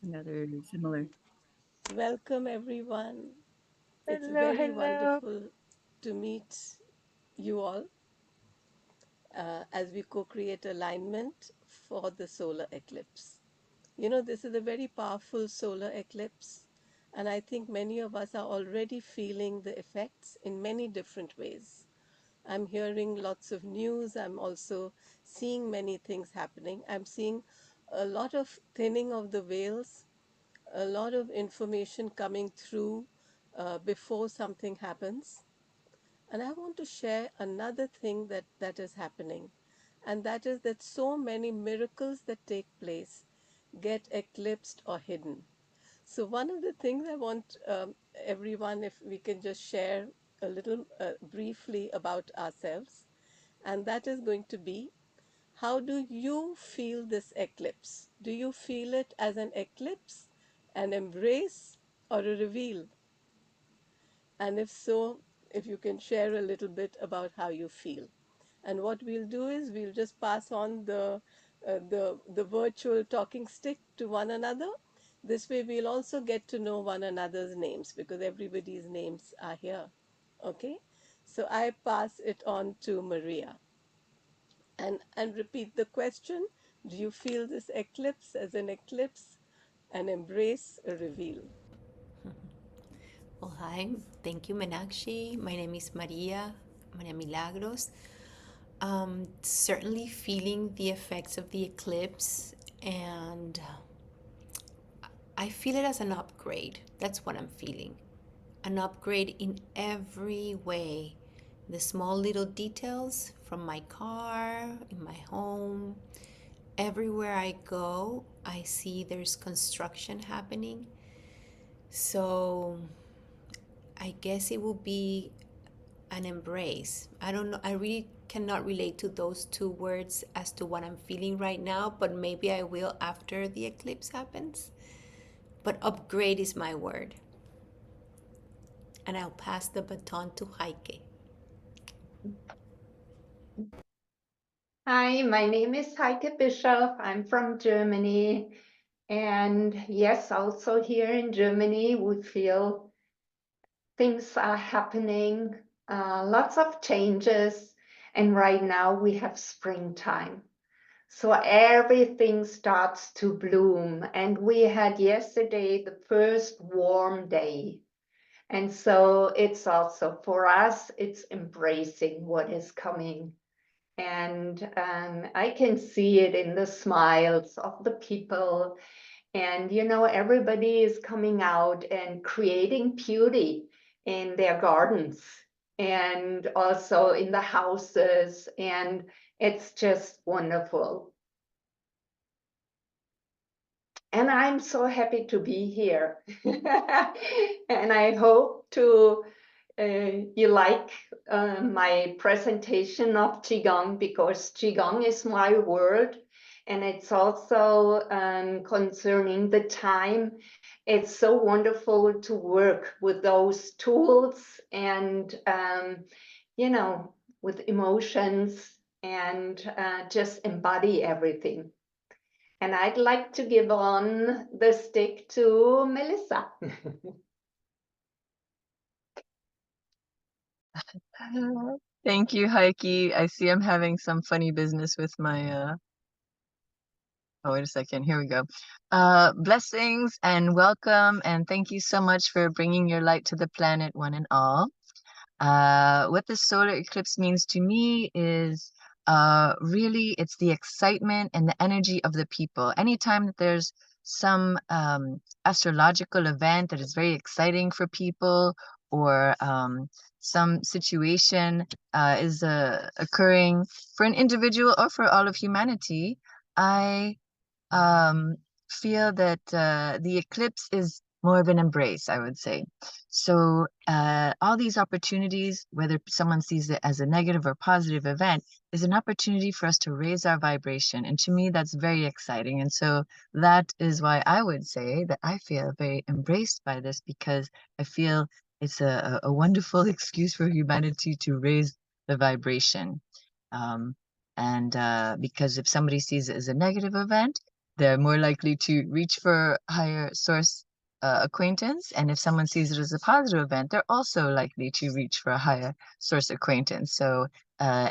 another similar. Welcome, everyone. It's Hello, very hello. wonderful to meet you all as we co create alignment for the solar eclipse. You know, this is a very powerful solar eclipse, and I think many of us are already feeling the effects in many different ways. I'm hearing lots of news. I'm also seeing many things happening. I'm seeing a lot of thinning of the veils, a lot of information coming through before something happens. And I want to share another thing that is happening, and that is that so many miracles that take place get eclipsed or hidden. So, one of the things I want everyone, if we can just share a little briefly about ourselves, and that is going to be, how do you feel this eclipse? Do you feel it as an eclipse, an embrace, or a reveal? And if so, if you can share a little bit about how you feel. And what we'll do is we'll just pass on the virtual talking stick to one another. This way, we'll also get to know one another's names because everybody's names are here. Okay, so I pass it on to Maria and repeat the question. Do you feel this eclipse as an eclipse, an embrace, a reveal? Well, hi. Thank you, Meenakshi. My name is Maria Milagros. Certainly feeling the effects of the eclipse, and I feel it as an upgrade. That's what I'm feeling. An upgrade in every way. The small little details from my car, in my home, everywhere I go, I see there's construction happening. So I guess it will be an embrace. I don't know. I really cannot relate to those two words as to what I'm feeling right now, but maybe I will after the eclipse happens. But upgrade is my word. And I'll pass the baton to Heike. Hi, my name is Heike Bischoff. I'm from Germany. And yes, also here in Germany, we feel things are happening, lots of changes. And right now we have springtime. So everything starts to bloom. And we had yesterday the first warm day. And so it's also for us, it's embracing what is coming. And I can see it in the smiles of the people. And, you know, everybody is coming out and creating beauty in their gardens and also in the houses. And it's just wonderful. And I'm so happy to be here. And I hope to you like my presentation of Qigong, because Qigong is my word, and it's also concerning the time. It's so wonderful to work with those tools and, you know, with emotions and just embody everything. And I'd like to give on the stick to Melissa. Thank you, Heike. I see I'm having some funny business with my oh, wait a second. Here we go. Blessings and welcome, and thank you so much for bringing your light to the planet, one and all. What the solar eclipse means to me is really it's the excitement and the energy of the people. Anytime that there's some astrological event that is very exciting for people, or some situation is occurring for an individual or for all of humanity, I um, feel that the eclipse is more of an embrace, I would say. So all these opportunities, whether someone sees it as a negative or positive event, is an opportunity for us to raise our vibration. And to me, that's very exciting. And so that is why I would say that I feel very embraced by this, because I feel it's a wonderful excuse for humanity to raise the vibration. Um, and because if somebody sees it as a negative event, they're more likely to reach for higher source acquaintance. And if someone sees it as a positive event, they're also likely to reach for a higher source acquaintance. So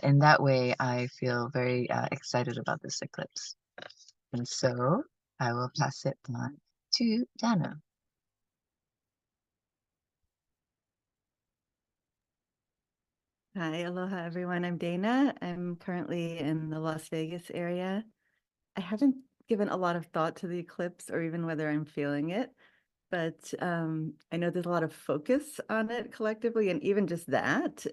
in that way, I feel very excited about this eclipse. And so I will pass it on to Dana. Hi, aloha everyone. I'm Dana. I'm currently in the Las Vegas area. I haven't given a lot of thought to the eclipse or even whether I'm feeling it, but I know there's a lot of focus on it collectively, and even just that,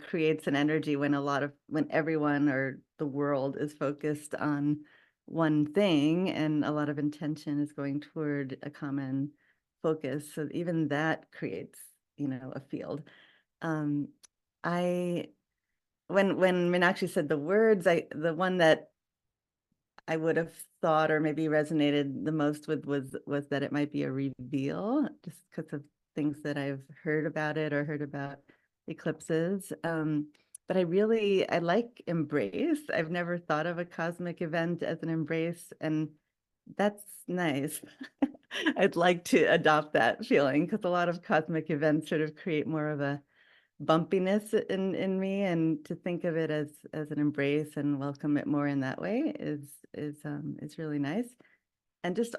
creates an energy when everyone or the world is focused on one thing, and a lot of intention is going toward a common focus. So even that creates, a field. When Meenakshi said the words, the one that I would have thought or maybe resonated the most with was that it might be a reveal, just because of things that I've heard about it or heard about eclipses. But I like embrace. I've never thought of a cosmic event as an embrace, and that's nice. I'd like to adopt that feeling, because a lot of cosmic events sort of create more of a bumpiness in me, and to think of it as an embrace and welcome it more in that way is really nice. And just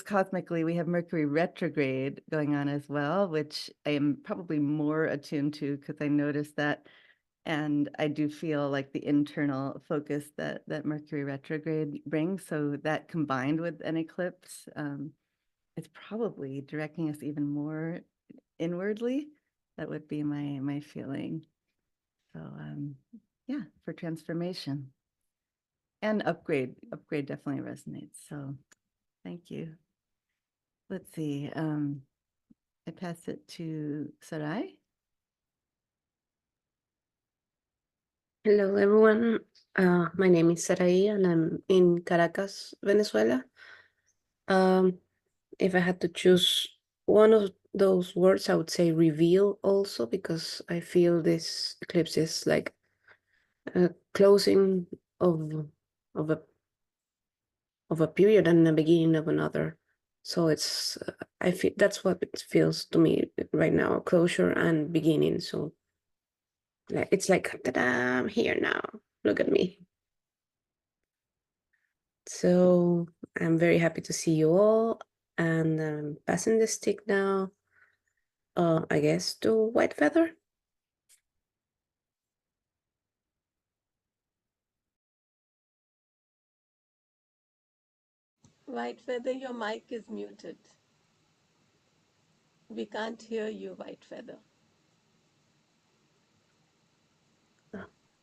cosmically, we have Mercury retrograde going on as well, which I am probably more attuned to because I noticed that, and I do feel like the internal focus that Mercury retrograde brings. So that combined with an eclipse, it's probably directing us even more inwardly. That would be my feeling. So yeah, for transformation and upgrade definitely resonates. So thank you. Let's see. I pass it to Sarai. Hello, everyone. My name is Sarai, and I'm in Caracas, Venezuela. If I had to choose one of those words, I would say reveal also, because I feel this eclipse is like a closing of a period and the beginning of another. So it's I feel that's what it feels to me right now, closure and beginning. So it's like, ta-da, I'm here now. Look at me. So I'm very happy to see you all, and I'm passing the stick now, I guess, to White Feather. White Feather, your mic is muted. We can't hear you, White Feather.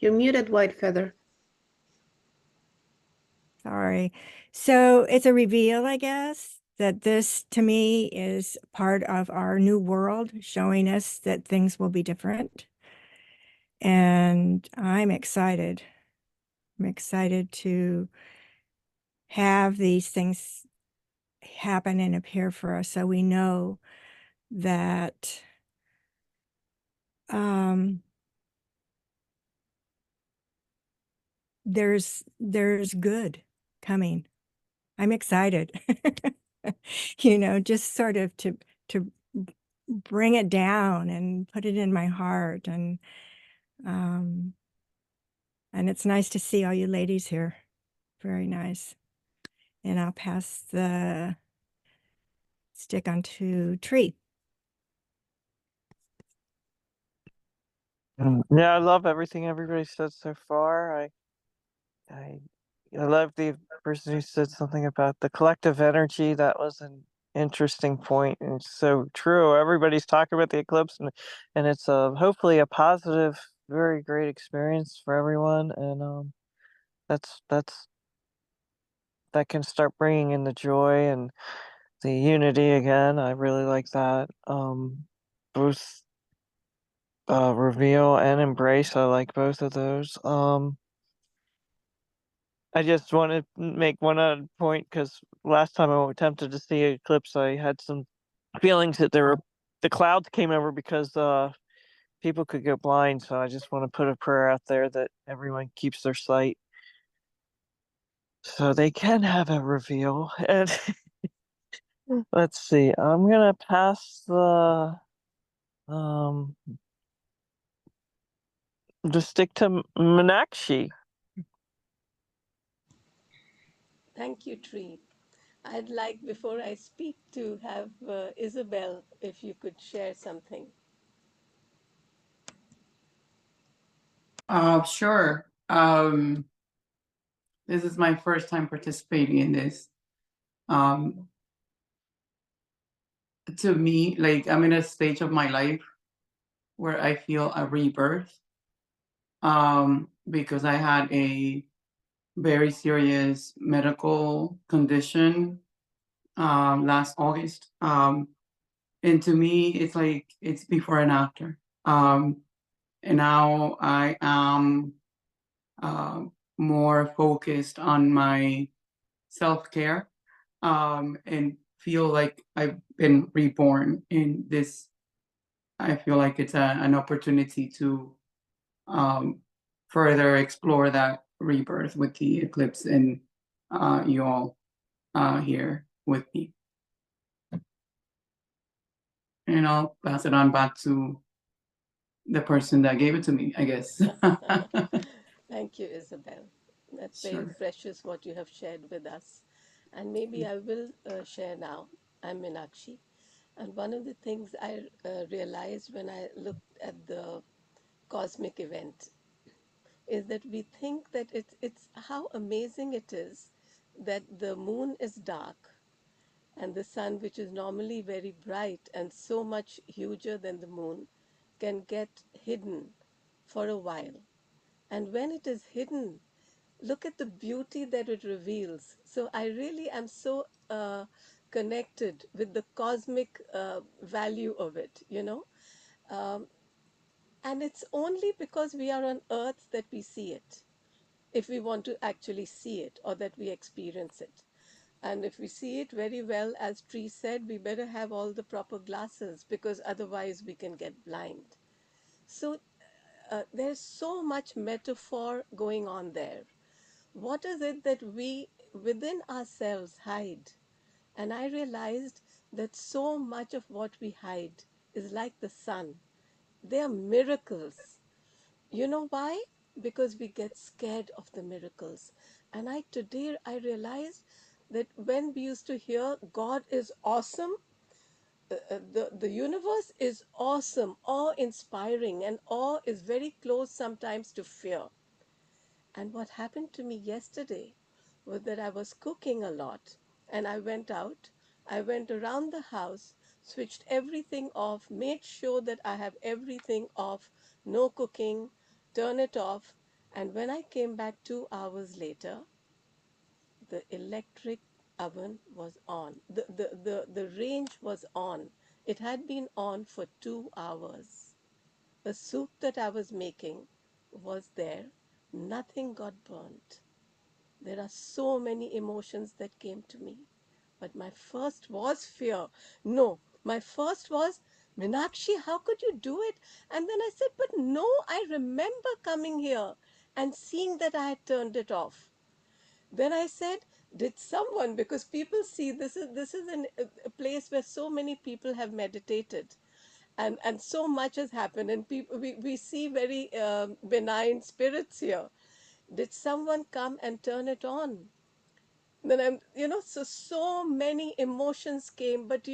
You're muted, White Feather. Sorry. So it's a reveal, I guess, that this to me is part of our new world, showing us that things will be different. And I'm excited. I'm excited to have these things happen and appear for us, so we know that there's good coming. I'm excited. Just sort of to bring it down and put it in my heart, and it's nice to see all you ladies here. Very nice. And I'll pass the stick onto Tree. Yeah, I love everything everybody said so far. I love the person who said something about the collective energy. That was an interesting point, and it's so true. Everybody's talking about the eclipse, and it's hopefully a positive, very great experience for everyone, and that can start bringing in the joy and the unity again. I really like that. Both reveal and embrace. I like both of those. I just want to make one other point, because last time I attempted to see an eclipse, I had some feelings that the clouds came over because people could go blind. So I just want to put a prayer out there that everyone keeps their sight. So they can have a reveal. And let's see, I'm gonna pass the to stick to Meenakshi. Thank you, Tree. I'd like, before I speak, to have Isabel, if you could share something. Sure. This is my first time participating in this. To me, like, I'm in a stage of my life where I feel a rebirth, because I had a very serious medical condition last August. And to me, it's like it's before and after. And now I am more focused on my self-care, and feel like I've been reborn in this. I feel like it's an opportunity to further explore that rebirth with the eclipse and you all here with me. And I'll pass it on back to the person that gave it to me, I guess. Thank you, Isabel. That's very Sure. precious what you have shared with us. And maybe I will share now. I'm Meenakshi. And one of the things I realized when I looked at the cosmic event is that we think that it's how amazing it is that the moon is dark and the sun, which is normally very bright and so much huger than the moon, can get hidden for a while. And when it is hidden, look at the beauty that it reveals. So I really am so connected with the cosmic value of it, you know. Um, and it's only because we are on earth that we see it, if we want to actually see it or that we experience it. And if we see it very well, as Tree said, we better have all the proper glasses because otherwise we can get blind. So there's so much metaphor going on there. What is it that we within ourselves hide? And I realized that so much of what we hide is like the sun. They are miracles. You know why? Because we get scared of the miracles. And today I realized that when we used to hear God is awesome, the universe is awesome, awe inspiring, and awe is very close sometimes to fear. And what happened to me yesterday was that I was cooking a lot and I went out. I went around the house, switched everything off, made sure that I have everything off, no cooking, turn it off. And when I came back 2 hours later, the electric oven was on. The range was on. It had been on for 2 hours. The soup that I was making was there. Nothing got burnt. There are so many emotions that came to me. But my first was fear. No, my first was, Meenakshi, how could you do it? And then I said, but no, I remember coming here and seeing that I had turned it off. Then I said, did someone, because people see this is a place where so many people have meditated and so much has happened and people we see very benign spirits here. Did someone come and turn it on? Then so many emotions came, but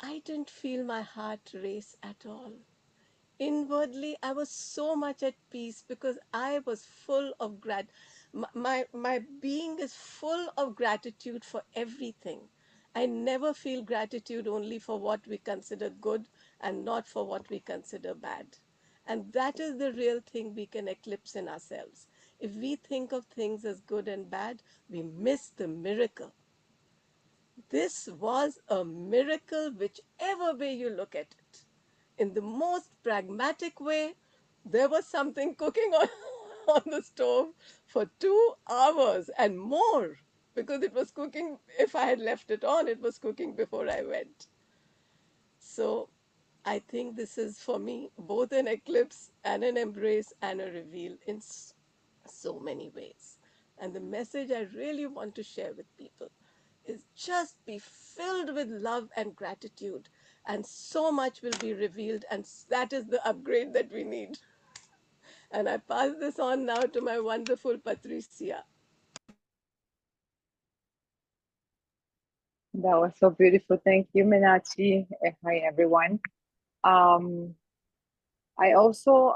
I didn't feel my heart race at all. Inwardly I was so much at peace because I was full of my being is full of gratitude for everything. I never feel gratitude only for what we consider good and not for what we consider bad. And that is the real thing we can eclipse in ourselves. If we think of things as good and bad, we miss the miracle. This was a miracle, whichever way you look at it. In the most pragmatic way, there was something cooking on, on the stove for 2 hours and more because it was cooking. If I had left it on, it was cooking before I went. So I think this is for me both an eclipse and an embrace and a reveal in so many ways. And the message I really want to share with people is just be filled with love and gratitude, and so much will be revealed, and that is the upgrade that we need. And I pass this on now to my wonderful Patricia. That was so beautiful. Thank you, Meenakshi. Hi, everyone. Um, I also,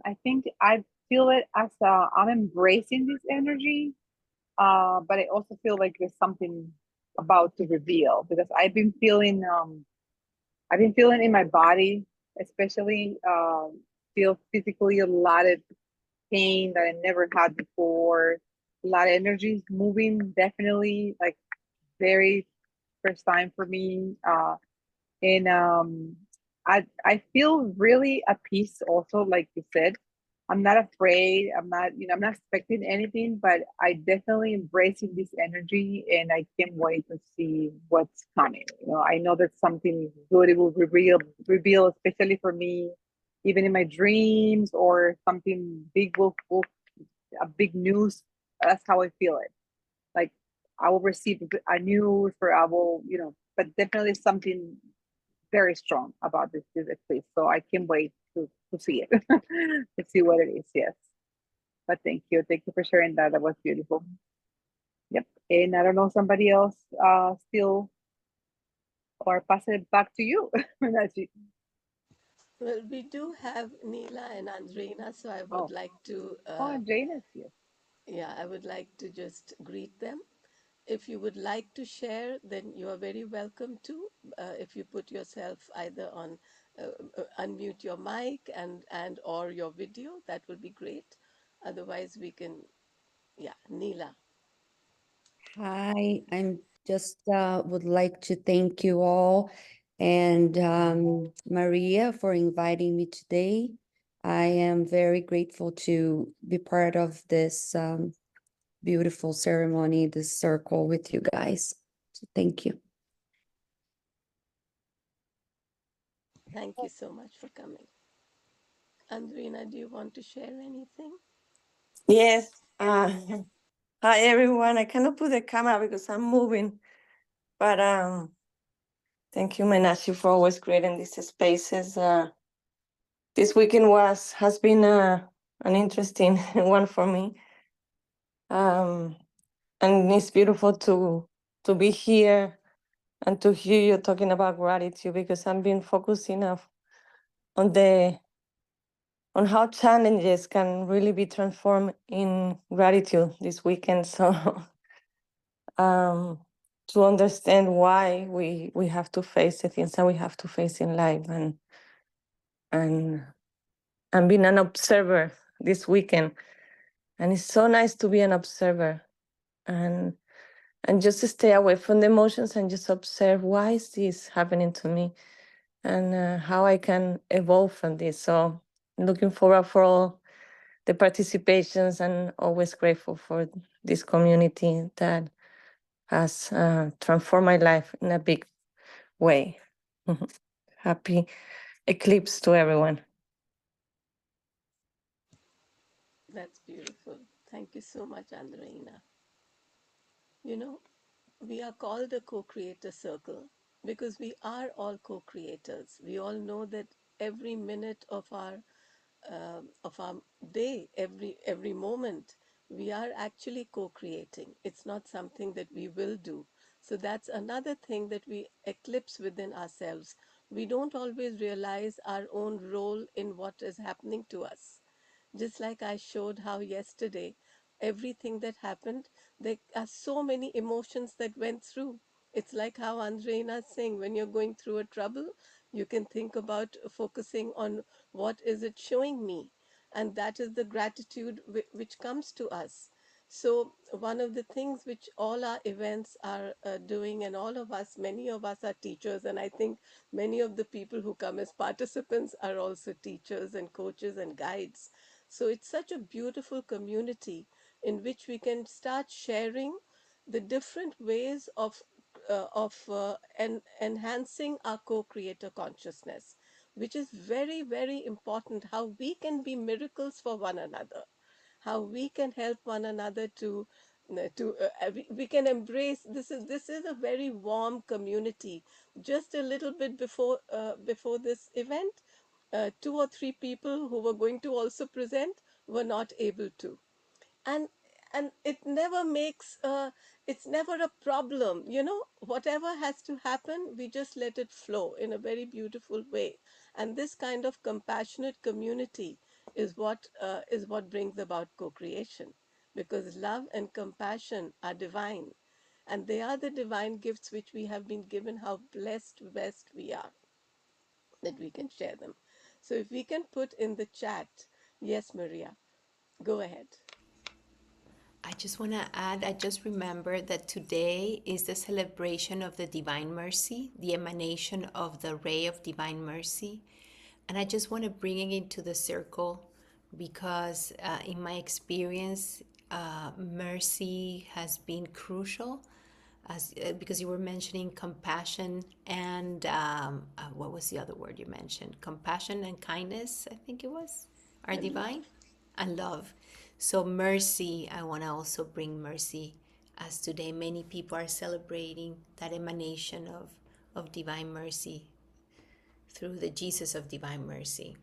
I think I feel it as I'm embracing this energy, but I also feel like there's something about to reveal because I've been feeling in my body, especially feel physically a lot of pain that I never had before. A lot of energy moving, definitely like very first time for me. And I feel really at peace also, like you said. I'm not afraid. I'm not, I'm not expecting anything, but I definitely embracing this energy and I can't wait to see what's coming. I know that something good it will reveal, especially for me, even in my dreams or something big will a big news. That's how I feel it. Like I will receive a news or I will, but definitely something very strong about this eclipse. So I can't wait to see it, to see what it is. Yes. But thank you for sharing that. That was beautiful. Yep. And I don't know somebody else still or pass it back to you. Meenakshi. Well, we do have Neela and Andreina, so I would Oh, like to, Jane is here. yeah, I would like to just greet them. If you would like to share, then you are very welcome to. If you put yourself either on, unmute your mic and or your video, that would be great. Otherwise, we can, yeah, Neela. Hi, I'm just would like to thank you all and Maria for inviting me today. I am very grateful to be part of this beautiful ceremony, this circle with you guys. So thank you. Thank you so much for coming. Andrina, do you want to share anything? Yes. Hi everyone. I cannot put the camera because I'm moving, but thank you, Meenakshi, for always creating these spaces. This weekend has been an interesting one for me, and it's beautiful to be here and to hear you talking about gratitude because I've been focusing on how challenges can really be transformed in gratitude this weekend. So to understand why we have to face the things that we have to face in life and being an observer this weekend. And it's so nice to be an observer and just stay away from the emotions and just observe why is this happening to me and how I can evolve from this. So looking forward for all the participations and always grateful for this community that has transformed my life in a big way. Happy eclipse to everyone. That's beautiful. Thank you so much, Andreina. You know, we are called a co-creator circle because we are all co-creators. We all know that every minute of our day, every moment, we are actually co-creating. It's not something that we will do. So that's another thing that we eclipse within ourselves. We don't always realize our own role in what is happening to us. Just like I showed how yesterday, everything that happened, there are so many emotions that went through. It's like how Andreina is saying, when you're going through a trouble, you can think about focusing on what is it showing me, and that is the gratitude which comes to us. So one of the things which all our events are doing, and all of us, many of us are teachers, and I think many of the people who come as participants are also teachers and coaches and guides. So it's such a beautiful community in which we can start sharing the different ways of enhancing our co-creator consciousness, which is very, very important. How we can be miracles for one another, how we can help one another to we can embrace this is a very warm community. Just a little bit before this event, two or three people who were going to also present were not able to, and it never makes it's never a problem, whatever has to happen, we just let it flow in a very beautiful way. And this kind of compassionate community is what brings about co-creation, because love and compassion are divine, and they are the divine gifts which we have been given. How blessed we are that we can share them. So if we can put in the chat, yes, Maria, go ahead. I just want to add, I just remembered that today is the celebration of the Divine Mercy, the emanation of the ray of Divine Mercy. And I just want to bring it into the circle because in my experience, mercy has been crucial because you were mentioning compassion and what was the other word you mentioned? Compassion and kindness, I think it was, are And divine, love. and love. So mercy, I want to also bring mercy, as today many people are celebrating that emanation of divine mercy through the Jesus of divine mercy.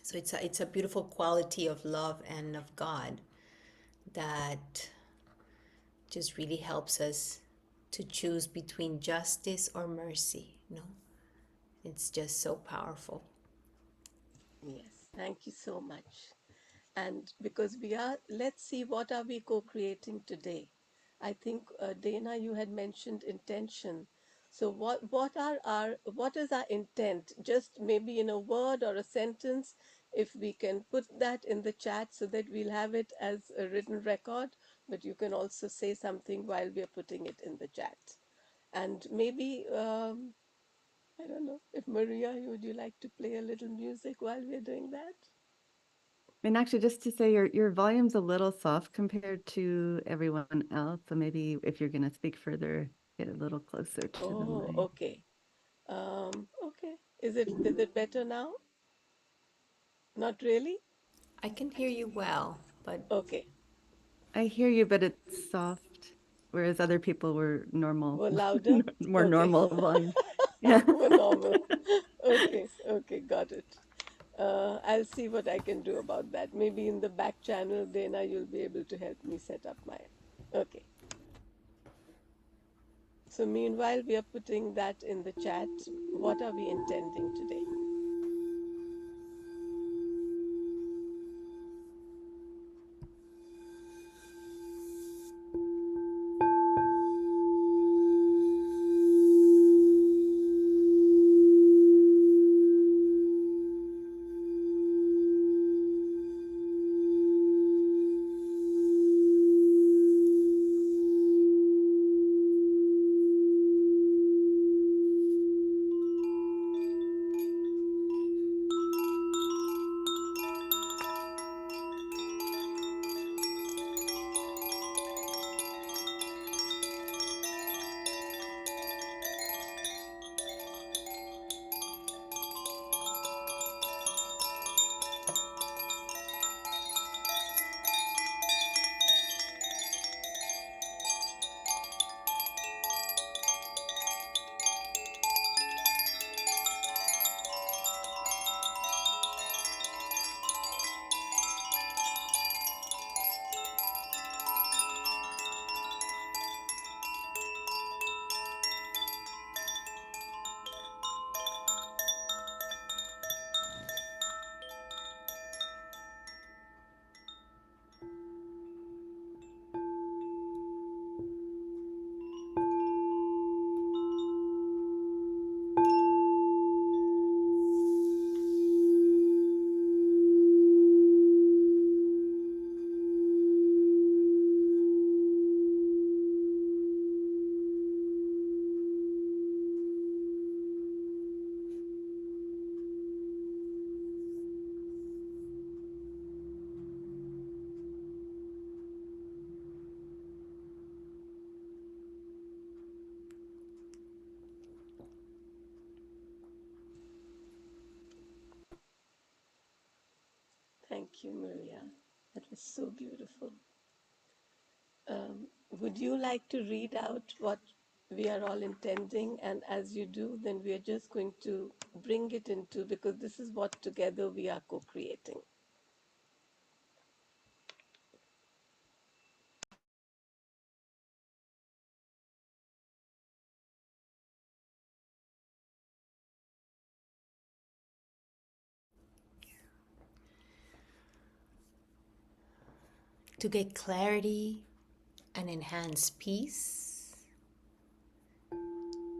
So it's a beautiful quality of love and of God that just really helps us to choose between justice or mercy. It's just so powerful. Yes, thank you so much. And because let's see, what are we co-creating today? I think, Dana, you had mentioned intention. So what is our intent? Just maybe in a word or a sentence, if we can put that in the chat so that we'll have it as a written record, but you can also say something while we are putting it in the chat. And maybe, I don't know, if Maria, would you like to play a little music while we're doing that? And actually, just to say, your volume's a little soft compared to everyone else. So maybe if you're going to speak further, get a little closer to the Oh, mic. okay. Okay. Is it better now? Not really? I can hear you well, but Okay. I hear you, but it's soft, whereas other people were normal, We're louder? more Okay. normal volume. Yeah. We're normal. Okay. Okay. Got it. I'll see what I can do about that. Maybe in the back channel, Dana, you'll be able to help me set up my. Okay. So meanwhile, we are putting that in the chat. What are we intending today? Thank you, Maria. That was so beautiful. Would you like to read out what we are all intending? And as you do, then we are just going to bring it into, because this is what together we are co-creating. To get clarity and enhance peace,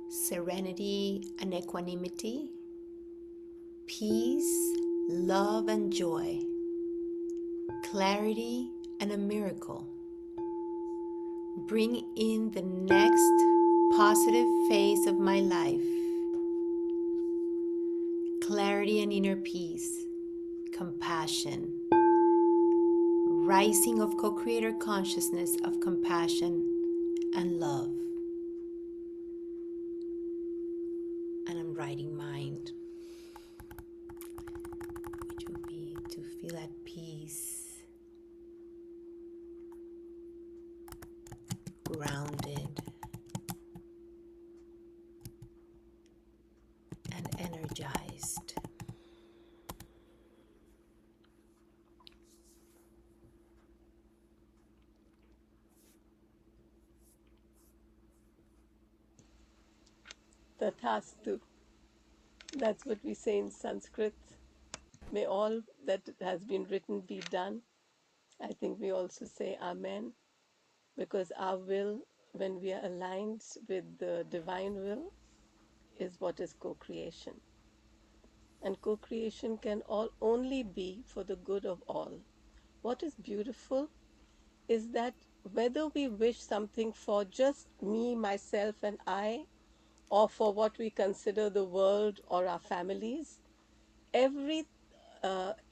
serenity and equanimity, peace, love and joy, clarity and a miracle. Bring in the next positive phase of my life. Clarity and inner peace, compassion, rising of co-creator consciousness of compassion and love. And I'm writing mind, which would be to feel at peace, grounded, and energized. Tathastu. That's what we say in Sanskrit. May all that has been written be done. I think we also say Amen, because our will, when we are aligned with the divine will, is what is co-creation. And co-creation can only be for the good of all. What is beautiful is that whether we wish something for just me, myself, and I, or for what we consider the world or our families, every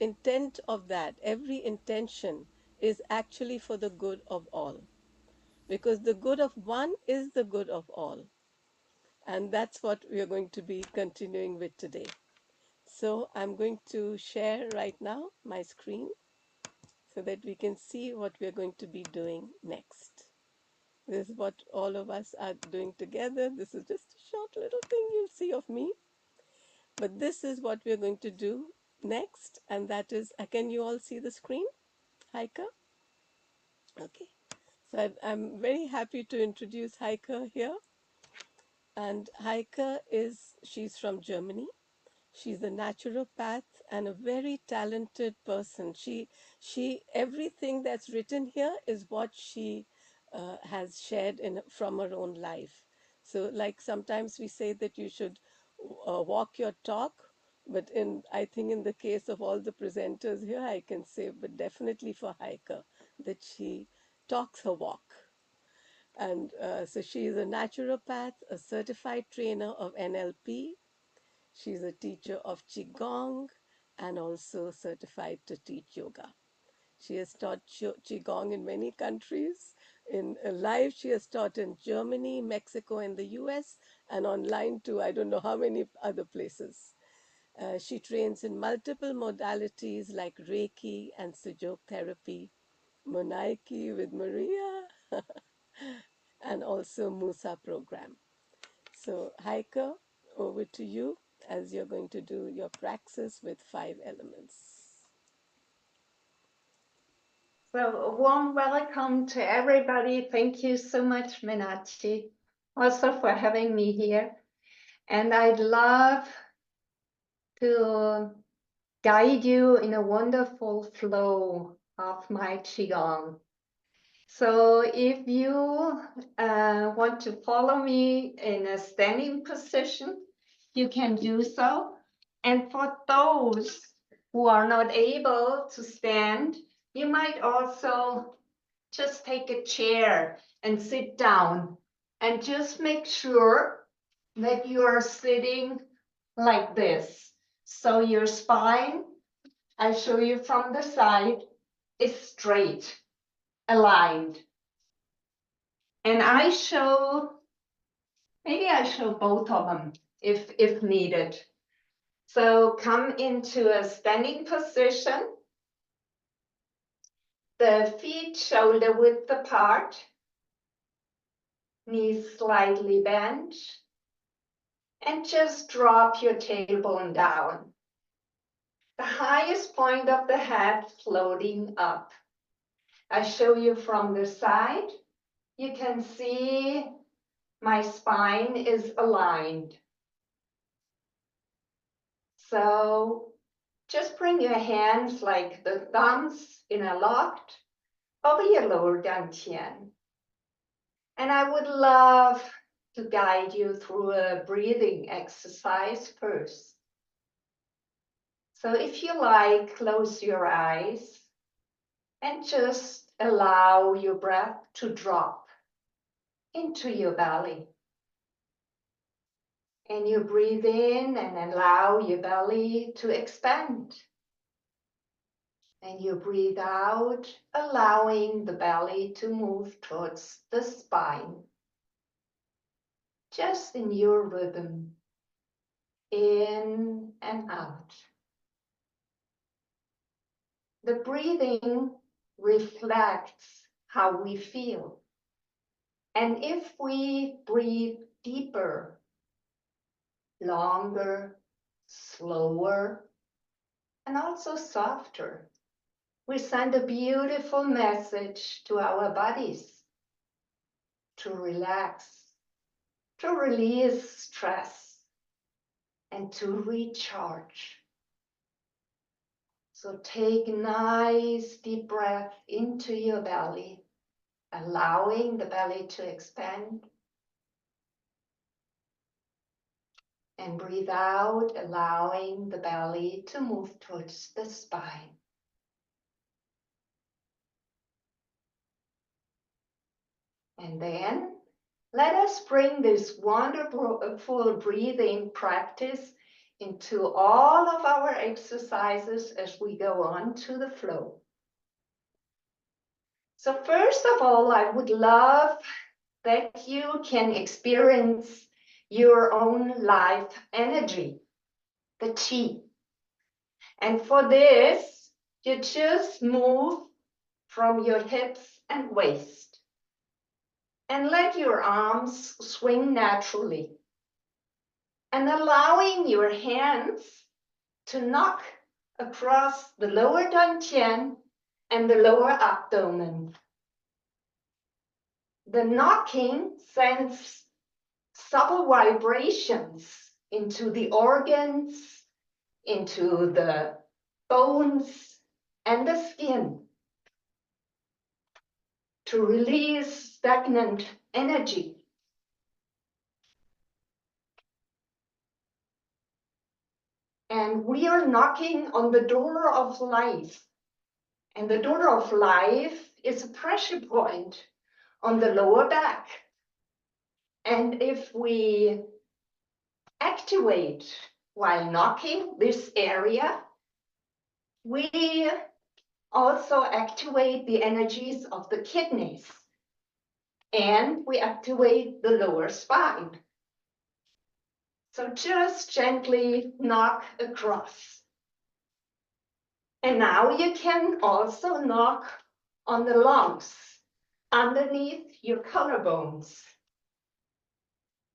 intent of that, every intention is actually for the good of all. Because the good of one is the good of all. And that's what we are going to be continuing with today. So I'm going to share right now my screen so that we can see what we are going to be doing next. This is what all of us are doing together. This is just a short little thing you'll see of me. But this is what we're going to do next. And that is, can you all see the screen? Heike? Okay. So I'm very happy to introduce Heike here. And Heike she's from Germany. She's a naturopath and a very talented person. Everything that's written here is what she has shared from her own life. So, like sometimes we say that you should walk your talk, but I think in the case of all the presenters here, I can say, but definitely for Heike, that she talks her walk. And so she is a naturopath, a certified trainer of NLP. She's a teacher of Qigong and also certified to teach yoga. She has taught Qigong in many countries. In live, she has taught in Germany, Mexico, and the US, and online too, I don't know how many other places. She trains in multiple modalities like Reiki and Sujok therapy, Monaiki with Maria, and also Musa program. So Heike, over to you as you're going to do your praxis with 5 elements. So a warm welcome to everybody. Thank you so much, Meenakshi, also for having me here. And I'd love to guide you in a wonderful flow of my Qigong. So if you want to follow me in a standing position, you can do so. And for those who are not able to stand, you might also just take a chair and sit down, and just make sure that you are sitting like this. So your spine, I show you from the side, is straight, aligned. And maybe I show both of them if needed. So come into a standing position The feet shoulder width apart, knees slightly bent, and just drop your tailbone down. The highest point of the head floating up. I show you from the side. You can see my spine is aligned. So just bring your hands like the thumbs in a locked over your lower dantian. And I would love to guide you through a breathing exercise first. So if you like, close your eyes and just allow your breath to drop into your belly. And you breathe in and allow your belly to expand. And you breathe out, allowing the belly to move towards the spine. Just in your rhythm, in and out. The breathing reflects how we feel. And if we breathe deeper, longer, slower, and also softer, we send a beautiful message to our bodies to relax, to release stress, and to recharge. So take a nice deep breath into your belly, allowing the belly to expand. And breathe out, allowing the belly to move towards the spine. And then let us bring this wonderful breathing practice into all of our exercises as we go on to the flow. So first of all, I would love that you can experience your own life energy, the chi. And for this, you just move from your hips and waist. And let your arms swing naturally. And allowing your hands to knock across the lower dantian and the lower abdomen. The knocking sends subtle vibrations into the organs, into the bones and the skin to release stagnant energy. And we are knocking on the door of life. And the door of life is a pressure point on the lower back. And if we activate while knocking this area, we also activate the energies of the kidneys. And we activate the lower spine. So just gently knock across. And now you can also knock on the lungs underneath your collarbones.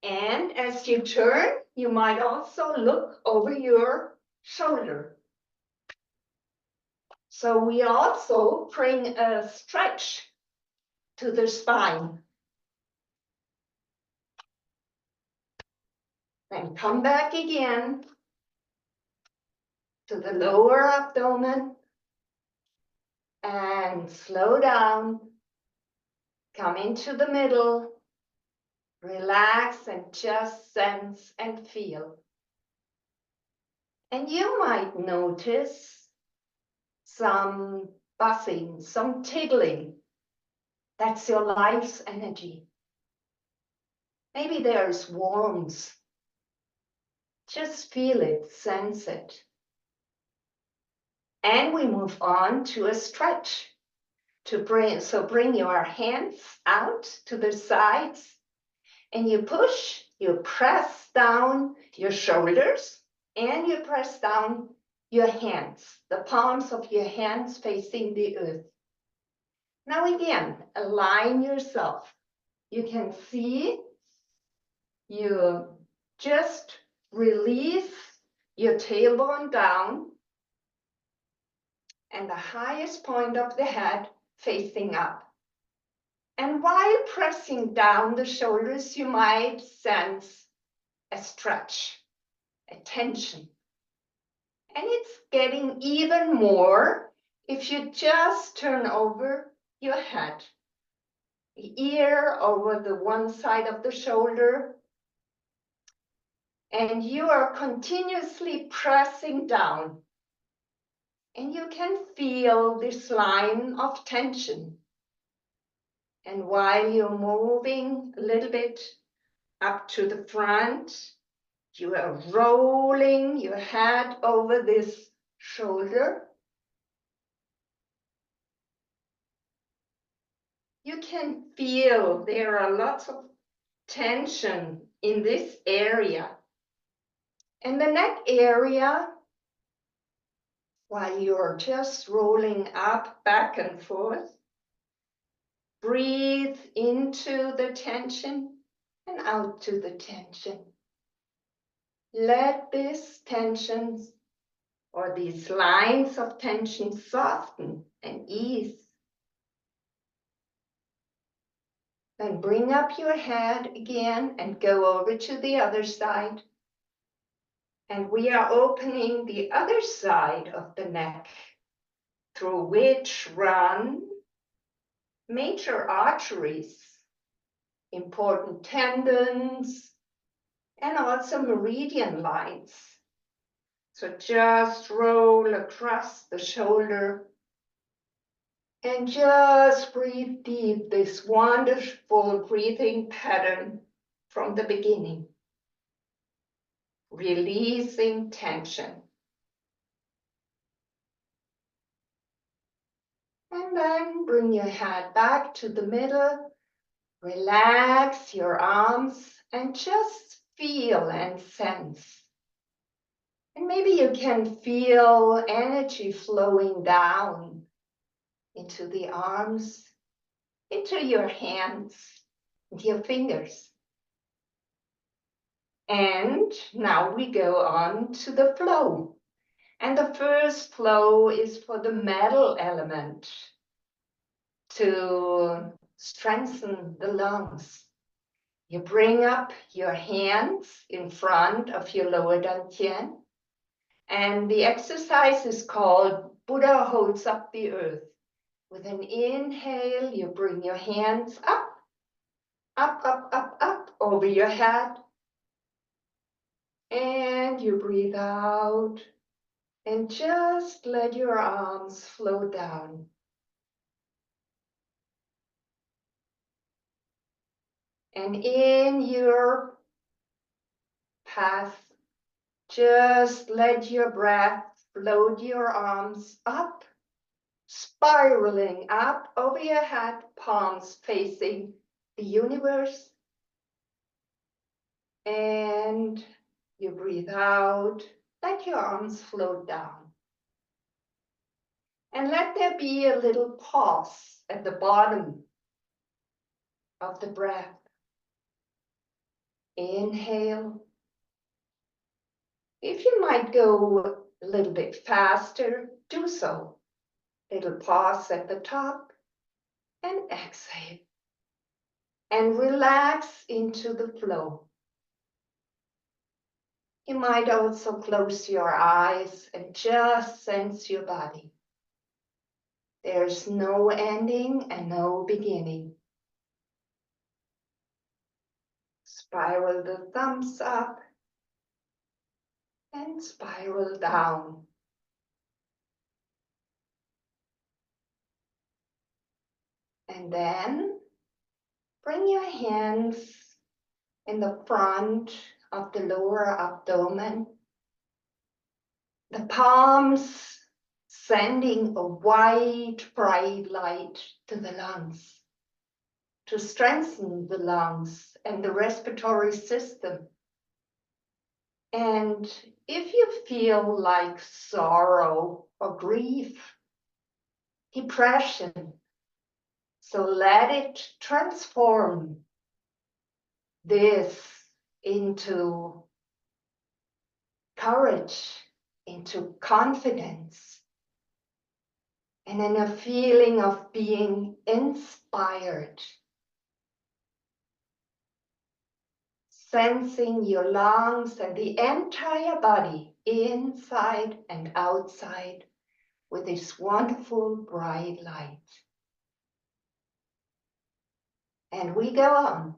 And as you turn, you might also look over your shoulder. So we also bring a stretch to the spine. Then come back again to the lower abdomen and slow down. Come into the middle, relax and just sense and feel. And you might notice some buzzing, some tingling. That's your life's energy. Maybe there's warmth. Just feel it, sense it. And we move on to a stretch. Bring your hands out to the sides and you push, you press down your shoulders and you press down your hands, the palms of your hands facing the earth. Now again, align yourself. You can see you just release your tailbone down and the highest point of the head facing up. And while pressing down the shoulders, you might sense a stretch, a tension. And it's getting even more if you just turn over your head, the ear over the one side of the shoulder, and you are continuously pressing down. And you can feel this line of tension. And while you're moving a little bit up to the front, you are rolling your head over this shoulder. You can feel there are lots of tension in this area. And the neck area, while you're just rolling up, back and forth, breathe into the tension and out to the tension. Let this tension or these lines of tension soften and ease. Then bring up your head again and go over to the other side. And we are opening the other side of the neck, through which run major arteries, important tendons, and also meridian lines. So just roll across the shoulder and just breathe deep, this wonderful breathing pattern from the beginning. Releasing tension. And then bring your head back to the middle. Relax your arms and just feel and sense. And maybe you can feel energy flowing down into the arms, into your hands, and your fingers. And now we go on to the flow. And the first flow is for the metal element to strengthen the lungs. You bring up your hands in front of your lower dantian. And the exercise is called Buddha holds up the earth. With an inhale, you bring your hands up, up, up, up, up over your head. And you breathe out and just let your arms flow down. And in your path, just let your breath float your arms up, spiraling up over your head, palms facing the universe. And you breathe out, let your arms float down. And let there be a little pause at the bottom of the breath. Inhale. If you might go a little bit faster, do so. Little pause at the top and exhale. And relax into the flow. You might also close your eyes and just sense your body. There's no ending and no beginning. Spiral the thumbs up and spiral down. And then bring your hands in the front of the lower abdomen. The palms sending a white, bright light to the lungs, to strengthen the lungs and the respiratory system. And if you feel like sorrow or grief, depression, So let it transform this into courage, into confidence, and in a feeling of being inspired. Sensing your lungs and the entire body, inside and outside, with this wonderful bright light. And we go on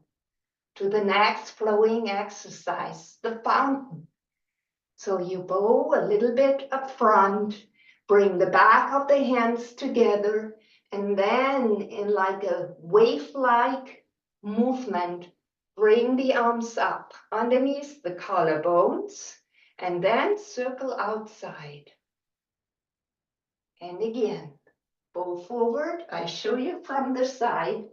to the next flowing exercise, the fountain. So you bow a little bit up front, bring the back of the hands together, and then in like a wave-like movement, bring the arms up underneath the collarbones, and then circle outside. And again, bow forward. I show you from the side,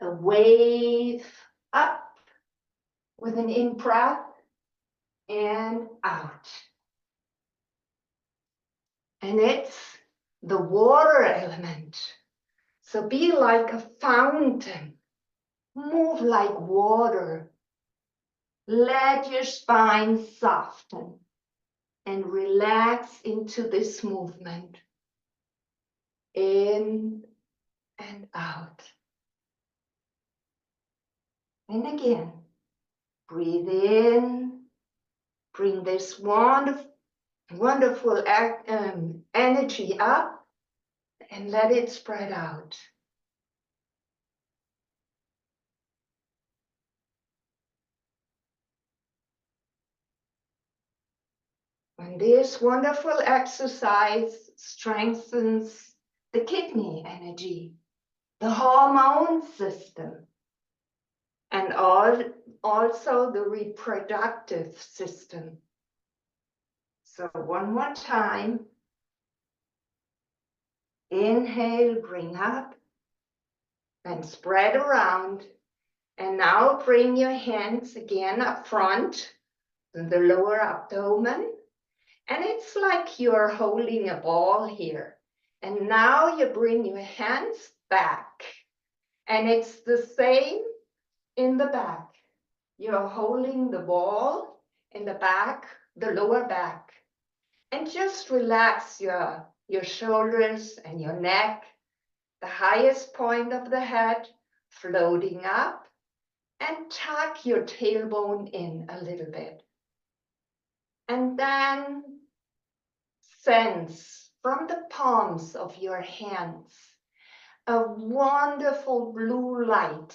a wave up with an in-breath and out. And it's the water element. So be like a fountain. Move like water. Let your spine soften and relax into this movement. In and out. And again, breathe in. Bring this wonderful energy up and let it spread out. And this wonderful exercise strengthens the kidney energy, the hormone system, and also the reproductive system. So one more time. Inhale, bring up and spread around. And now bring your hands again up front in the lower abdomen. And it's like you're holding a ball here. And now you bring your hands back. And it's the same in the back. You're holding the ball in the back, the lower back. And just relax your shoulders and your neck, the highest point of the head, floating up. And tuck your tailbone in a little bit. And then sense from the palms of your hands a wonderful blue light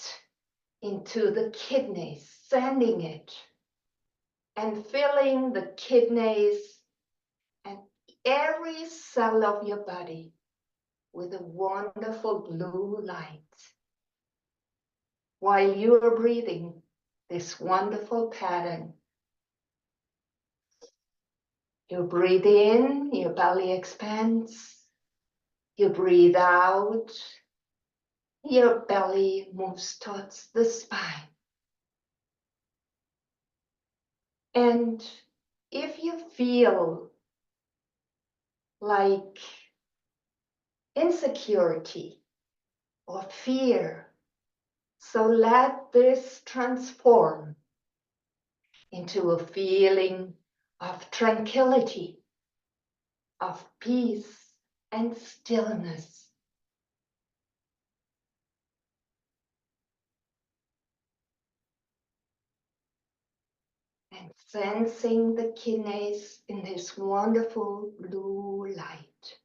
into the kidneys, sending it and filling the kidneys and every cell of your body with a wonderful blue light. While you are breathing this wonderful pattern, you breathe in, your belly expands. You breathe out, your belly moves towards the spine. And if you feel like insecurity or fear, so let this transform into a feeling of tranquility, of peace and stillness. And sensing the kidneys in this wonderful blue light.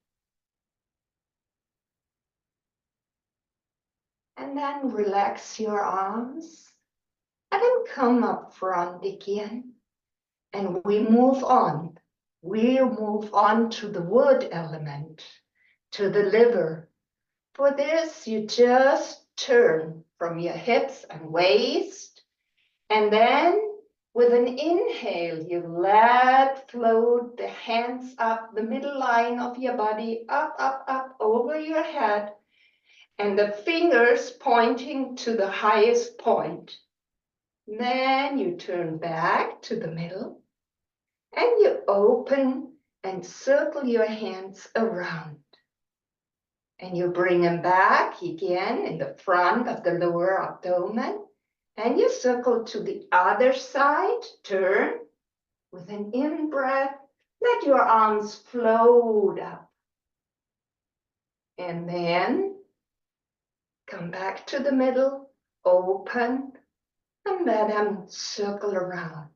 And then relax your arms and then come up front again. And we move on. We move on to the wood element, to the liver. For this, you just turn from your hips and waist. And then with an inhale, you let float the hands up the middle line of your body, up, up, up over your head. And the fingers pointing to the highest point. Then you turn back to the middle and you open and circle your hands around. And you bring them back again in the front of the lower abdomen. And you circle to the other side, turn with an in-breath. Let your arms float up. And then come back to the middle, open, and let them circle around.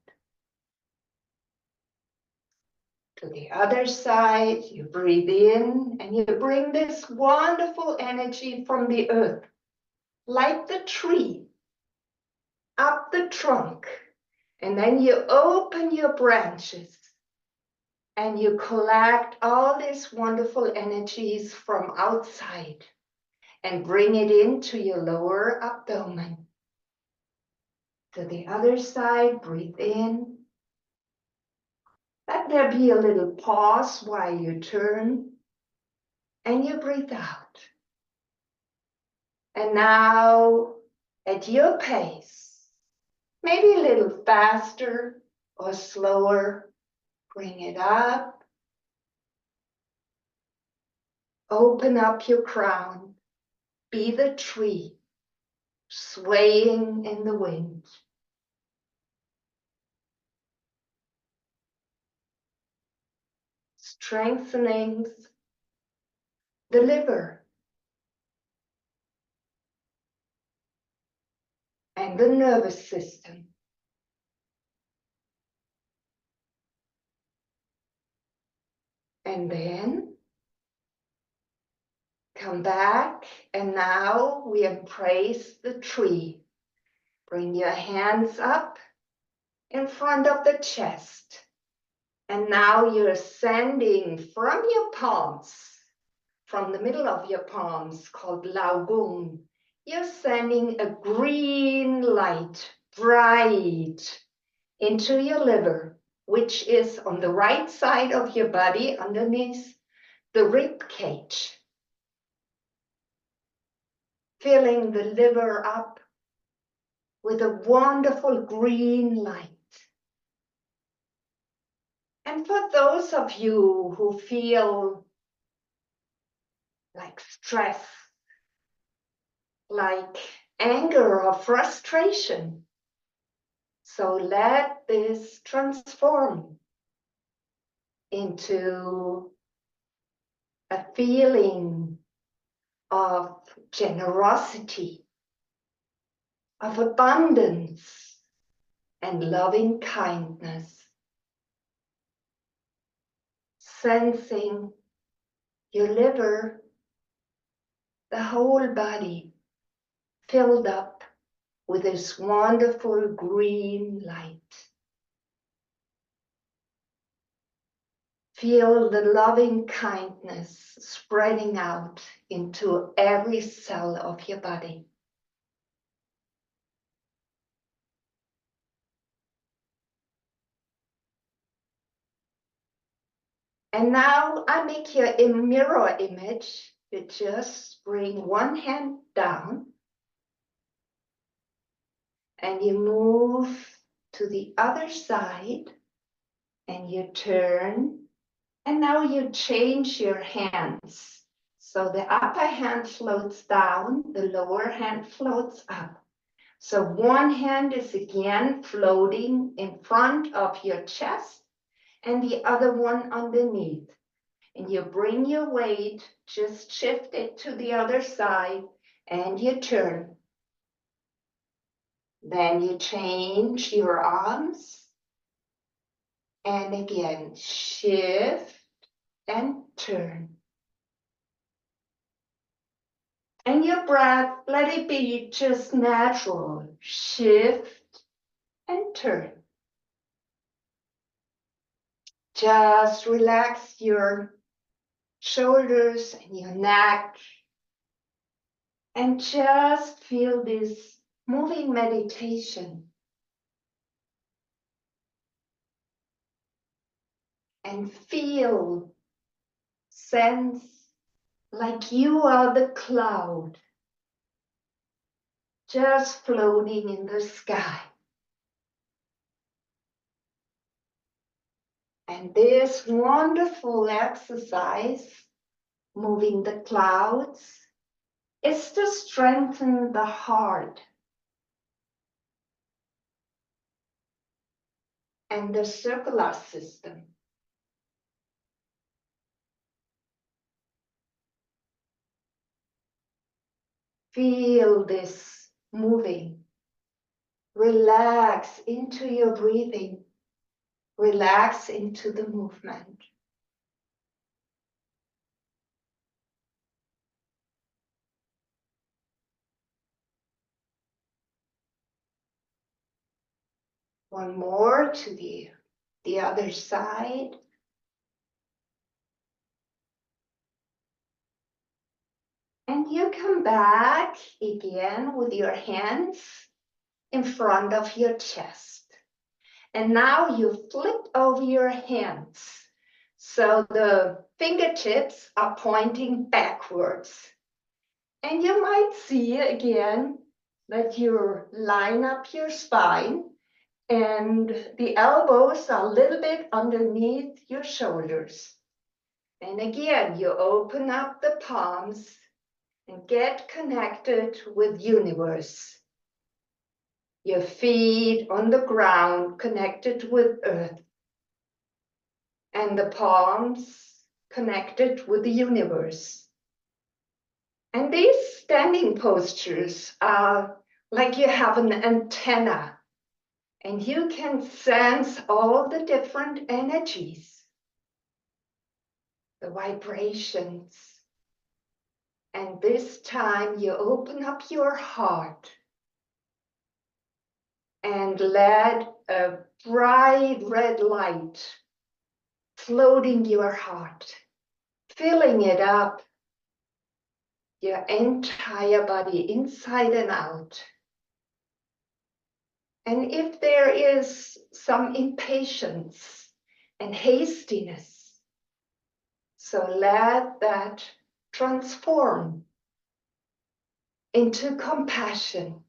To the other side, you breathe in and you bring this wonderful energy from the earth, like the tree, up the trunk. And then you open your branches and you collect all these wonderful energies from outside and bring it into your lower abdomen. To the other side, breathe in. Let there be a little pause while you turn and you breathe out. And now, at your pace, maybe a little faster or slower, bring it up. Open up your crown. Be the tree swaying in the wind. Strengthening the liver and the nervous system. And then come back, and now we embrace the tree. Bring your hands up in front of the chest. And now you're ascending from your palms, from the middle of your palms, called Laogung. You're sending a green light, bright, into your liver, which is on the right side of your body, underneath the rib cage. Filling the liver up with a wonderful green light. And for those of you who feel like stress, like anger or frustration, so let this transform into a feeling of generosity, of abundance, and loving kindness. Sensing your liver, the whole body filled up with this wonderful green light. Feel the loving kindness spreading out into every cell of your body. And now I make you a mirror image. You just bring one hand down and you move to the other side and you turn, and now you change your hands. So the upper hand floats down, the lower hand floats up. So one hand is again floating in front of your chest and the other one underneath. And you bring your weight, just shift it to the other side and you turn. Then you change your arms and again shift and turn. And your breath, let it be just natural. Shift and turn. Just relax your shoulders and your neck. And just feel this moving meditation. And feel, sense like you are the cloud. Just floating in the sky. And this wonderful exercise moving the clouds, is to strengthen the heart and the circular system. Feel this moving. Relax into your breathing. Relax into the movement. One more to the other side. And you come back again with your hands in front of your chest. And now you flip over your hands. So the fingertips are pointing backwards. And you might see again that you line up your spine and the elbows are a little bit underneath your shoulders. And again, you open up the palms and get connected with universe. Your feet on the ground connected with earth. And the palms connected with the universe. And these standing postures are like you have an antenna and you can sense all the different energies, the vibrations. And this time you open up your heart and let a bright red light flooding your heart, filling it up, your entire body inside and out. And if there is some impatience and hastiness, so let that transform into compassion,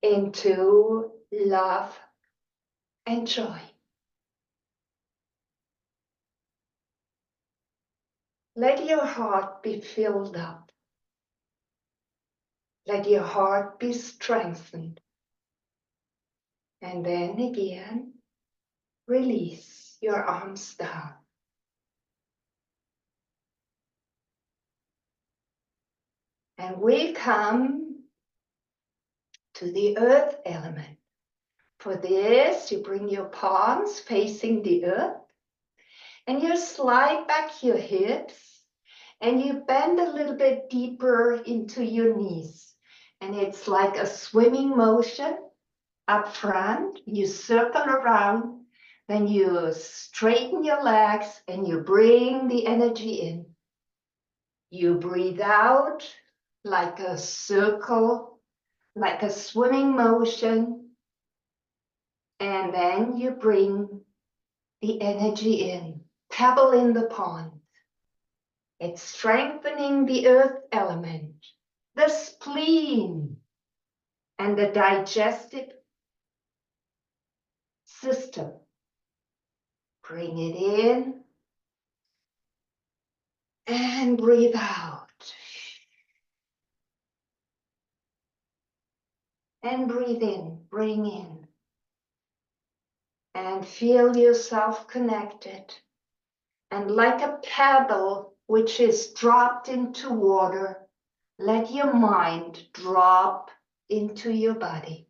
into love and joy. Let your heart be filled up. Let your heart be strengthened. And then again, release your arms down. And we come to the earth element. For this, you bring your palms facing the earth and you slide back your hips and you bend a little bit deeper into your knees. And it's like a swimming motion up front. You circle around, then you straighten your legs and you bring the energy in. You breathe out like a circle, like a swimming motion. And then you bring the energy in, pebble in the pond. It's strengthening the earth element, the spleen, and the digestive system. Bring it in and breathe out. And breathe in, bring in. And feel yourself connected. And like a pebble which is dropped into water, let your mind drop into your body.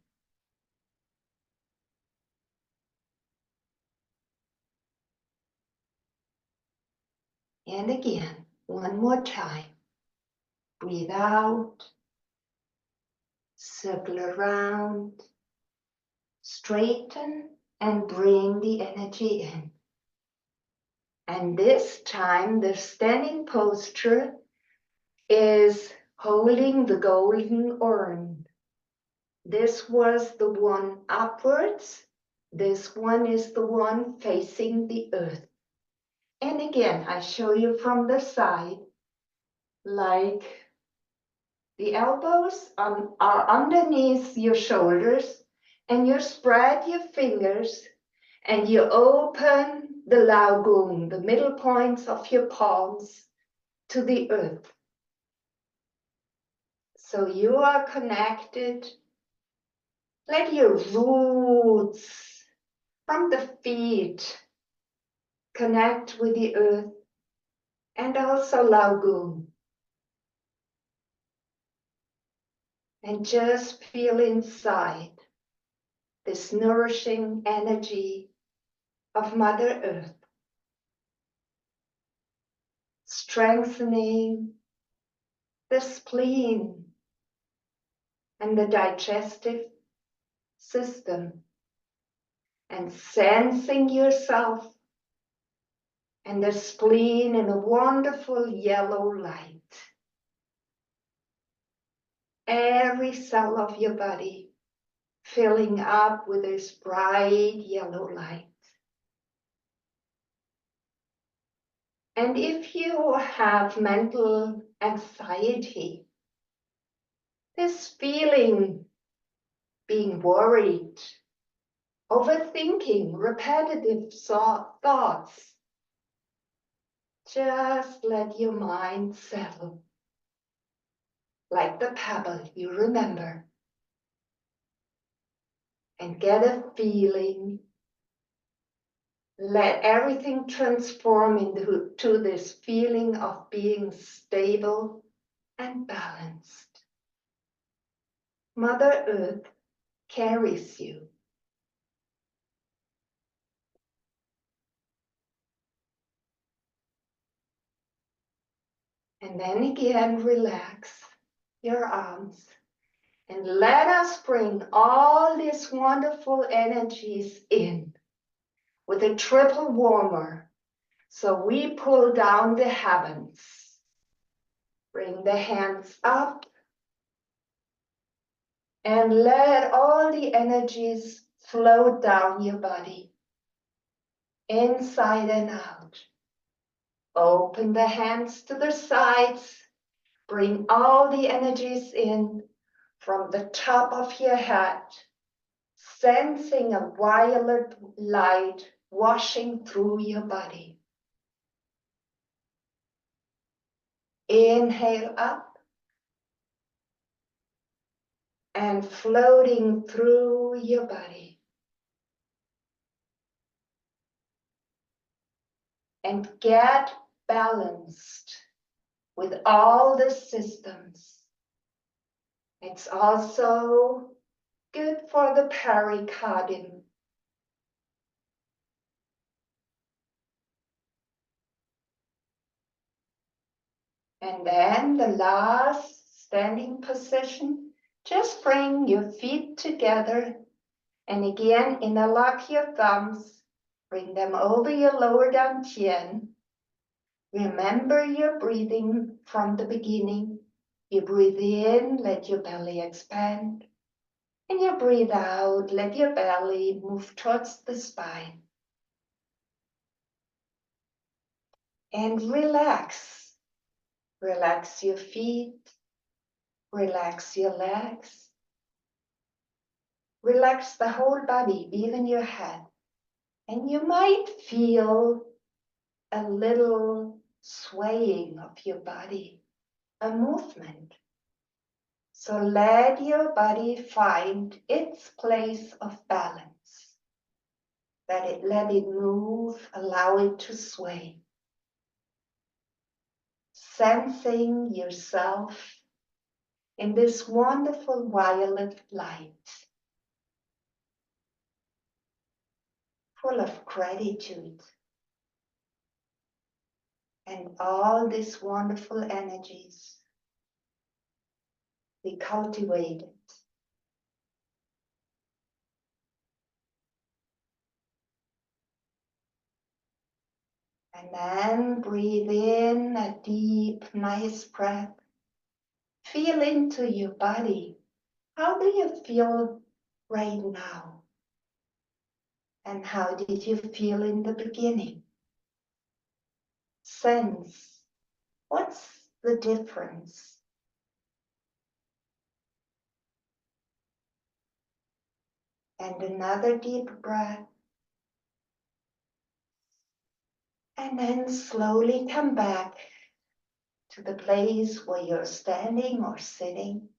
And again, one more time. Breathe out, circle around, straighten and bring the energy in. And this time the standing posture is holding the golden urn. This was the one upwards. This one is the one facing the earth. And again, I show you from the side, like the elbows are underneath your shoulders and you spread your fingers And you open the lagoon, the middle points of your palms, to the earth. So you are connected. Let your roots from the feet connect with the earth and also lagoon. And just feel inside this nourishing energy of Mother Earth, strengthening the spleen and the digestive system, and sensing yourself and the spleen in a wonderful yellow light. Every cell of your body filling up with this bright yellow light. And if you have mental anxiety, this feeling, being worried, overthinking, repetitive thoughts, just let your mind settle. Like the pebble you remember. And get a feeling. Let everything transform into this feeling of being stable and balanced. Mother Earth carries you. And then again, relax your arms. And let us bring all these wonderful energies in with a triple warmer. So we pull down the heavens. Bring the hands up. And let all the energies flow down your body, inside and out. Open the hands to the sides. Bring all the energies in from the top of your head, sensing a violet light washing through your body. Inhale up and floating through your body. And get balanced with all the systems. It's also good for the pericardium. And then the last standing position, just bring your feet together. And again, interlock your thumbs. Bring them over your lower dantian. Remember your breathing from the beginning. You breathe in, let your belly expand. And you breathe out, let your belly move towards the spine. And relax. Relax your feet. Relax your legs. Relax the whole body, even your head. And you might feel a little swaying of your body, a movement. So let your body find its place of balance. Let it move, allow it to sway. Sensing yourself in this wonderful violet light, full of gratitude. And all these wonderful energies be cultivated. And then breathe in a deep, nice breath. Feel into your body. How do you feel right now? And how did you feel in the beginning? Sense, what's the difference? And another deep breath. And then slowly come back to the place where you're standing or sitting.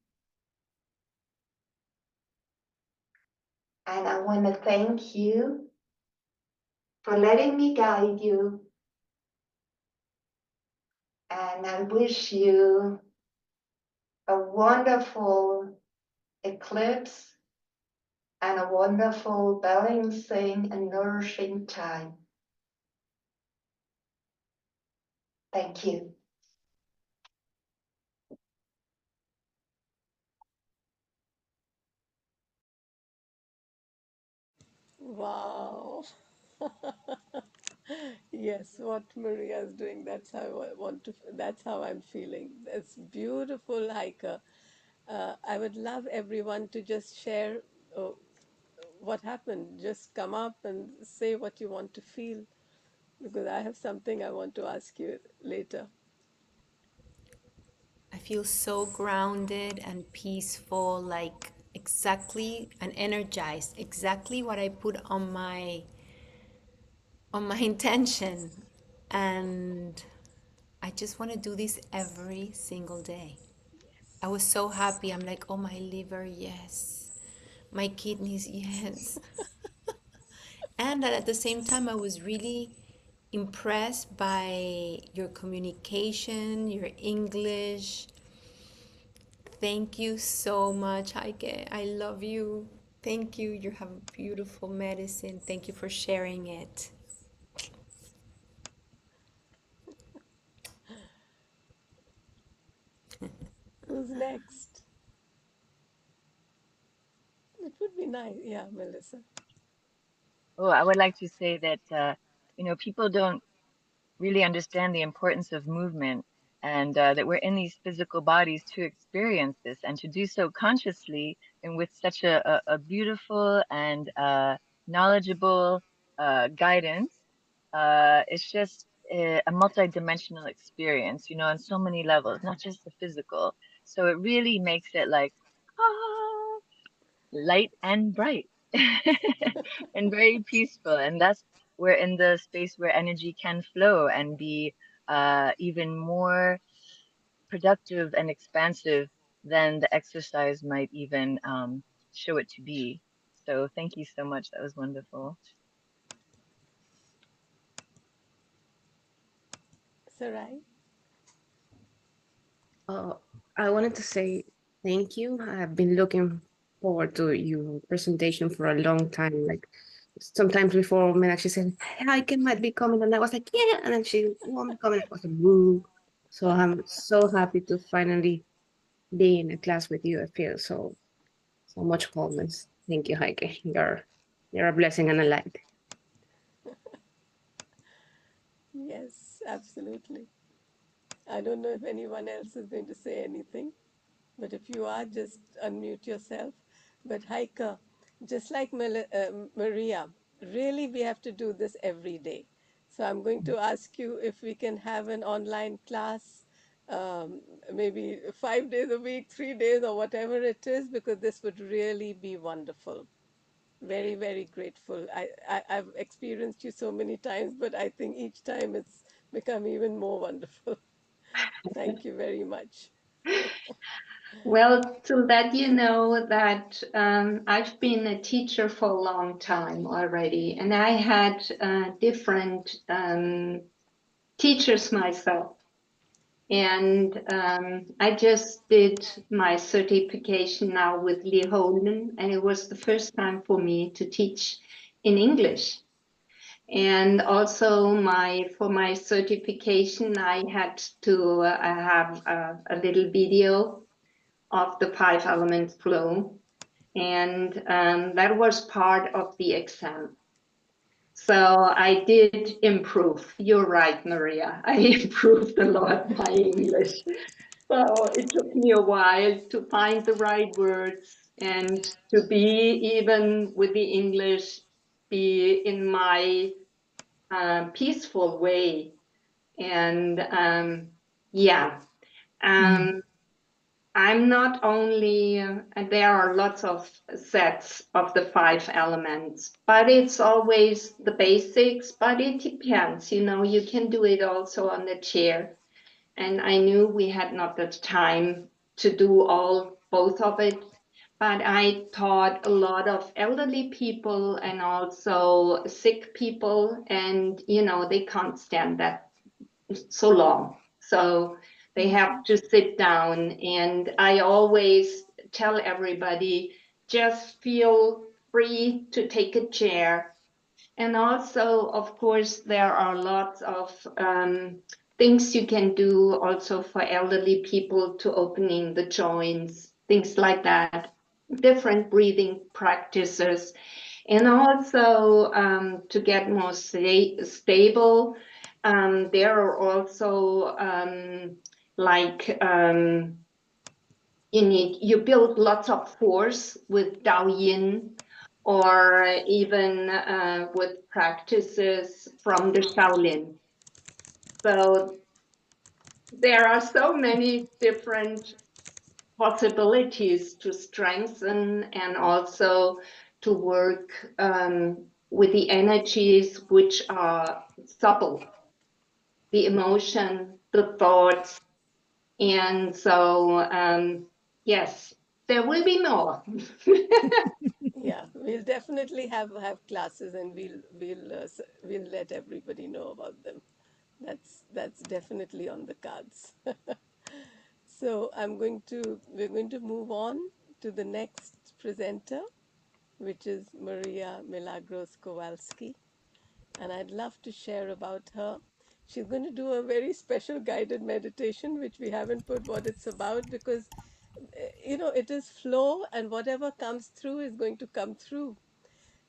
And I want to thank you for letting me guide you. And I wish you a wonderful eclipse and a wonderful balancing and nourishing time. Thank you. Wow. Yes, what Maria is doing, that's how I want to, that's how I'm feeling. It's beautiful, Hiker. I would love everyone to just share uh, what happened. Just come up and say what you want to feel, because I have something I want to ask you later. I feel so grounded and peaceful, like exactly and energized, exactly what I put on my intention. And I just want to do this every single day. I was so happy. I'm like, oh, my liver, yes. My kidneys, yes. And at the same time, I was really impressed by your communication, your English. Thank you so much, Heike. I love you. Thank you. You have a beautiful medicine. Thank you for sharing it. Who's next? It would be nice. Yeah, Melissa. Oh, I would like to say that, people don't really understand the importance of movement and that we're in these physical bodies to experience this and to do so consciously and with such a beautiful and knowledgeable guidance. It's just a multidimensional experience, on so many levels, not just the physical. So it really makes it like, ah, light and bright and very peaceful. And that's we're in the space where energy can flow and be even more productive and expansive than the exercise might even show it to be. So thank you so much. That was wonderful. Sarai? Uh, I wanted to say thank you. I've been looking forward to your presentation for a long time. Like sometimes before Meenakshi said, "Hey, I can might be coming," and I was like, "Yeah," and then she won't be coming. I was like, "Woo!" So I'm so happy to finally be in a class with you. I feel so much calmness. Thank you, Heike. You're a blessing and a light. Yes, absolutely. I don't know if anyone else is going to say anything, but if you are, just unmute yourself. But Heike, just like Maria, really we have to do this every day. So I'm going to ask you if we can have an online class, maybe 5 days a week, 3 days, or whatever it is, because this would really be wonderful. Very, very grateful. I've experienced you so many times, but I think each time it's become even more wonderful. Thank you very much. Well, to let you know that I've been a teacher for a long time already, and I had different teachers myself. And I just did my certification now with Lee Holden, and it was the first time for me to teach in English. And also for my certification, I had to have a little video of the 5-element flow. And that was part of the exam. So I did improve. You're right, Maria. I improved a lot my English. So it took me a while to find the right words and to be, even with the English, be in my peaceful way. And yeah. I'm not only, there are lots of sets of the 5 elements, but it's always the basics, but it depends, you can do it also on the chair. And I knew we had not the time to do both of it, but I taught a lot of elderly people and also sick people, and they can't stand that so long. So they have to sit down, and I always tell everybody, just feel free to take a chair. And also, of course, there are lots of things you can do also for elderly people to opening the joints, things like that, different breathing practices. And also to get more stable, there are also you build lots of force with Dao Yin, or even with practices from the Shaolin. So there are so many different possibilities to strengthen and also to work with the energies which are subtle, the emotion, the thoughts. And so, yes, there will be more. Yeah, we'll definitely have classes, and we'll let everybody know about them. That's definitely on the cards. So we're going to move on to the next presenter, which is Maria Milagros Kowalski, and I'd love to share about her. She's going to do a very special guided meditation, which we haven't put what it's about, because it is flow, and whatever comes through is going to come through.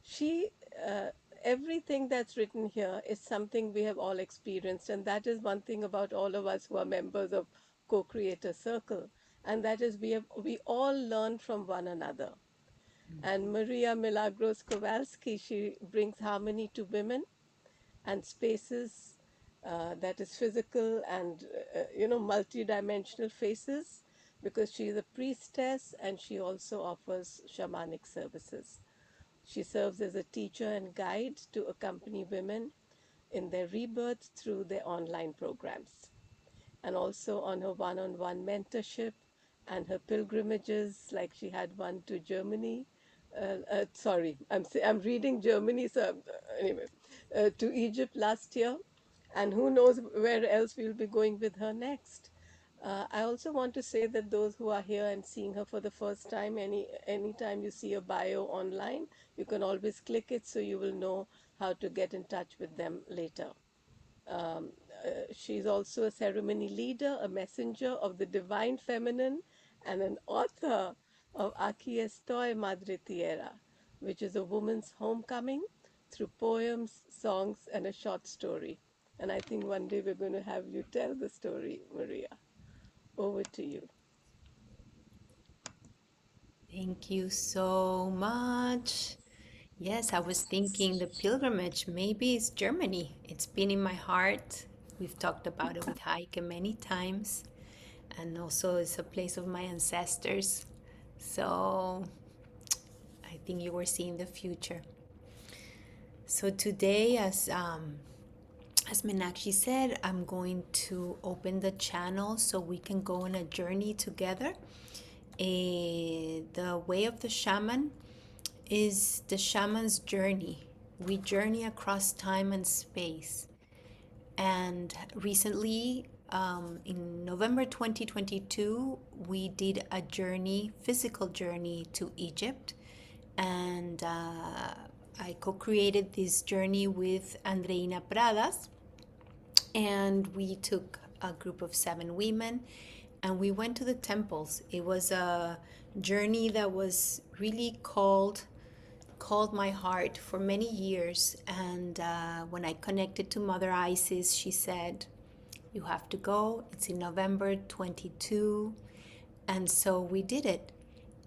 She uh, Everything that's written here is something we have all experienced, and that is one thing about all of us who are members of Co-Creator Circle, and that is we all learn from one another. And Maria Milagros Kowalski, she brings harmony to women and spaces, that is physical and multi-dimensional faces, because she is a priestess and she also offers shamanic services. She serves as a teacher and guide to accompany women in their rebirth through their online programs, and also on her one-on-one mentorship and her pilgrimages, like she had one to Germany. Sorry, I'm reading Germany, so anyway, to Egypt last year, and who knows where else we'll be going with her next. I also want to say that those who are here and seeing her for the first time, anytime you see a bio online, you can always click it so you will know how to get in touch with them later. Um, she's also a ceremony leader, a messenger of the divine feminine, and an author of Aquí Estoy Madre Tierra, which is a woman's homecoming through poems, songs, and a short story. And I think one day we're going to have you tell the story, Maria. Over to you. Thank you so much. Yes, I was thinking the pilgrimage, maybe it's Germany. It's been in my heart. We've talked about it with Heike many times. And also, it's a place of my ancestors. So I think you were seeing the future. So today, as Meenakshi said, I'm going to open the channel so we can go on a journey together. The way of the shaman is the shaman's journey. We journey across time and space. And recently, in November 2022, we did a journey, physical journey to Egypt. And I co-created this journey with Andreina Pradas. And we took a group of 7 women and we went to the temples. It was a journey that was really called my heart for many years. And when I connected to Mother Isis, she said, you have to go. It's in November 22. And so we did it.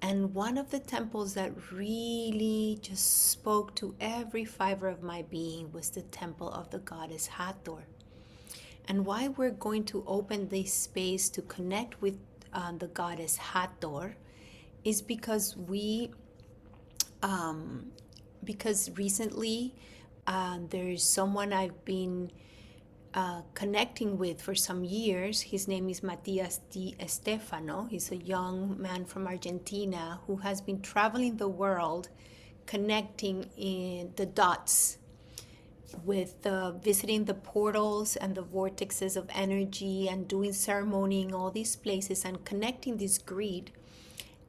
And one of the temples that really just spoke to every fiber of my being was the temple of the goddess Hathor. And why we're going to open this space to connect with the goddess Hathor is because because recently there's someone I've been connecting with for some years. His name is Matias Di Estefano. He's a young man from Argentina who has been traveling the world connecting in the dots with visiting the portals and the vortexes of energy and doing ceremony in all these places and connecting this grid.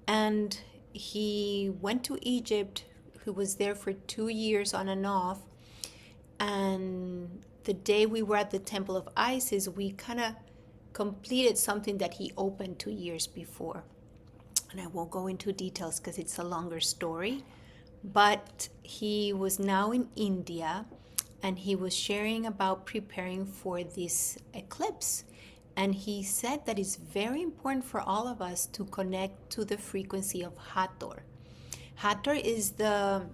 And he went to Egypt. He was there for 2 years on and off. And the day we were at the Temple of Isis, we kind of completed something that he opened 2 years before. And I won't go into details because it's a longer story. But he was now in India and he was sharing about preparing for this eclipse. And he said that it's very important for all of us to connect to the frequency of Hathor. Hathor is the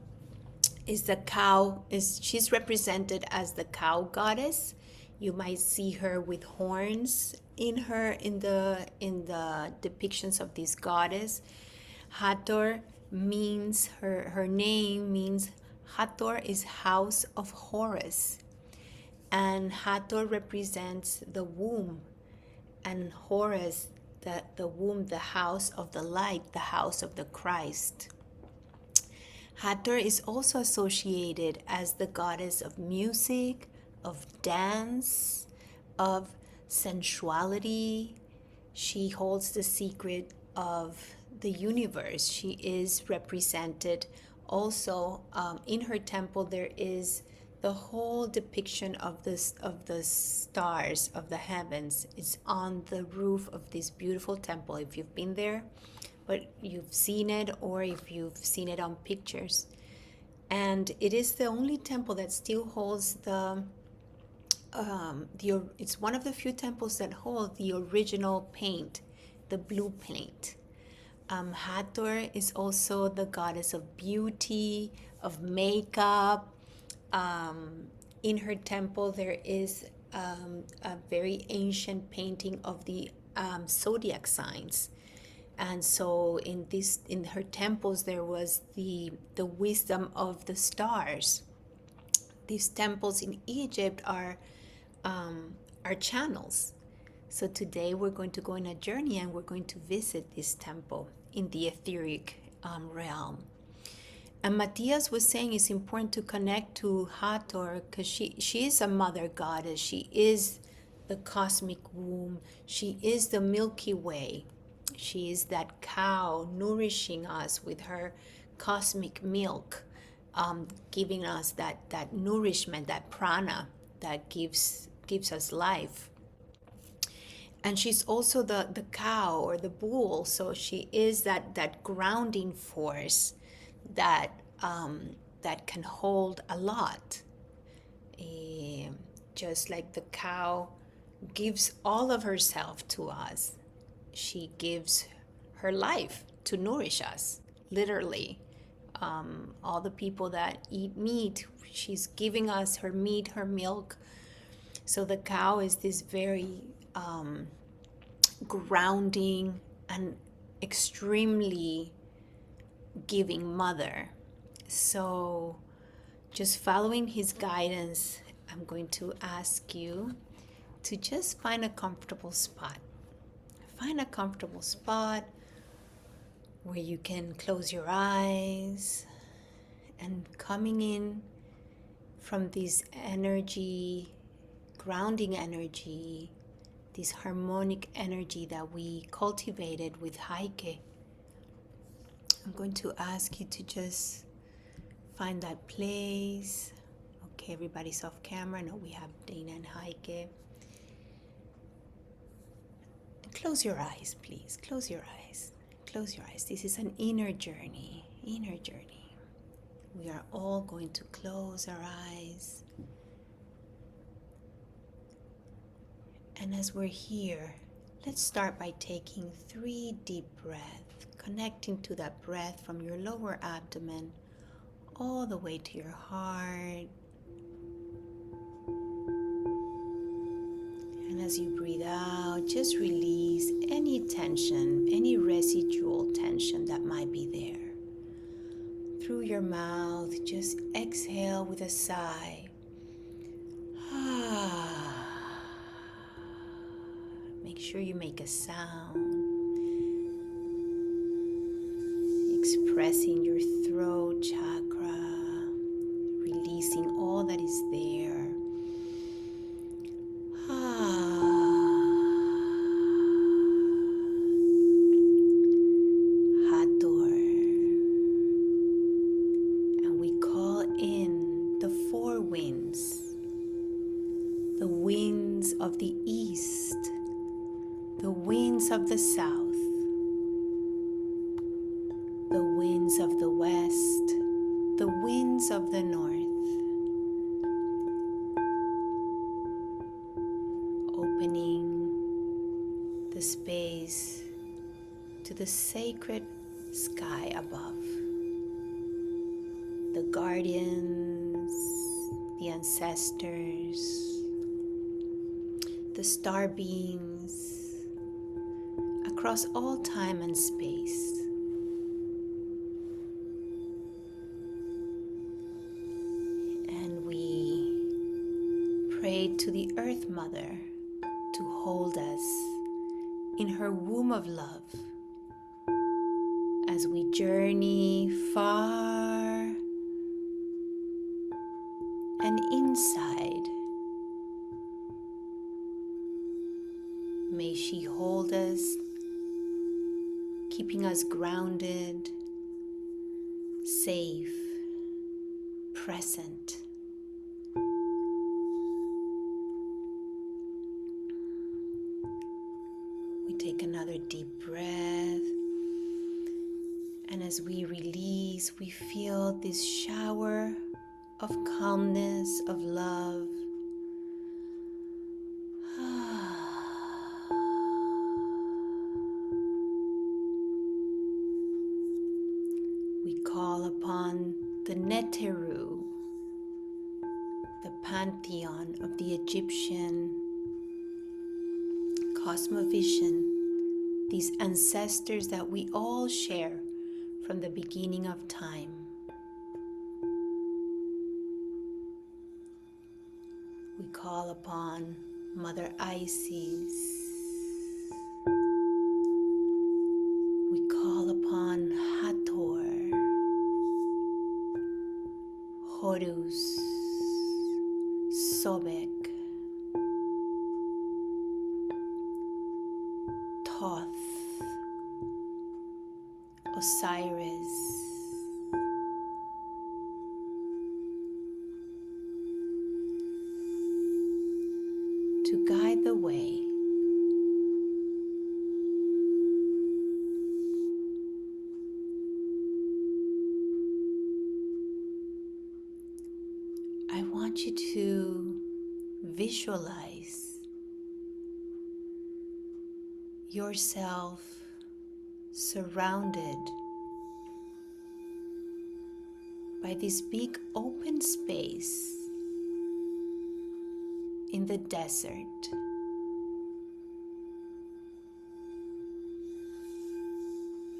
cow. She's represented as the cow goddess. You might see her with horns in the depictions of this goddess. Hathor means her name means Hathor is house of Horus, and Hathor represents the womb, and Horus the womb, the house of the light, the house of the Christ. Hathor is also associated as the goddess of music, of dance, of sensuality. She holds the secret of the universe. She is represented also in her temple. There is the whole depiction of the stars of the heavens. It's on the roof of this beautiful temple. If you've been there, but you've seen it, or if you've seen it on pictures. And it is the only temple that still holds it's one of the few temples that hold the original paint, the blue paint. Hathor is also the goddess of beauty, of makeup. In her temple there is a very ancient painting of the zodiac signs. And so in her temples there was the wisdom of the stars. These temples in Egypt are channels. So today we're going to go on a journey and we're going to visit this temple in the etheric realm. And Matthias was saying it's important to connect to Hathor because she is a mother goddess. She is the cosmic womb. She is the Milky Way. She is that cow nourishing us with her cosmic milk, giving us that nourishment, that prana that gives us life. And she's also the cow or the bull. So she is that grounding force that can hold a lot. Just like the cow gives all of herself to us, she gives her life to nourish us, literally. All the people that eat meat, she's giving us her meat, her milk. So the cow is this very grounding and extremely giving mother. So just following his guidance, I'm going to ask you to just find a comfortable spot. Find a comfortable spot where you can close your eyes, and coming in from this energy, grounding energy, this harmonic energy that we cultivated with Heike. I'm going to ask you to just find that place. Okay, everybody's off camera. No, we have Dana and Heike. Close your eyes, please. Close your eyes. Close your eyes. This is an inner journey. Inner journey. We are all going to close our eyes. And as we're here, let's start by taking 3 deep breaths, connecting to that breath from your lower abdomen all the way to your heart. And as you breathe out, just release any tension, any residual tension that might be there. Through your mouth, just exhale with a sigh. Make sure you make a sound, expressing your throat chakra, releasing all that is there. Hathor. And we call in the four winds. The winds of the east, the winds of the south, the winds of the west, the winds of the north, opening the space to the sacred sky above, the guardians, the ancestors, the star beings across all time and space. And we pray to the Earth Mother to hold us in her womb of love as we journey far and inside. May she hold us, keeping us grounded, safe, present. We take another deep breath, and as we release, we feel this shower of calmness, of love. We call upon the Neteru, the pantheon of the Egyptian cosmovision, these ancestors that we all share from the beginning of time. We call upon Mother Isis. We call upon Hathor, Horus, Sobek, Thoth, Osiris, to guide the way. I want you to visualize yourself surrounded by this big open space in the desert.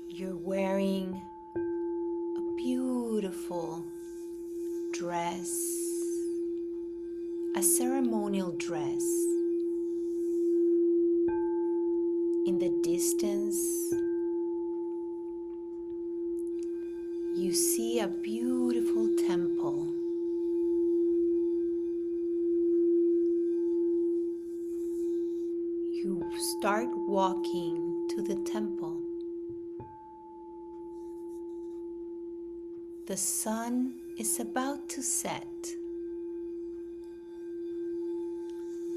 You're wearing a beautiful dress, a ceremonial dress. In the distance, you see a beautiful temple. You start walking to the temple. The sun is about to set.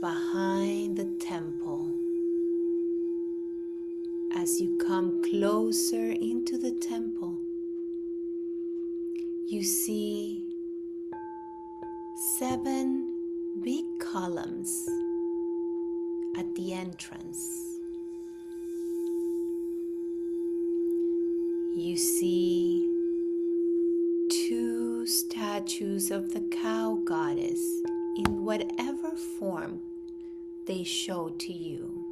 Behind the temple, as you come closer into the temple, you see 7 big columns at the entrance. You see 2 statues of the cow goddess in whatever form they show to you.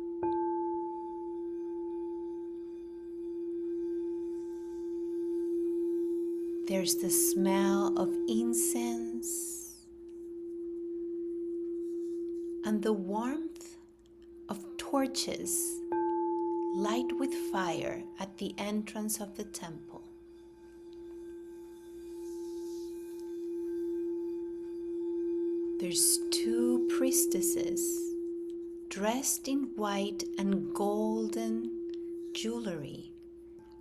There's the smell of incense and the warmth of torches light with fire at the entrance of the temple. There's two priestesses dressed in white and golden jewelry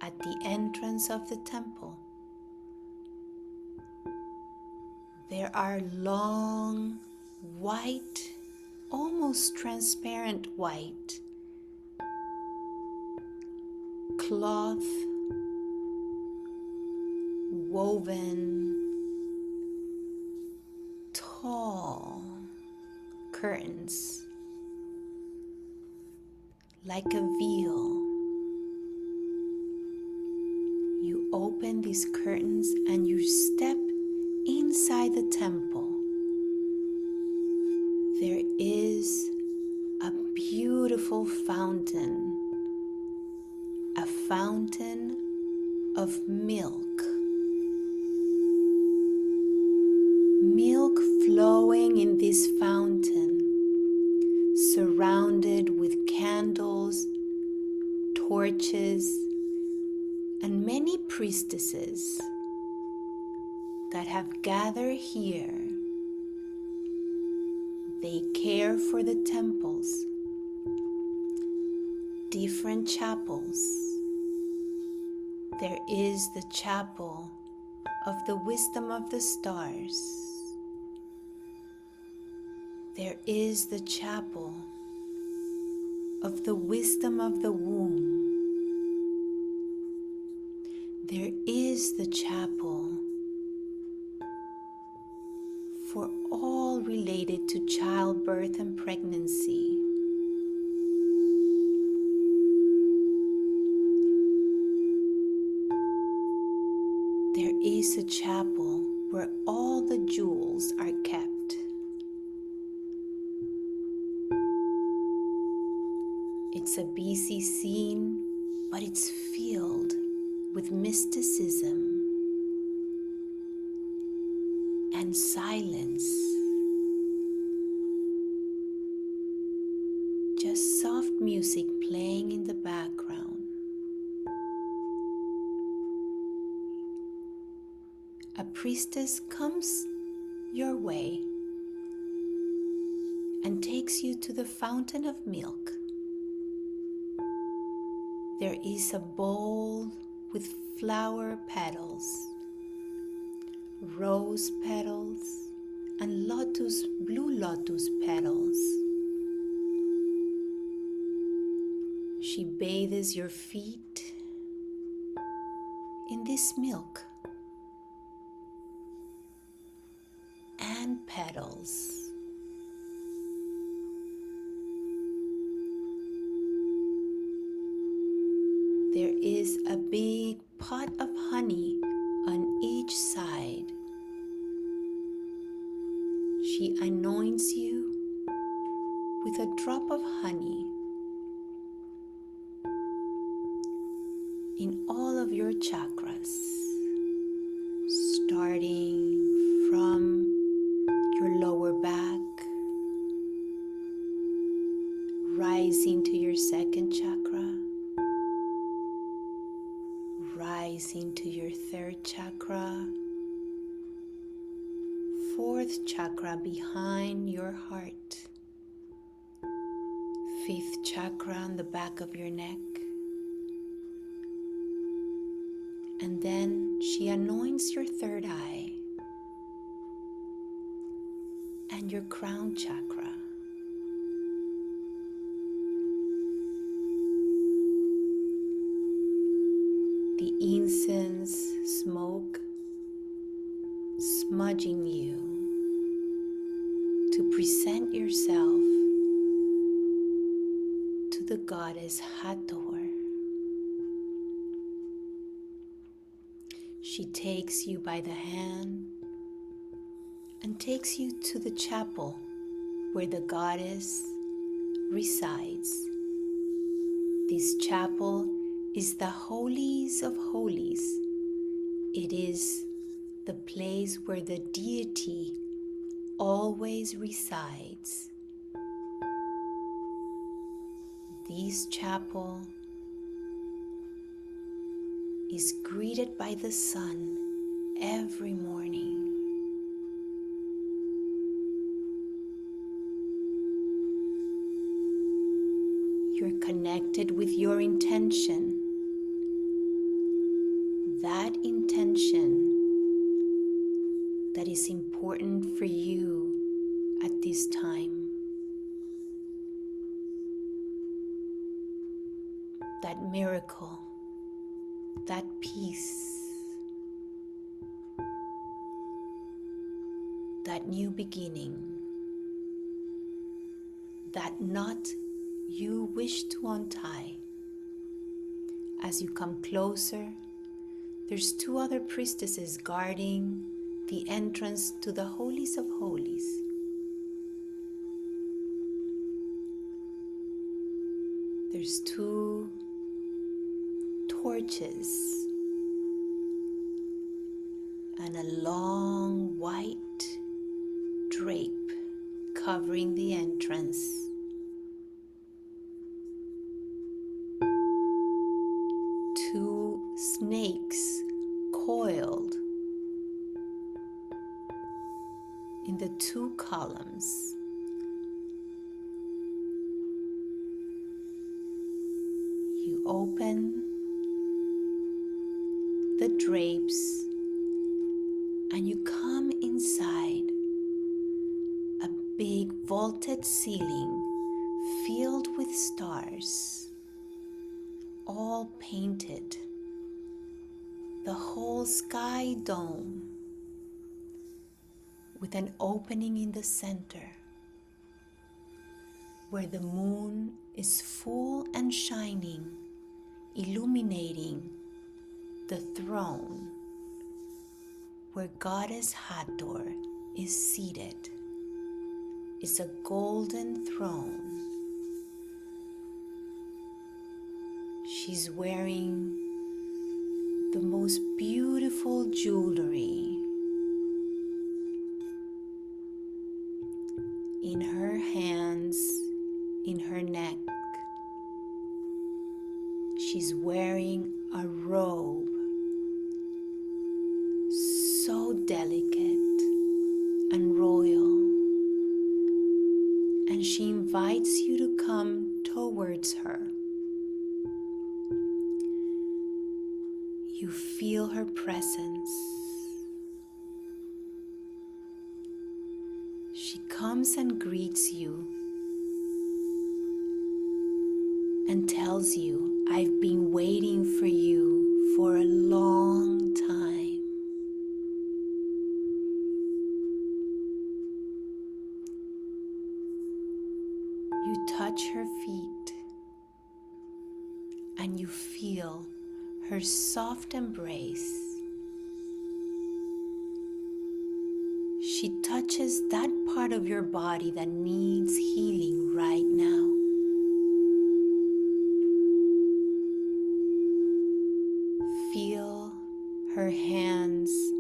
at the entrance of the temple. There are long, white, almost transparent white cloth woven tall curtains like a veil. You open these curtains and you step inside the temple. There is a beautiful fountain, a fountain of milk. Milk flowing in this fountain, surrounded with candles, torches, and many priestesses that have gathered here. They care for the temples, different chapels. There is the chapel of the wisdom of the stars. There is the chapel of the wisdom of the womb. There is the chapel for all related to childbirth and pregnancy. There is a chapel where all the jewels are kept. It's a busy scene, but it's filled with mysticism and silence. Just soft music playing in the background. A priestess comes your way and takes you to the fountain of milk. There is a bowl with flower petals, rose petals, and blue lotus petals. She bathes your feet in this milk and petals. There is a big pot of honey on each side. She anoints you with a drop of honey in all of your chakras, starting from your lower back, rising to your second chakra, rising to your third chakra, fourth chakra behind your heart, fifth chakra on the back of your neck. And then she anoints your third eye and your crown chakra. The incense smoke smudging you to present yourself to the goddess Hathor. She takes you by the hand and takes you to the chapel where the goddess resides. This chapel is the holies of holies. It is the place where the deity always resides. This chapel is greeted by the sun every morning. You're connected with your intention. That intention that is important for you at this time. That miracle, that peace, that new beginning, that knot you wish to untie. As you come closer, there's two other priestesses guarding the entrance to the holies of holies. There's two torches and a long white drape covering the entrance. Two snakes coiled in the two columns. You open the drapes and you come inside a big vaulted ceiling filled with stars, all painted. The whole sky dome with an opening in the center where the moon is full and shining, illuminating the throne where Goddess Hathor is seated. It's a golden throne. She's wearing the most beautiful jewelry. In her hands, in her neck, she's wearing a robe so delicate and royal, and she invites you to come towards her. You feel her presence. She comes and greets you and tells you, "I've been waiting for you for a long time." You touch her feet and you feel her soft embrace. She touches that part of your body that needs healing right now. Feel her hands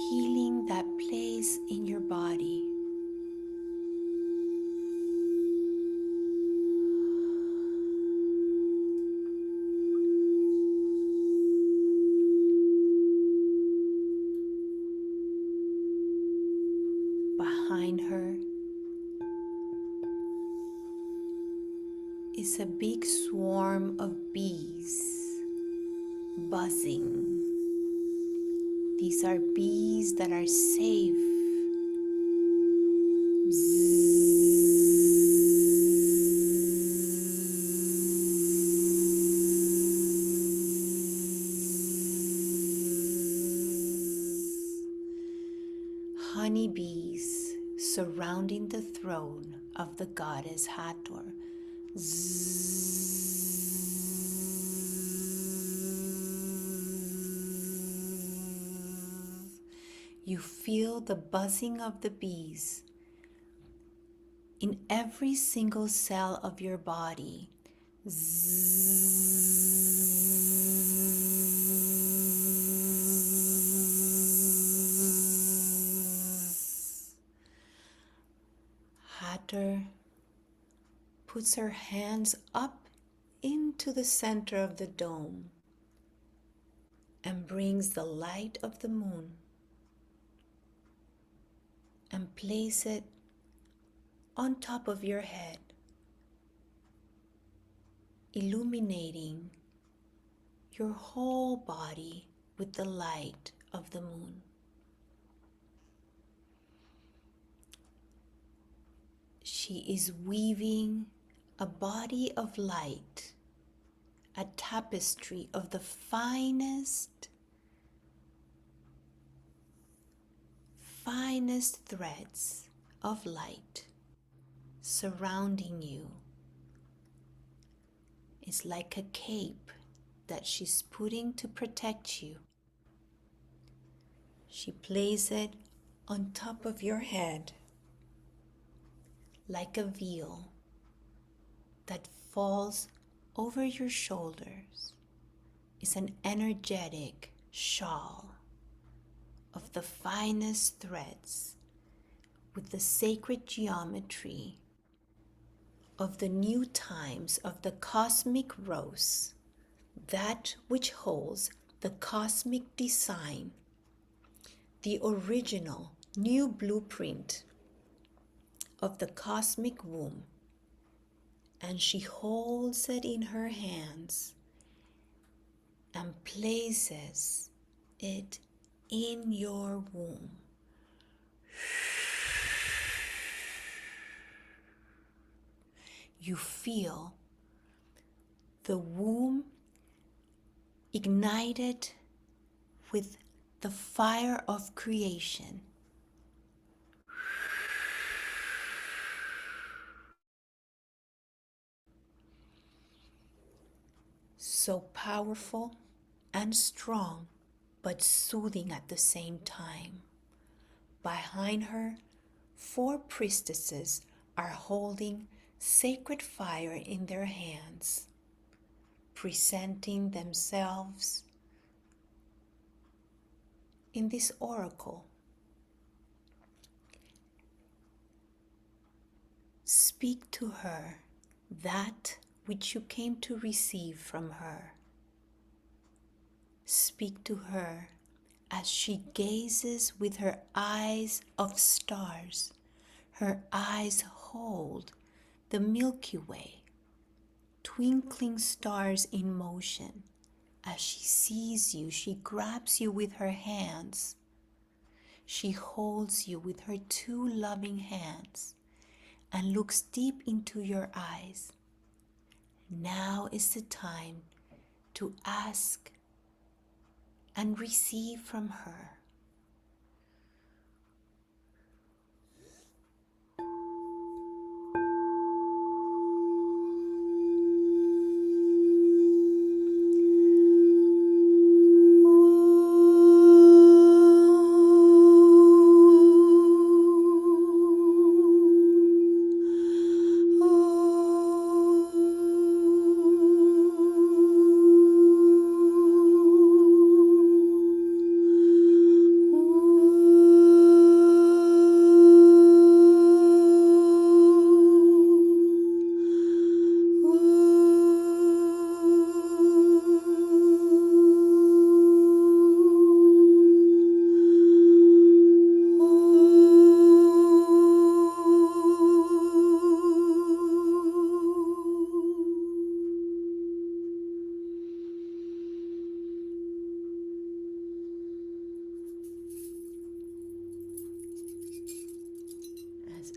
healing that place in your body. Behind her is a big swarm of bees buzzing. These are bees that are safe. Honeybees surrounding the throne of the goddess Hathor. You feel the buzzing of the bees in every single cell of your body. Hatter puts her hands up into the center of the dome and brings the light of the moon and place it on top of your head, illuminating your whole body with the light of the moon. She is weaving a body of light, a tapestry of the finest threads of light surrounding you. It's like a cape that she's putting to protect you. She places it on top of your head like a veil that falls over your shoulders. It's an energetic shawl of the finest threads with the sacred geometry of the new times of the cosmic rose, that which holds the cosmic design, the original new blueprint of the cosmic womb. And she holds it in her hands and places it in your womb. You feel the womb ignited with the fire of creation. So powerful and strong, but soothing at the same time. Behind her, 4 priestesses are holding sacred fire in their hands, presenting themselves in this oracle. Speak to her that which you came to receive from her. Speak to her as she gazes with her eyes of stars. Her eyes hold the Milky Way, twinkling stars in motion. As she sees you, she grabs you with her hands. She holds you with her 2 loving hands and looks deep into your eyes. Now is the time to ask and receive from her.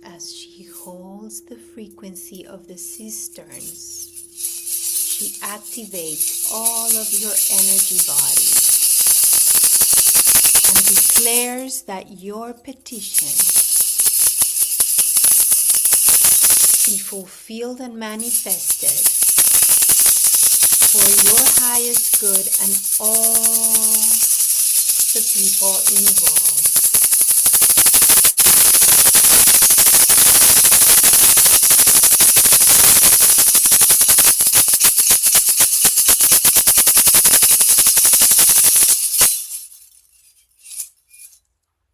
As she holds the frequency of the cisterns, she activates all of your energy body and declares that your petition be fulfilled and manifested for your highest good and all the people involved.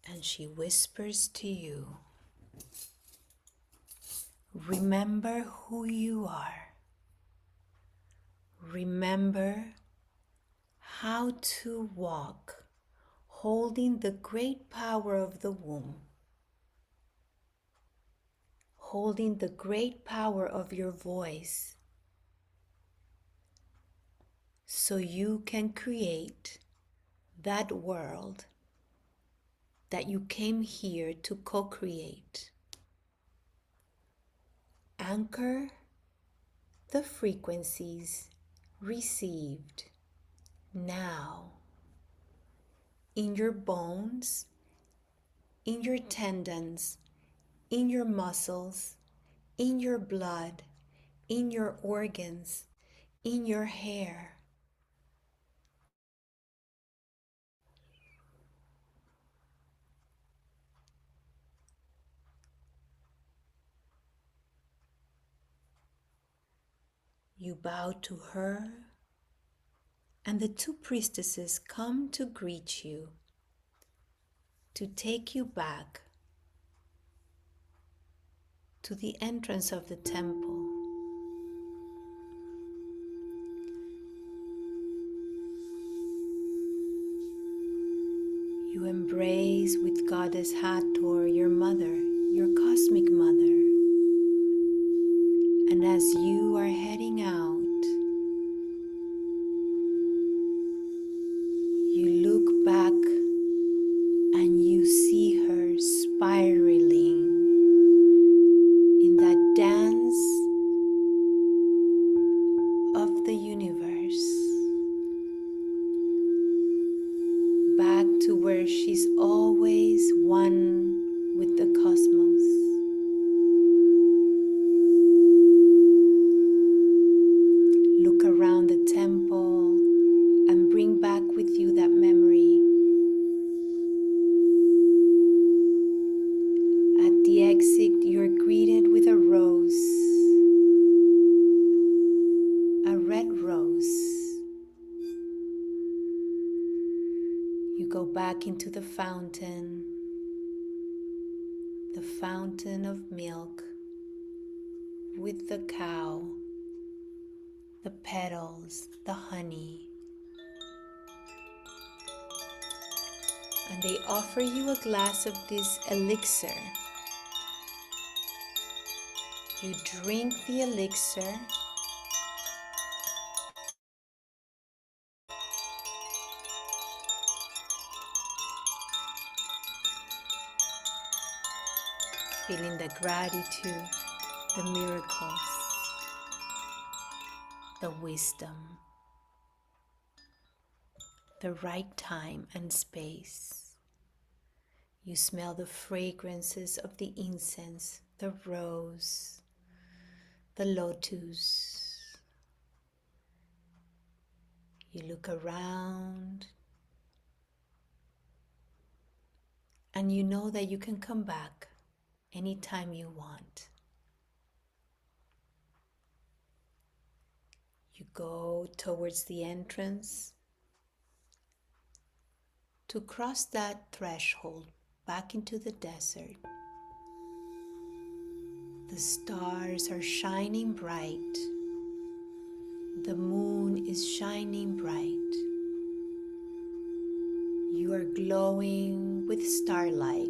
And she whispers to you, remember who you are. Remember how to walk, holding the great power of the womb, holding the great power of your voice, so you can create that world that you came here to co-create. Anchor the frequencies received now in your bones, in your tendons, in your muscles, in your blood, in your organs, in your hair. You bow to her, and the two priestesses come to greet you, to take you back to the entrance of the temple. You embrace with Goddess Hathor, your mother, your cosmic mother. And as you are heading out, you look back and you see her spiraling in that dance of the universe, back to where she's always one with the cosmos. Look around the temple and bring back with you that memory. At the exit, you're greeted with a rose, a red rose. You go back into the fountain of milk with the cow, the petals, the honey. And they offer you a glass of this elixir. You drink the elixir, feeling the gratitude, the miracles, the wisdom, the right time and space. You smell the fragrances of the incense, the rose, the lotus. You look around and you know that you can come back anytime you want. You go towards the entrance to cross that threshold back into the desert. The stars are shining bright. The moon is shining bright. You are glowing with starlight.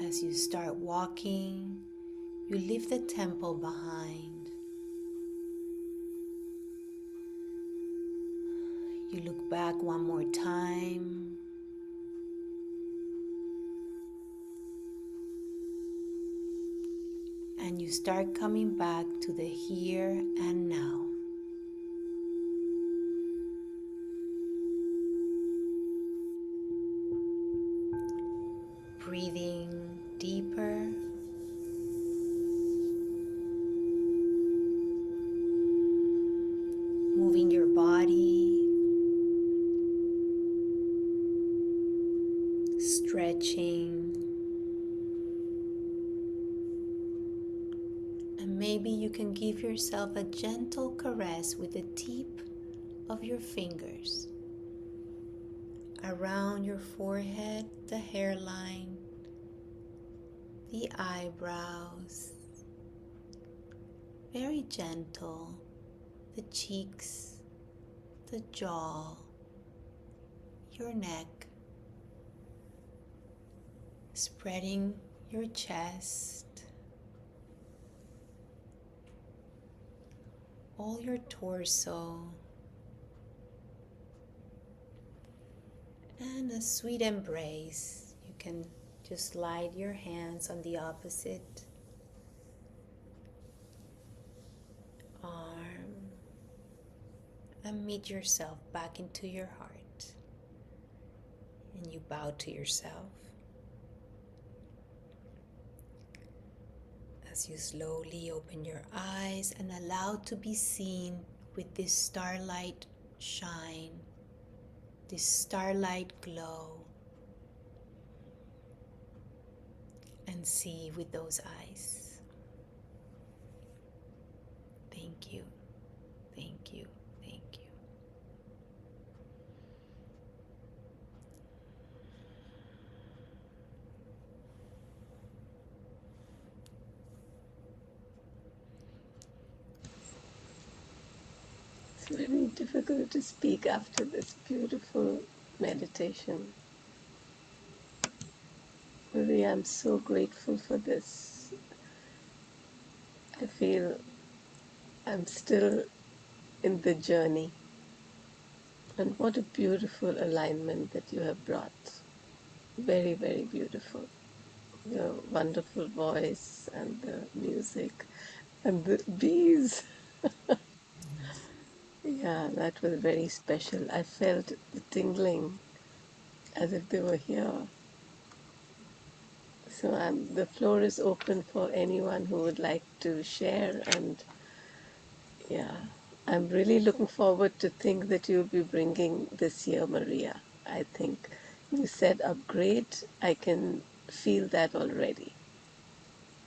As you start walking, you leave the temple behind. You look back one more time. And you start coming back to the here and now. Breathing deeper. Moving your body. Stretching. And maybe you can give yourself a gentle caress with the tip of your fingers around your forehead, the hairline, the eyebrows, very gentle, the cheeks, the jaw, your neck, spreading your chest, all your torso, and a sweet embrace. You can just slide your hands on the opposite arm and meet yourself back into your heart. And you bow to yourself as you slowly open your eyes and allow to be seen with this starlight shine, this starlight glow, and see with those eyes. Thank you, thank you, thank you. It's very difficult to speak after this beautiful meditation. Really, I'm so grateful for this. I feel I'm still in the journey. And what a beautiful alignment that you have brought. Very, very beautiful. Your wonderful voice and the music and the bees. Yeah, that was very special. I felt the tingling as if they were here. So the floor is open for anyone who would like to share. And yeah, I'm really looking forward to things that you'll be bringing this year, Maria. I think you said upgrade. I can feel that already.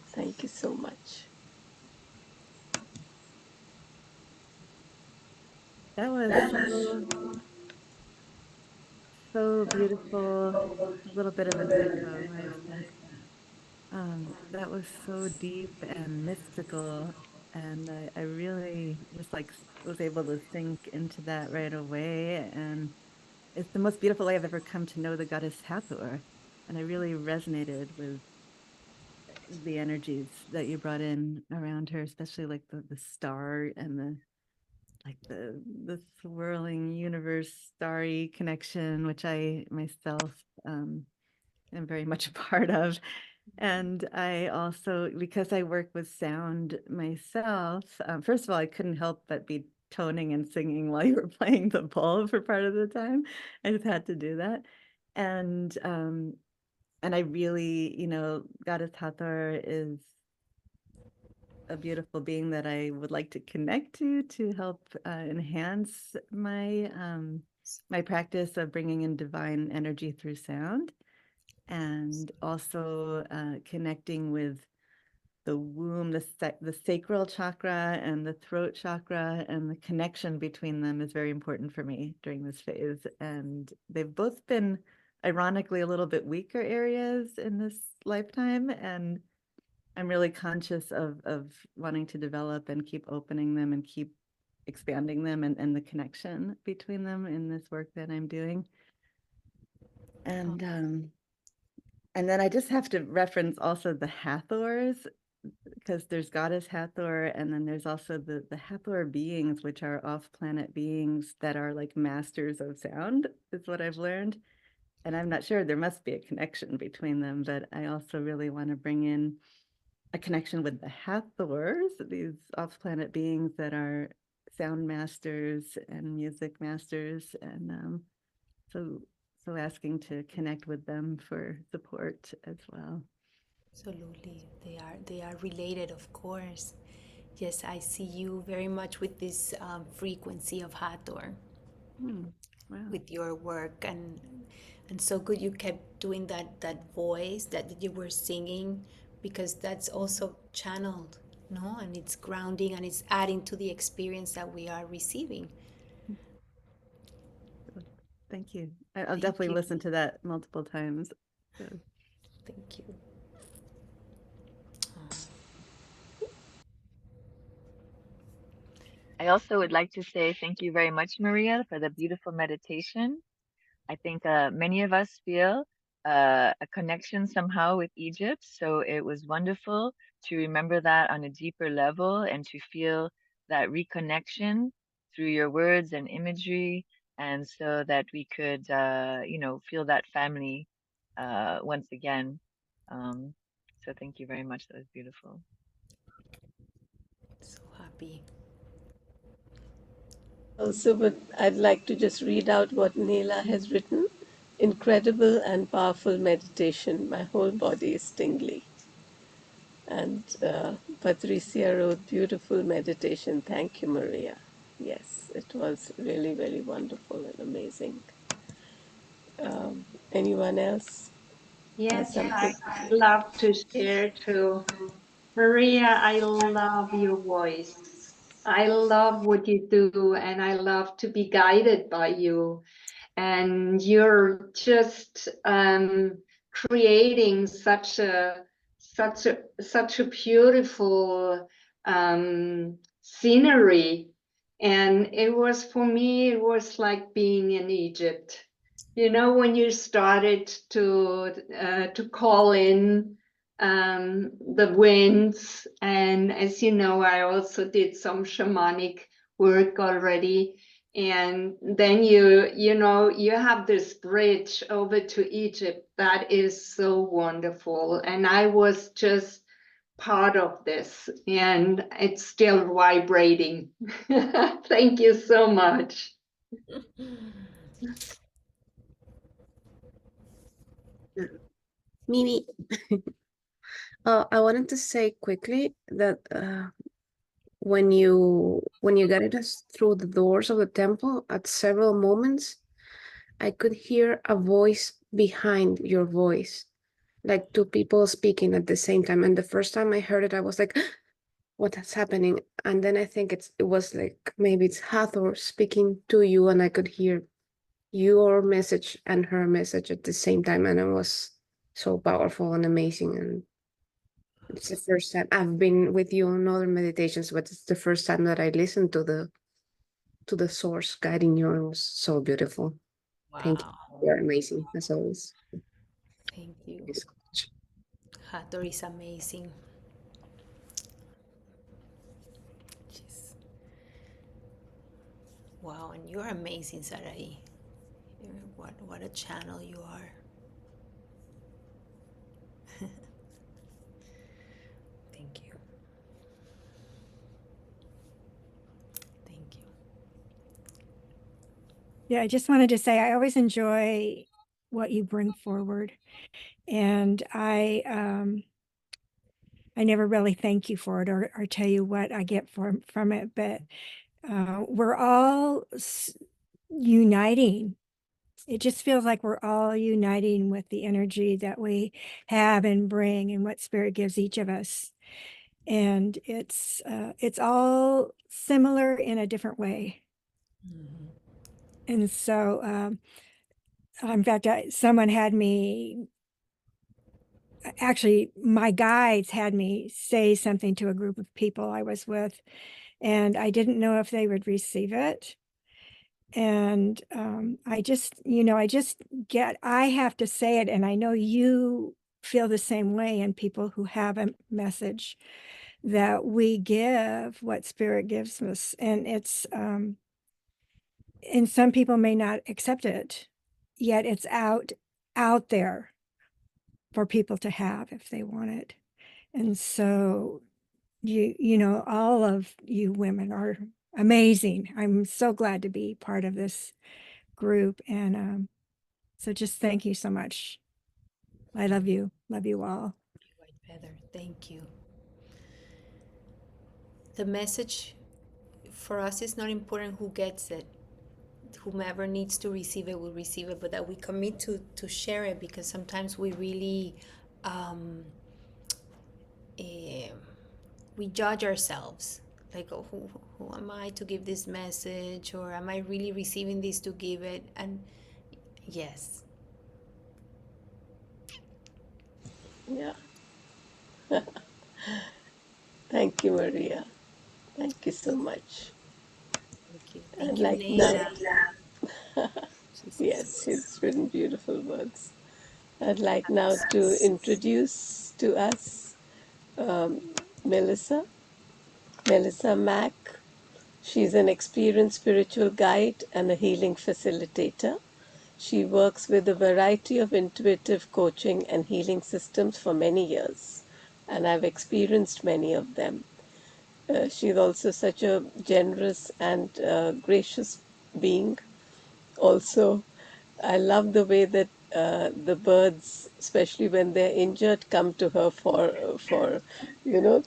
Thank you so much. That was so beautiful. A little bit of an echo, I said. That was so deep and mystical, and I really just like was able to sink into that right away. And it's the most beautiful way I've ever come to know the goddess Hathor, and I really resonated with the energies that you brought in around her, especially like the star and the swirling universe starry connection, which I myself am very much a part of. And I also, because I work with sound myself, first of all, I couldn't help but be toning and singing while you were playing the bowl for part of the time. I just had to do that. And I really, Goddess Hathor is a beautiful being that I would like to connect to help enhance my my practice of bringing in divine energy through sound, and also connecting with the womb, the sacral chakra and the throat chakra, and the connection between them is very important for me during this phase. And they've both been, ironically, a little bit weaker areas in this lifetime, and I'm really conscious of wanting to develop and keep opening them and keep expanding them, and the connection between them in this work that I'm doing. And then I just have to reference also the Hathors, because there's Goddess Hathor, and then there's also the Hathor beings, which are off-planet beings that are like masters of sound, is what I've learned. And I'm not sure, there must be a connection between them, but I also really want to bring in a connection with the Hathors, these off-planet beings that are sound masters and music masters, and so asking to connect with them for support as well. Absolutely, they are related, of course. Yes, I see you very much with this frequency of Hathor, Wow. with your work, and so good you kept doing that voice that you were singing, because that's also channeled no, and it's grounding and it's adding to the experience that we are receiving. Thank you. I'll Thank definitely you. listen to that multiple times. So. Thank you. I also would like to say thank you very much, Maria, for the beautiful meditation. I think many of us feel a connection somehow with Egypt. So it was wonderful to remember that on a deeper level and to feel that reconnection through your words and imagery. And so that we could, feel that family once again. So thank you very much. That was beautiful. So happy. Also, but I'd like to just read out what Neela has written. Incredible and powerful meditation. My whole body is tingly. And Patricia wrote, beautiful meditation. Thank you, Maria. Yes, it was really, really wonderful and amazing. Anyone else has Yes, something? I'd love to share too. Maria, I love your voice. I love what you do, and I love to be guided by you. And you're just creating such a beautiful scenery. And it was, for me, it was like being in Egypt. You know, when you started to call in the winds, and as you know, I also did some shamanic work already. And then you have this bridge over to Egypt that is so wonderful. And I was just part of this, and it's still vibrating. Thank you so much. Mimi, I wanted to say quickly that when you guided us through the doors of the temple at several moments, I could hear a voice behind your voice, like two people speaking at the same time. And the first time I heard it, I was like, what is happening? And then I think it was like, maybe it's Hathor speaking to you, and I could hear your message and her message at the same time. And it was so powerful and amazing. And it's the first time I've been with you on other meditations, but it's the first time that I listened to the source guiding you. It was so beautiful. Wow. Thank you. You're amazing as always. Thank you. Thank you so much. Hathor is amazing. Jeez. Wow, and you're amazing, Sarai. What a channel you are. Thank you. Thank you. Yeah, I just wanted to say I always enjoy what you bring forward, and I never really thank you for it or tell you what I get from it, but we're all uniting. It just feels like we're all uniting with the energy that we have and bring and what spirit gives each of us. And it's all similar in a different way. Mm-hmm. And so, in fact, someone had me, actually, my guides had me say something to a group of people I was with, and I didn't know if they would receive it. And I just I have to say it, and I know you feel the same way, and people who have a message that we give what spirit gives us, and it's and some people may not accept it, yet it's out there for people to have if they want it. And so all of you women are amazing. I'm so glad to be part of this group, and so just thank you so much. I love you all. White feather, thank you. The message for us is not important who gets it. Whomever needs to receive it will receive it, but that we commit to share it, because sometimes we really we judge ourselves, like, oh, who am I to give this message, or am I really receiving this to give it? And yes. Yeah. Thank you, Maria. Thank you so much. Thank you. And Thank you, like now, Neila. She says so. yes, she's written beautiful words. I'd like now to introduce to us Melissa, Melissa Mack. She's an experienced spiritual guide and a healing facilitator. She works with a variety of intuitive coaching and healing systems for many years, and I've experienced many of them. She's also such a generous and gracious being. Also, I love the way that the birds, especially when they're injured, come to her for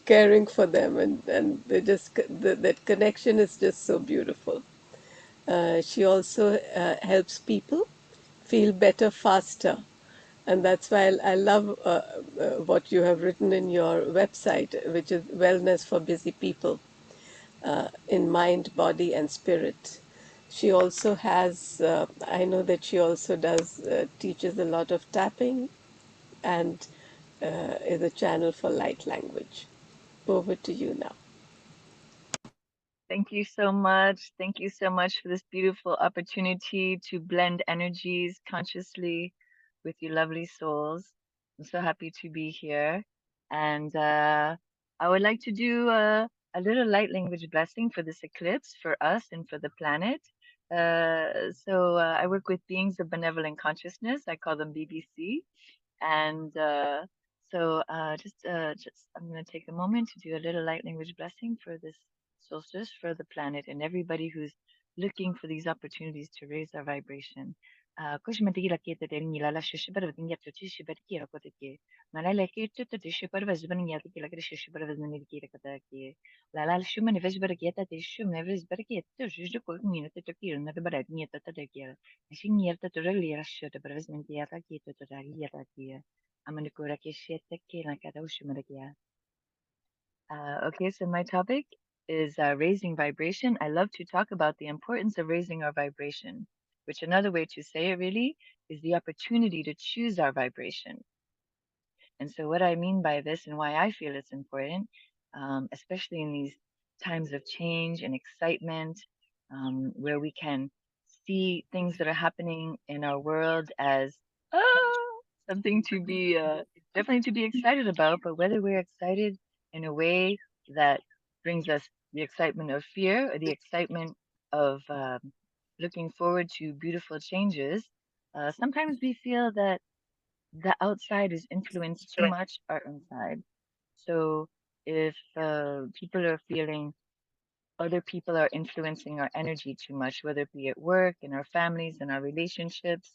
caring for them, and they just that connection is just so beautiful. She also helps people feel better faster, and that's why I love what you have written in your website, which is wellness for busy people, in mind, body, and spirit. She also has, I know that she also does, teaches a lot of tapping, and is a channel for light language. Over to you now. Thank you so much. Thank you so much for this beautiful opportunity to blend energies consciously with you lovely souls. I'm so happy to be here. And I would like to do a little light language blessing for this eclipse, for us and for the planet. I work with beings of benevolent consciousness. I call them BBC. And just I'm going to take a moment to do a little light language blessing for this solstice, for the planet, and everybody who's looking for these opportunities to raise our vibration. Kushmatila kita del nila la shishibara vinya to tishibara kira kotaki. Malala kita to tishibara vazban yata kila shishibara vazmani kira kotaki. Lala shuman vizbara kita tishum nevis baraki to juju kokmina to kira na bara nyata to kira. Shin yata to really rasha to vazman yata kita to yata kira. Amanukura kisheta kira kada ushumarakia. Okay, so my topic is raising vibration. I love to talk about the importance of raising our vibration, which another way to say it really is the opportunity to choose our vibration. And so, what I mean by this and why I feel it's important, especially in these times of change and excitement, where we can see things that are happening in our world as something to be definitely to be excited about, but whether we're excited in a way that brings us the excitement of fear or the excitement of looking forward to beautiful changes, sometimes we feel that the outside is influenced too much our inside. So if people are feeling other people are influencing our energy too much, whether it be at work, in our families, in our relationships,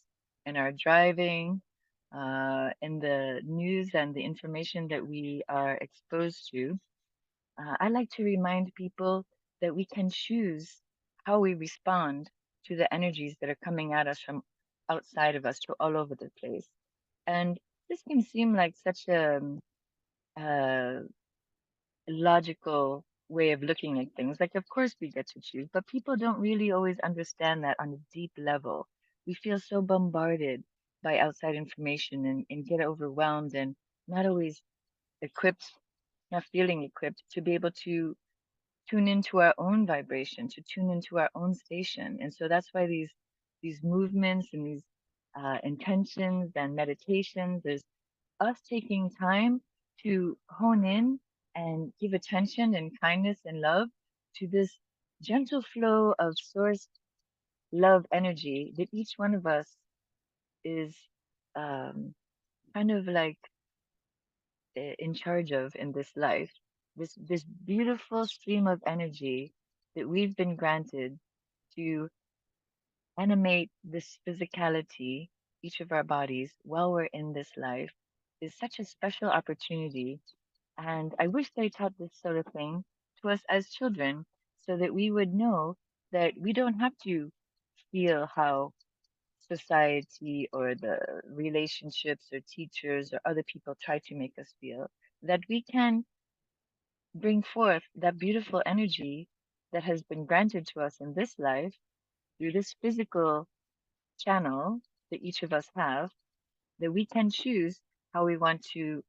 in our driving, in the news and the information that we are exposed to, I like to remind people that we can choose how we respond to the energies that are coming at us from outside of us, to all over the place. And this can seem like such a uh, logical way of looking at things. Like, of course, we get to choose, but people don't really always understand that on a deep level. We feel so bombarded by outside information and get overwhelmed and not always equipped, not feeling equipped to be able to tune into our own vibration, to tune into our own station. And so that's why these movements and these intentions and meditations, there's us taking time to hone in and give attention and kindness and love to this gentle flow of source love energy that each one of us is um, kind of like in charge of in this life. This beautiful stream of energy that we've been granted to animate this physicality, each of our bodies, while we're in this life, is such a special opportunity. And I wish they taught this sort of thing to us as children so that we would know that we don't have to feel how society or the relationships or teachers or other people try to make us feel, that we can bring forth that beautiful energy that has been granted to us in this life through this physical channel that each of us have, that we can choose how we want to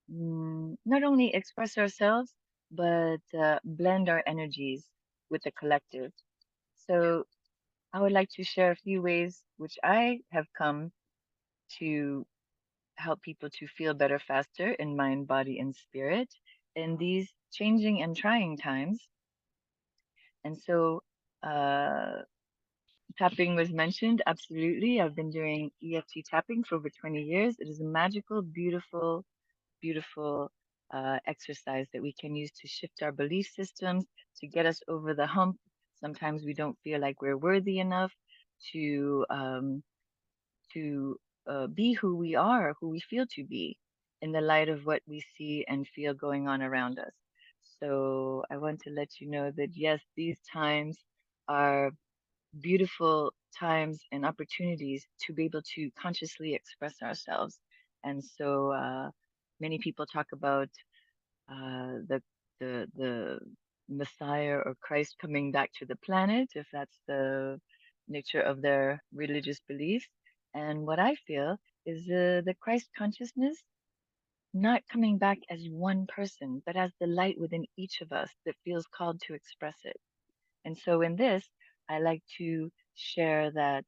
not only express ourselves, but blend our energies with the collective. So I would like to share a few ways which I have come to help people to feel better faster in mind, body, and spirit in these changing and trying times. And so, tapping was mentioned. Absolutely. I've been doing EFT tapping for over 20 years. It is a magical, beautiful, beautiful exercise that we can use to shift our belief systems, to get us over the hump. Sometimes we don't feel like we're worthy enough to um, to be who we are, who we feel to be, in the light of what we see and feel going on around us. So I want to let you know that yes, these times are beautiful times and opportunities to be able to consciously express ourselves. And so many people talk about the Messiah or Christ coming back to the planet, if that's the nature of their religious beliefs. And what I feel is the Christ consciousness not coming back as one person, but as the light within each of us that feels called to express it. And so in this, I like to share that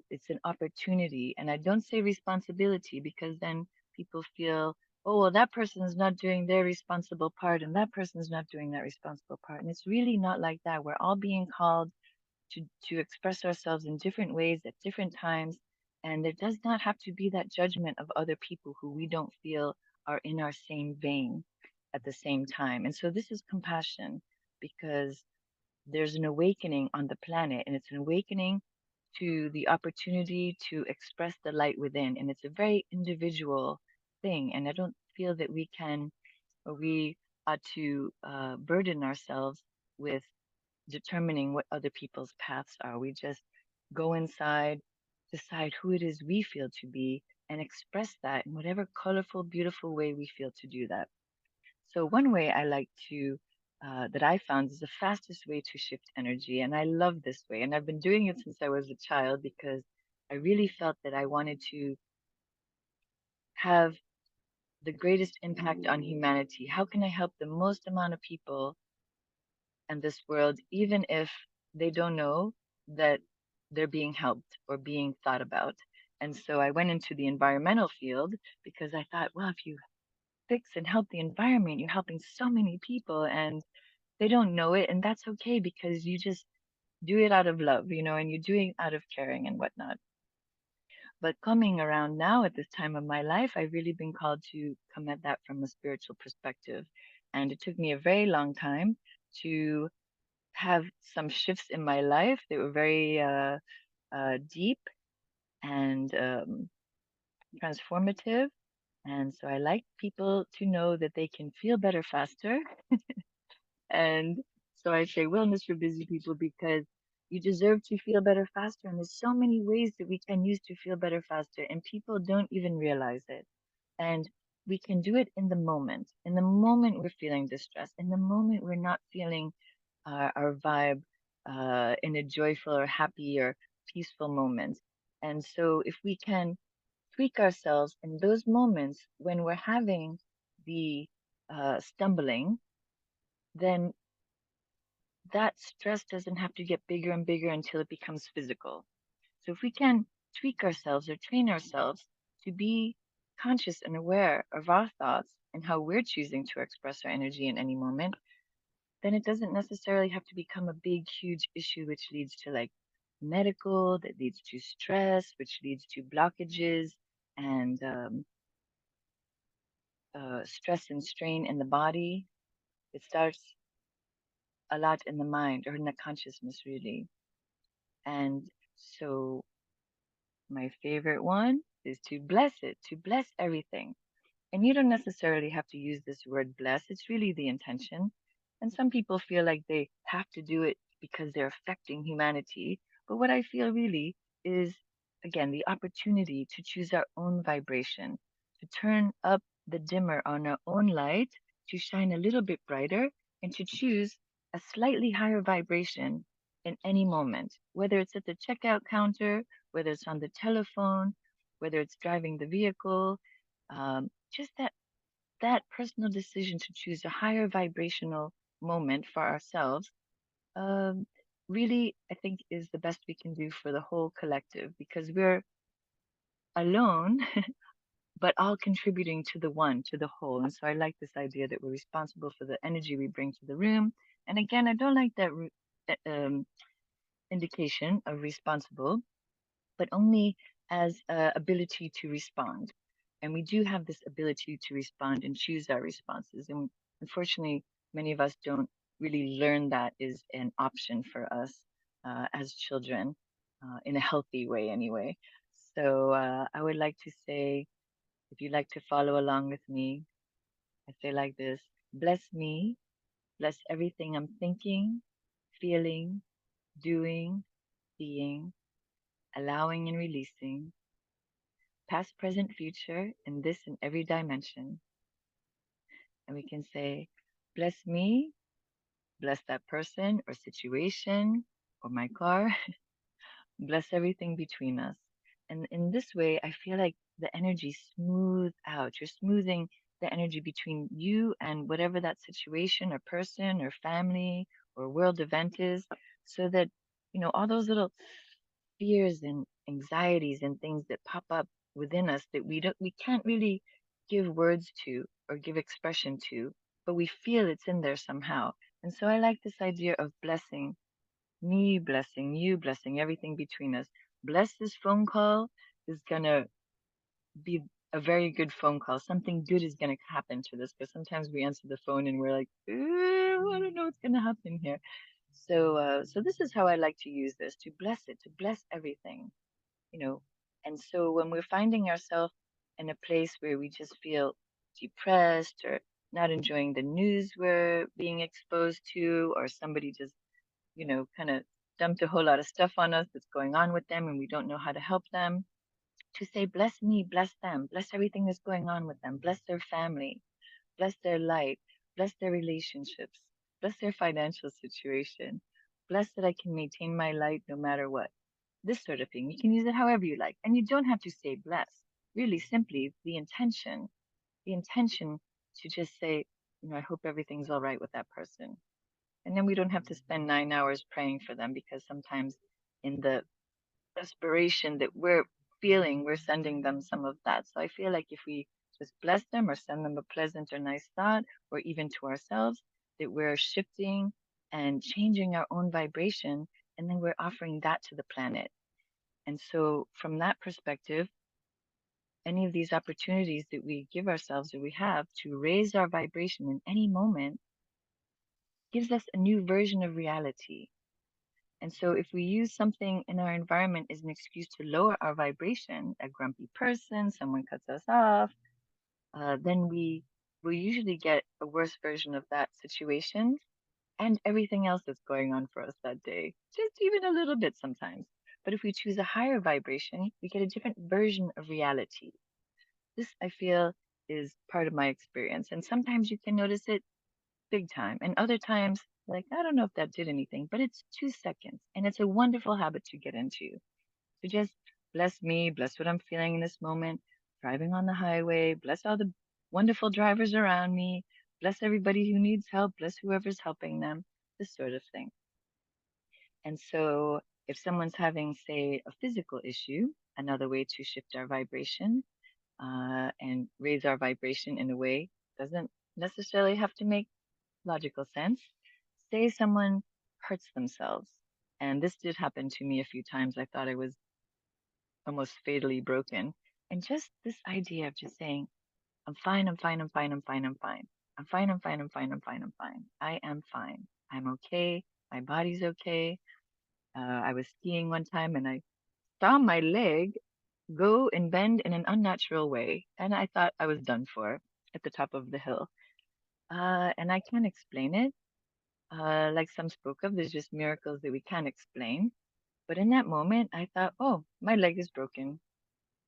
it's an opportunity. And I don't say responsibility because then people feel, oh, well, that person's not doing their responsible part and that person's not doing that responsible part. And it's really not like that. We're all being called to express ourselves in different ways at different times. And there does not have to be that judgment of other people who we don't feel are in our same vein at the same time. And so this is compassion because there's an awakening on the planet, and it's an awakening to the opportunity to express the light within. And it's a very individual thing. And I don't feel that we can, or we ought to burden ourselves with determining what other people's paths are. We just go inside, decide who it is we feel to be, and express that in whatever colorful, beautiful way we feel to do that. So one way I like to that I found is the fastest way to shift energy, and I love this way. And I've been doing it since I was a child because I really felt that I wanted to have the greatest impact on humanity. How can I help the most amount of people in this world, even if they don't know that they're being helped or being thought about? And so I went into the environmental field because I thought, well, if you fix and help the environment, you're helping so many people, and they don't know it, and that's okay because you just do it out of love, and you're doing it out of caring and whatnot. But coming around now at this time of my life, I've really been called to come at that from a spiritual perspective. And it took me a very long time to have some shifts in my life that were very deep and transformative. And so I like people to know that they can feel better faster. And so I say wellness for busy people because you deserve to feel better faster. And there's so many ways that we can use to feel better faster, and people don't even realize it. And we can do it in the moment we're feeling distressed, in the moment we're not feeling our vibe in a joyful or happy or peaceful moment. And so if we can tweak ourselves in those moments when we're having the stumbling, then that stress doesn't have to get bigger and bigger until it becomes physical. So if we can tweak ourselves or train ourselves to be conscious and aware of our thoughts and how we're choosing to express our energy in any moment, then it doesn't necessarily have to become a big, huge issue, which leads to like medical, that leads to stress, which leads to blockages and stress and strain in the body. It starts a lot in the mind or in the consciousness, really. And so my favorite one is to bless it, to bless everything. And you don't necessarily have to use this word bless, it's really the intention. And some people feel like they have to do it because they're affecting humanity. But what I feel really is, again, the opportunity to choose our own vibration, to turn up the dimmer on our own light, to shine a little bit brighter and to choose a slightly higher vibration in any moment, whether it's at the checkout counter, whether it's on the telephone, whether it's driving the vehicle, just that personal decision to choose a higher vibrational moment for ourselves, um, really, I think is the best we can do for the whole collective, because we're alone, but all contributing to the one, to the whole. And so I like this idea that we're responsible for the energy we bring to the room. And again, I don't like that indication of responsible, but only as ability to respond. And we do have this ability to respond and choose our responses. And unfortunately, many of us don't really learn that is an option for us as children in a healthy way, anyway. So I would like to say, if you'd like to follow along with me, I say like this: bless me, bless everything I'm thinking, feeling, doing, being, allowing and releasing, past, present, future, in this and every dimension. And we can say, bless me, bless that person or situation or my car, bless everything between us. And in this way, I feel like the energy smooth out. You're smoothing the energy between you and whatever that situation or person or family or world event is, so that, all those little fears and anxieties and things that pop up within us that we can't really give words to or give expression to, but we feel it's in there somehow. And so I like this idea of blessing me, blessing you, blessing everything between us. Bless this phone call is gonna be a very good phone call. Something good is gonna happen to this, because sometimes we answer the phone and we're like, I don't know what's gonna happen here. So this is how I like to use this, to bless it, to bless everything, you know. And so when we're finding ourselves in a place where we just feel depressed or not enjoying the news we're being exposed to, or somebody just, kind of dumped a whole lot of stuff on us that's going on with them and we don't know how to help them, to say, bless me, bless them, bless everything that's going on with them, bless their family, bless their life, bless their relationships, bless their financial situation, bless that I can maintain my light no matter what. This sort of thing. You can use it however you like. And you don't have to say bless. Really simply, the intention to just say, I hope everything's all right with that person. And then we don't have to spend 9 hours praying for them, because sometimes in the desperation that we're feeling, we're sending them some of that. So I feel like if we just bless them or send them a pleasant or nice thought, or even to ourselves, that we're shifting and changing our own vibration, and then we're offering that to the planet. And so from that perspective, any of these opportunities that we give ourselves, or we have to raise our vibration in any moment, gives us a new version of reality. And so if we use something in our environment as an excuse to lower our vibration, a grumpy person, someone cuts us off, then we will usually get a worse version of that situation and everything else that's going on for us that day, just even a little bit sometimes. But if we choose a higher vibration, we get a different version of reality. This, I feel, is part of my experience. And sometimes you can notice it big time, and other times, like, I don't know if that did anything, but it's 2 seconds. And it's a wonderful habit to get into. So just bless me, bless what I'm feeling in this moment, driving on the highway, bless all the wonderful drivers around me, bless everybody who needs help, bless whoever's helping them, this sort of thing. And so if someone's having, say, a physical issue, another way to shift our vibration and raise our vibration in a way doesn't necessarily have to make logical sense. Say someone hurts themselves. And this did happen to me a few times. I thought I was almost fatally broken. And just this idea of just saying, I'm fine, I'm fine, I'm fine, I'm fine, I'm fine. I'm fine, I'm fine, I'm fine, I'm fine, I'm fine. I am fine. I'm okay. My body's okay. I was skiing one time and I saw my leg go and bend in an unnatural way. And I thought I was done for at the top of the hill. And I can't explain it. Like some spoke of, there's just miracles that we can't explain. But in that moment, I thought, oh, my leg is broken.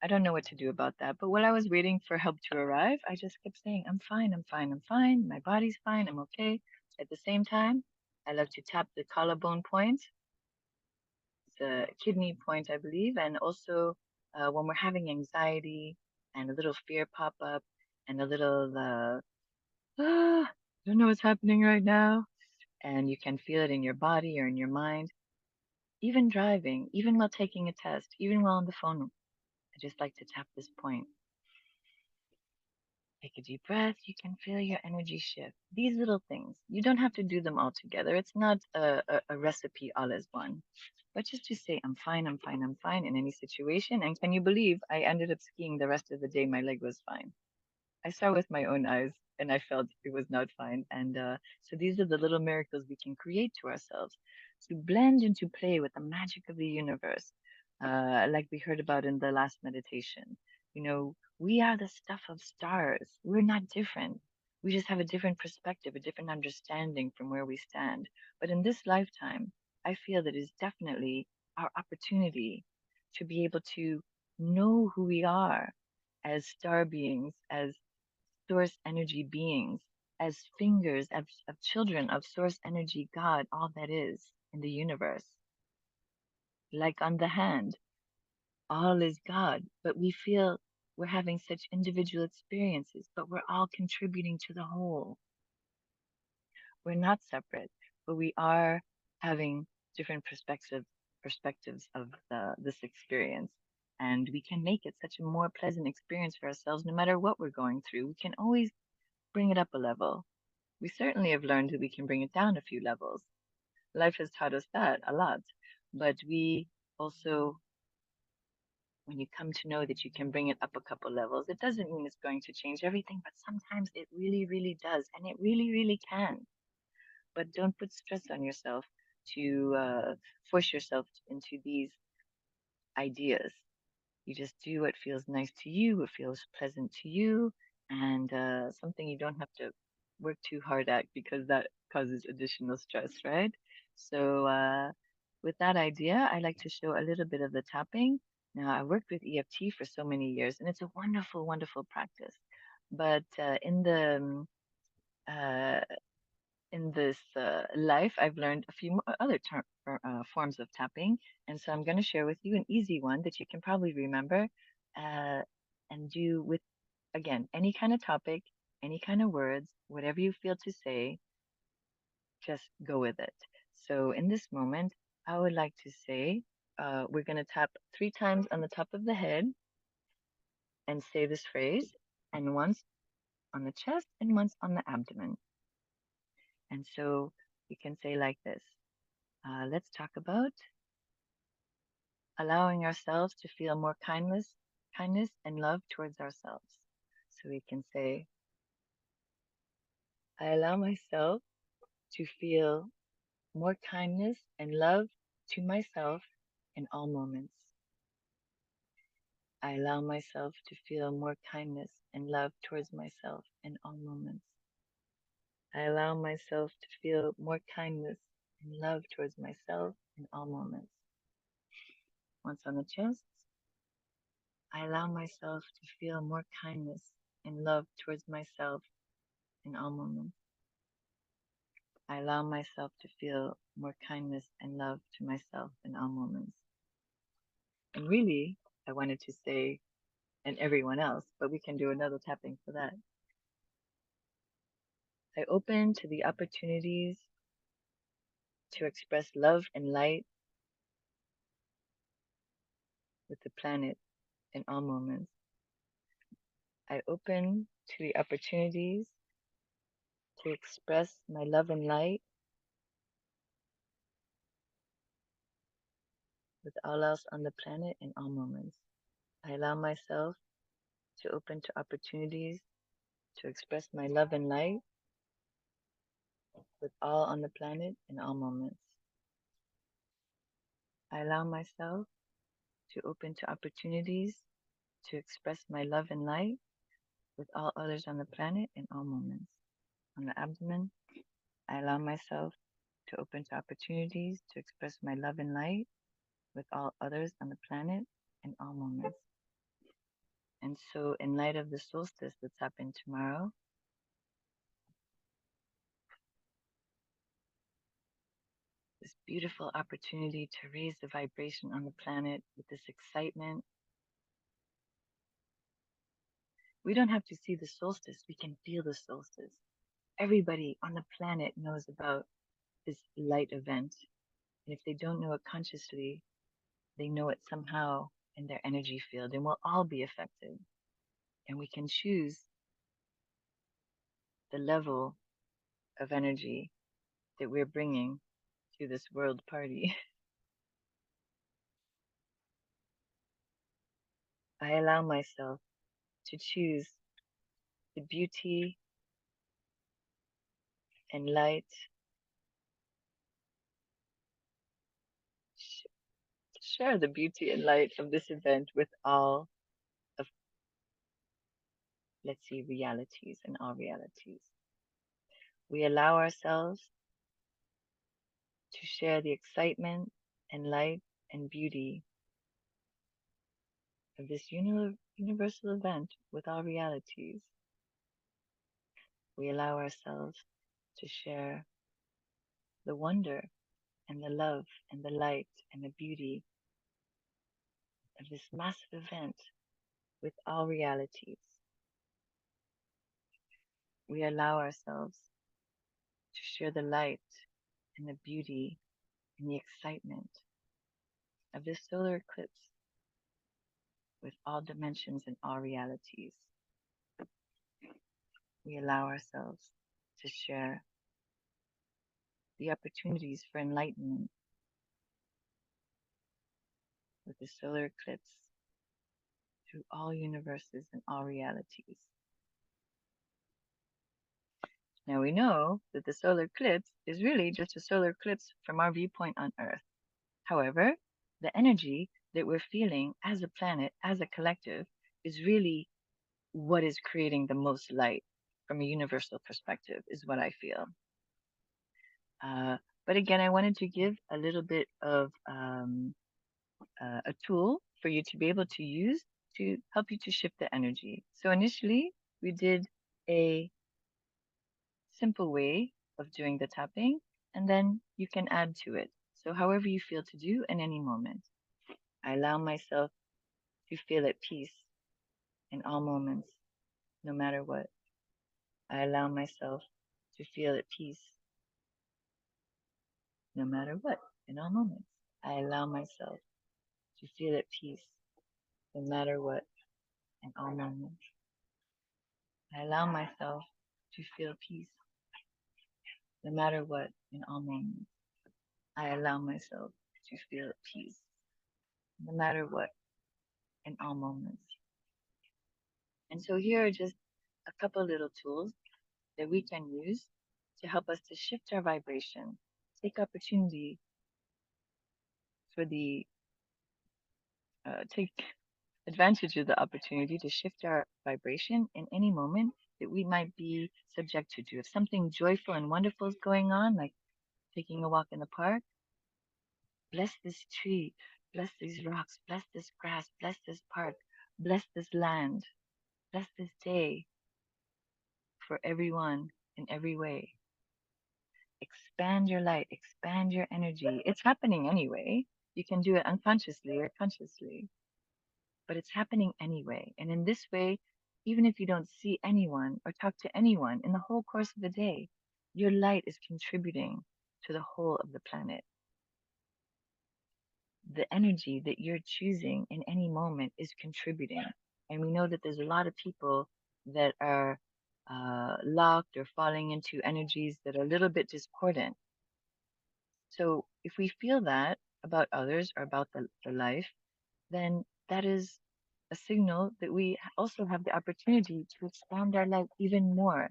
I don't know what to do about that. But while I was waiting for help to arrive, I just kept saying, I'm fine, I'm fine, I'm fine. My body's fine, I'm okay. At the same time, I love to tap the collarbone point, the kidney point, I believe, and also when we're having anxiety and a little fear pop up and a little, I don't know what's happening right now. And you can feel it in your body or in your mind, even driving, even while taking a test, even while on the phone. I just like to tap this point. Take a deep breath. You can feel your energy shift. These little things, you don't have to do them all together. It's not a recipe all as one, but just to say, I'm fine, I'm fine, I'm fine in any situation. And can you believe I ended up skiing the rest of the day? My leg was fine. I saw with my own eyes and I felt it was not fine. And so these are the little miracles we can create to ourselves to blend and to play with the magic of the universe, like we heard about in the last meditation. You know, we are the stuff of stars. We're not different. We just have a different perspective, a different understanding from where we stand. But in this lifetime, I feel that is definitely our opportunity to be able to know who we are as star beings, as source energy beings, as fingers of children of source energy, God, all that is in the universe. Like on the hand, all is God, but we feel we're having such individual experiences, but we're all contributing to the whole. We're not separate, but we are having different perspectives of this experience. And we can make it such a more pleasant experience for ourselves no matter what we're going through. We can always bring it up a level. We certainly have learned that we can bring it down a few levels. Life has taught us that a lot. But we also, when you come to know that you can bring it up a couple levels, it doesn't mean it's going to change everything, but sometimes it really, really does. And it really, really can. But don't put stress on yourself to force yourself into these ideas. You just do what feels nice to you, what feels pleasant to you, and something you don't have to work too hard at because that causes additional stress, right? So, with that idea, I like to show a little bit of the tapping. Now, I worked with EFT for so many years, and it's a wonderful, wonderful practice. But uh, in this life, I've learned a few other forms of tapping. And so I'm going to share with you an easy one that you can probably remember uh, and do with, again, any kind of topic, any kind of words, whatever you feel to say, just go with it. So in this moment, I would like to say we're going to tap 3 times on the top of the head and say this phrase, and once on the chest and once on the abdomen. And so you can say like this. Let's talk about allowing ourselves to feel more kindness and love towards ourselves. So we can say, I allow myself to feel more kindness and love to myself in all moments. I allow myself to feel more kindness and love towards myself in all moments. I allow myself to feel more kindness and love towards myself in all moments. Once on the chest, I allow myself to feel more kindness and love towards myself in all moments. I allow myself to feel more kindness and love to myself in all moments. And really, I wanted to say, and everyone else, but we can do another tapping for that. I open to the opportunities to express love and light with the planet in all moments. I open to the opportunities to express my love and light with all else on the planet in all moments. I allow myself to open to opportunities to express my love and light with all on the planet in all moments. I allow myself to open to opportunities to express my love and light with all others on the planet in all moments. On the abdomen, I allow myself to open to opportunities to express my love and light with all others on the planet in all moments. And so, in light of the solstice that's happening tomorrow, this beautiful opportunity to raise the vibration on the planet with this excitement. We don't have to see the solstice, we can feel the solstice. Everybody on the planet knows about this light event. And if they don't know it consciously, they know it somehow in their energy field, and we'll all be affected. And we can choose the level of energy that we're bringing to this world party. I allow myself to choose the beauty and light, share the beauty and light of this event with all of, let's see, realities and all realities. We allow ourselves to share the excitement and light and beauty of this universal event with all realities. We allow ourselves to share the wonder and the love and the light and the beauty of this massive event with all realities. We allow ourselves to share the light and the beauty and the excitement of this solar eclipse with all dimensions and all realities. We allow ourselves to share the opportunities for enlightenment with the solar eclipse through all universes and all realities. Now we know that the solar eclipse is really just a solar eclipse from our viewpoint on Earth. However, the energy that we're feeling as a planet, as a collective, is really what is creating the most light from a universal perspective, is what I feel. But again, I wanted to give a little bit of a tool for you to be able to use to help you to shift the energy. So initially, we did a simple way of doing the tapping, and then you can add to it. So however you feel to do in any moment. I allow myself to feel at peace in all moments, no matter what. I allow myself to feel at peace no matter what in all moments. I allow myself to feel at peace no matter what in all moments. I allow myself to feel peace no matter what in all moments. I allow myself to feel at peace no matter what in all moments. And so here are just a couple little tools that we can use to help us to shift our vibration, take opportunity for take advantage of the opportunity to shift our vibration in any moment that we might be subjected to. If something joyful and wonderful is going on, like taking a walk in the park, bless this tree, bless these rocks, bless this grass, bless this park, bless this land, bless this day for everyone in every way. Expand your light, expand your energy. It's happening anyway. You can do it unconsciously or consciously, but it's happening anyway. And in this way, even if you don't see anyone or talk to anyone in the whole course of the day, your light is contributing to the whole of the planet. The energy that you're choosing in any moment is contributing. And we know that there's a lot of people that are locked or falling into energies that are a little bit discordant. So if we feel that about others or about the life, then that is a signal that we also have the opportunity to expand our light even more,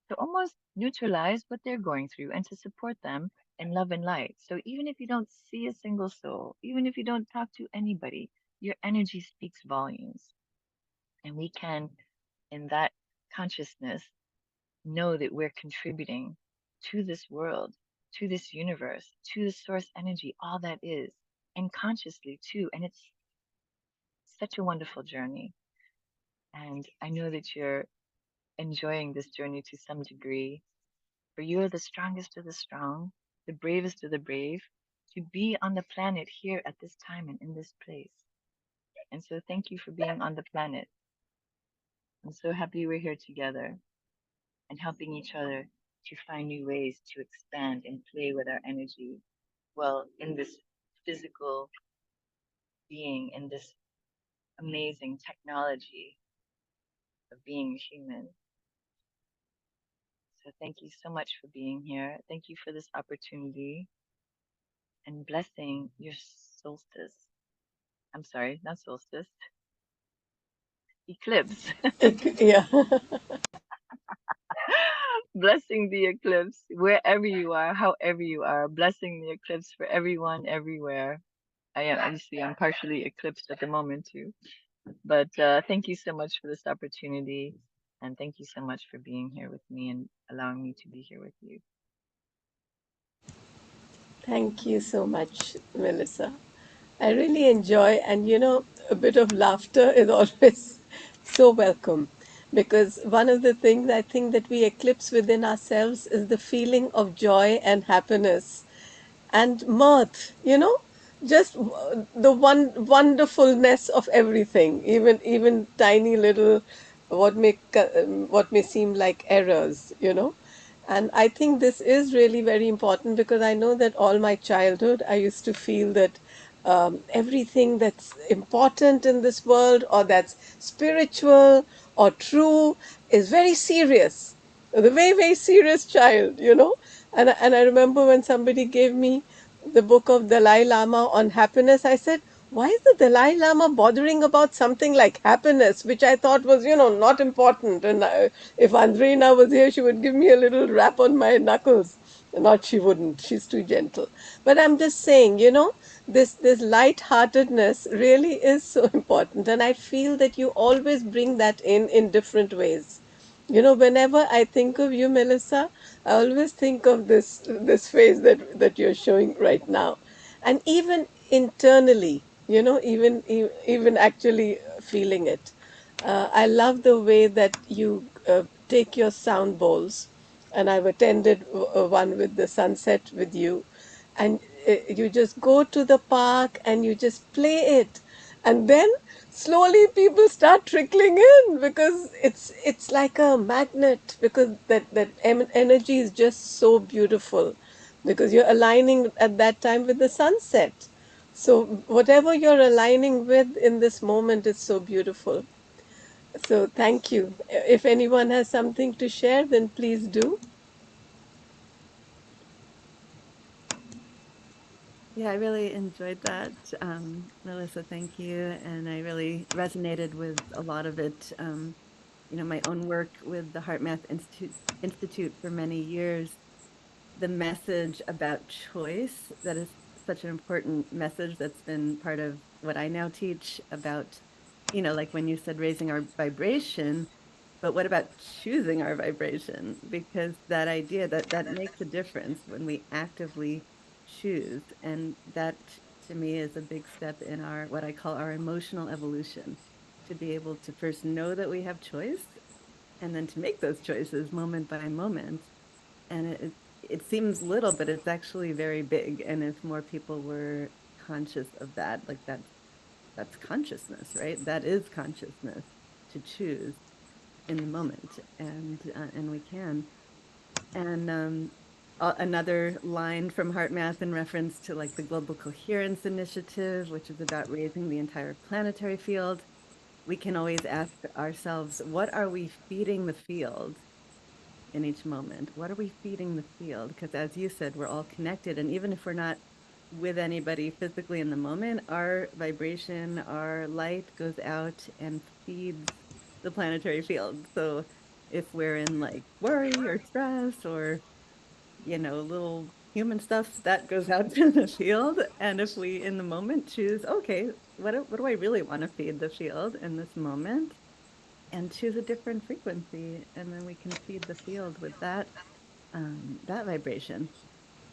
to almost neutralize what they're going through and to support them in love and light. So even if you don't see a single soul, even if you don't talk to anybody, your energy speaks volumes. And we can, in that consciousness, know that we're contributing to this world, to this universe, to the source energy, all that is, and consciously too. And it's such a wonderful journey. And I know that you're enjoying this journey to some degree, for you are the strongest of the strong, the bravest of the brave, to be on the planet here at this time and in this place. And so thank you for being on the planet. I'm so happy we're here together and helping each other to find new ways to expand and play with our energy. Well, in this physical being, in this amazing technology of being human. So thank you so much for being here. Thank you for this opportunity and blessing your solstice. I'm sorry, not solstice, eclipse. Yeah. Blessing the eclipse wherever you are, however you are. Blessing the eclipse for everyone, everywhere. I'm partially eclipsed at the moment too. But thank you so much for this opportunity. And thank you so much for being here with me and allowing me to be here with you. Thank you so much, Melissa. I really enjoy, and a bit of laughter is always so welcome, because one of the things I think that we eclipse within ourselves is the feeling of joy and happiness and mirth, just the wonderfulness of everything, even tiny little what may seem like errors, and I think this is really very important, because I know that all my childhood I used to feel that everything that's important in this world, or that's spiritual or true, is very serious. The very, very serious child, And I remember when somebody gave me the book of Dalai Lama on happiness, I said, why is the Dalai Lama bothering about something like happiness, which I thought was, not important? And if Andreina was here, she would give me a little rap on my knuckles. Not, she wouldn't. She's too gentle. But I'm just saying, this lightheartedness really is so important, and I feel that you always bring that in different ways. Whenever I think of you, Melissa, I always think of this phase that you're showing right now, and even internally, even actually feeling it. I love the way that you take your sound bowls, and I've attended one with the sunset with you, and you just go to the park and you just play it, and then slowly people start trickling in, because it's like a magnet, because that energy is just so beautiful, because you're aligning at that time with the sunset. So whatever you're aligning with in this moment is so beautiful. So thank you. If anyone has something to share, then please do. Yeah, I really enjoyed that. Melissa, thank you. And I really resonated with a lot of it. My own work with the Heart Math Institute for many years, the message about choice, that is such an important message that's been part of what I now teach about, like when you said raising our vibration, but what about choosing our vibration? Because that idea that makes a difference when we actively choose. And that to me is a big step in our, what I call our emotional evolution, to be able to first know that we have choice and then to make those choices moment by moment. And it seems little, but it's actually very big. And if more people were conscious of that, like that's consciousness, right? That is consciousness, to choose in the moment, and we can. And another line from Heart Math in reference to like the Global Coherence Initiative, which is about raising the entire planetary field. We can always ask ourselves, what are we feeding the field in each moment? What are we feeding the field? Because as you said, we're all connected. And even if we're not with anybody physically in the moment, our vibration, our light goes out and feeds the planetary field. So if we're in like worry or stress or, little human stuff, that goes out to the field. And if we in the moment choose, okay, what do I really want to feed the field in this moment? And choose a different frequency, and then we can feed the field with that vibration.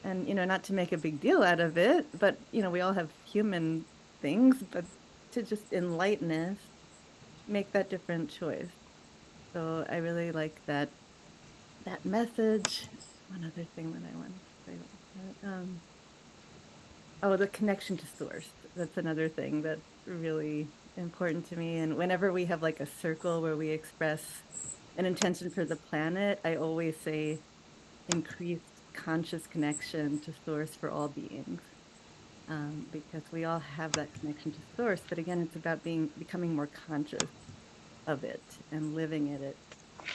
And not to make a big deal out of it, but we all have human things, but to just enlighten us make that different choice. So I really like that message. One other thing that I wanted to say about that. Oh, the connection to source. That's another thing that's really important to me. And whenever we have like a circle where we express an intention for the planet, I always say increased conscious connection to source for all beings. Because we all have that connection to source, but again, it's about becoming more conscious of it and living in it.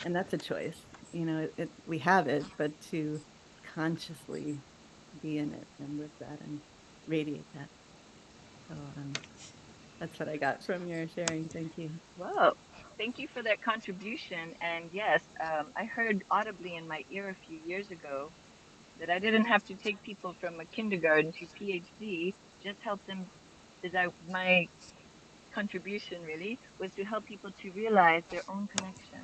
And that's a choice. We have it, but to consciously be in it and live that and radiate that. So that's what I got from your sharing. Thank you. Well, thank you for that contribution. And yes, I heard audibly in my ear a few years ago that I didn't have to take people from a kindergarten to PhD, just help them. My contribution really was to help people to realize their own connection.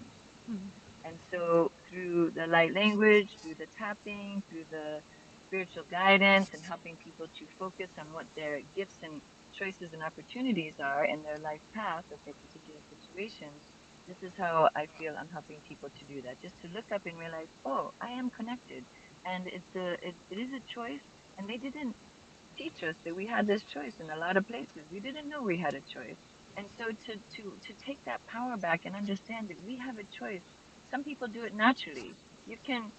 Mm. And so through the light language, through the tapping, through the spiritual guidance and helping people to focus on what their gifts and choices and opportunities are in their life path of their particular situations, this is how I feel I'm helping people to do that. Just to look up and realize, oh, I am connected. And it is a choice. And they didn't teach us that we had this choice in a lot of places. We didn't know we had a choice. And so to take that power back and understand that we have a choice. Some people do it naturally. You can,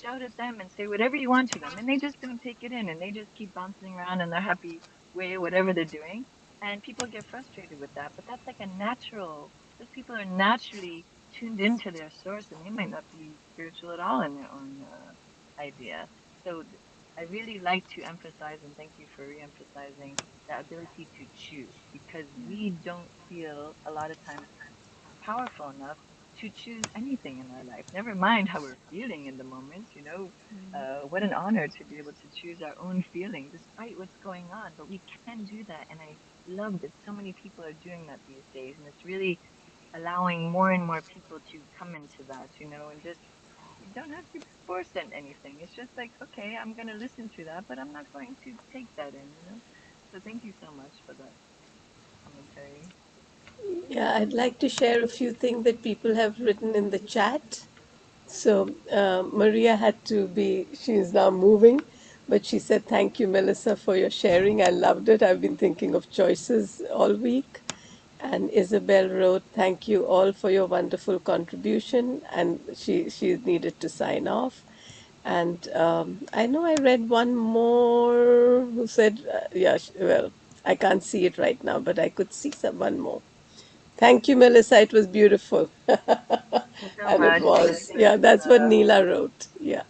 shout at them and say whatever you want to them, and they just don't take it in, and they just keep bouncing around in their happy way, whatever they're doing. And people get frustrated with that. But that's like a natural. Those people are naturally tuned into their source, and they might not be spiritual at all in their own idea. So I really like to emphasize, and thank you for re-emphasizing the ability to choose, because we don't feel a lot of times powerful enough to choose anything in our life. Never mind how we're feeling in the moment. What an honor to be able to choose our own feeling despite what's going on. But we can do that, and I love that so many people are doing that these days, and it's really allowing more and more people to come into that, and just you don't have to force it anything. It's just like, okay, I'm going to listen to that, but I'm not going to take that in. So thank you so much for that commentary. Yeah, I'd like to share a few things that people have written in the chat. So Maria had to be, she's now moving, but she said, "Thank you, Melissa, for your sharing. I loved it. I've been thinking of choices all week." And Isabel wrote, "Thank you all for your wonderful contribution." And she needed to sign off. And I know I read one more who said, yeah, well, I can't see it right now, but I could see someone more. Thank you, Melissa. It was beautiful. Thank you so And it much. Thank was. you, Yeah, that's what Melissa. Neela wrote. Yeah.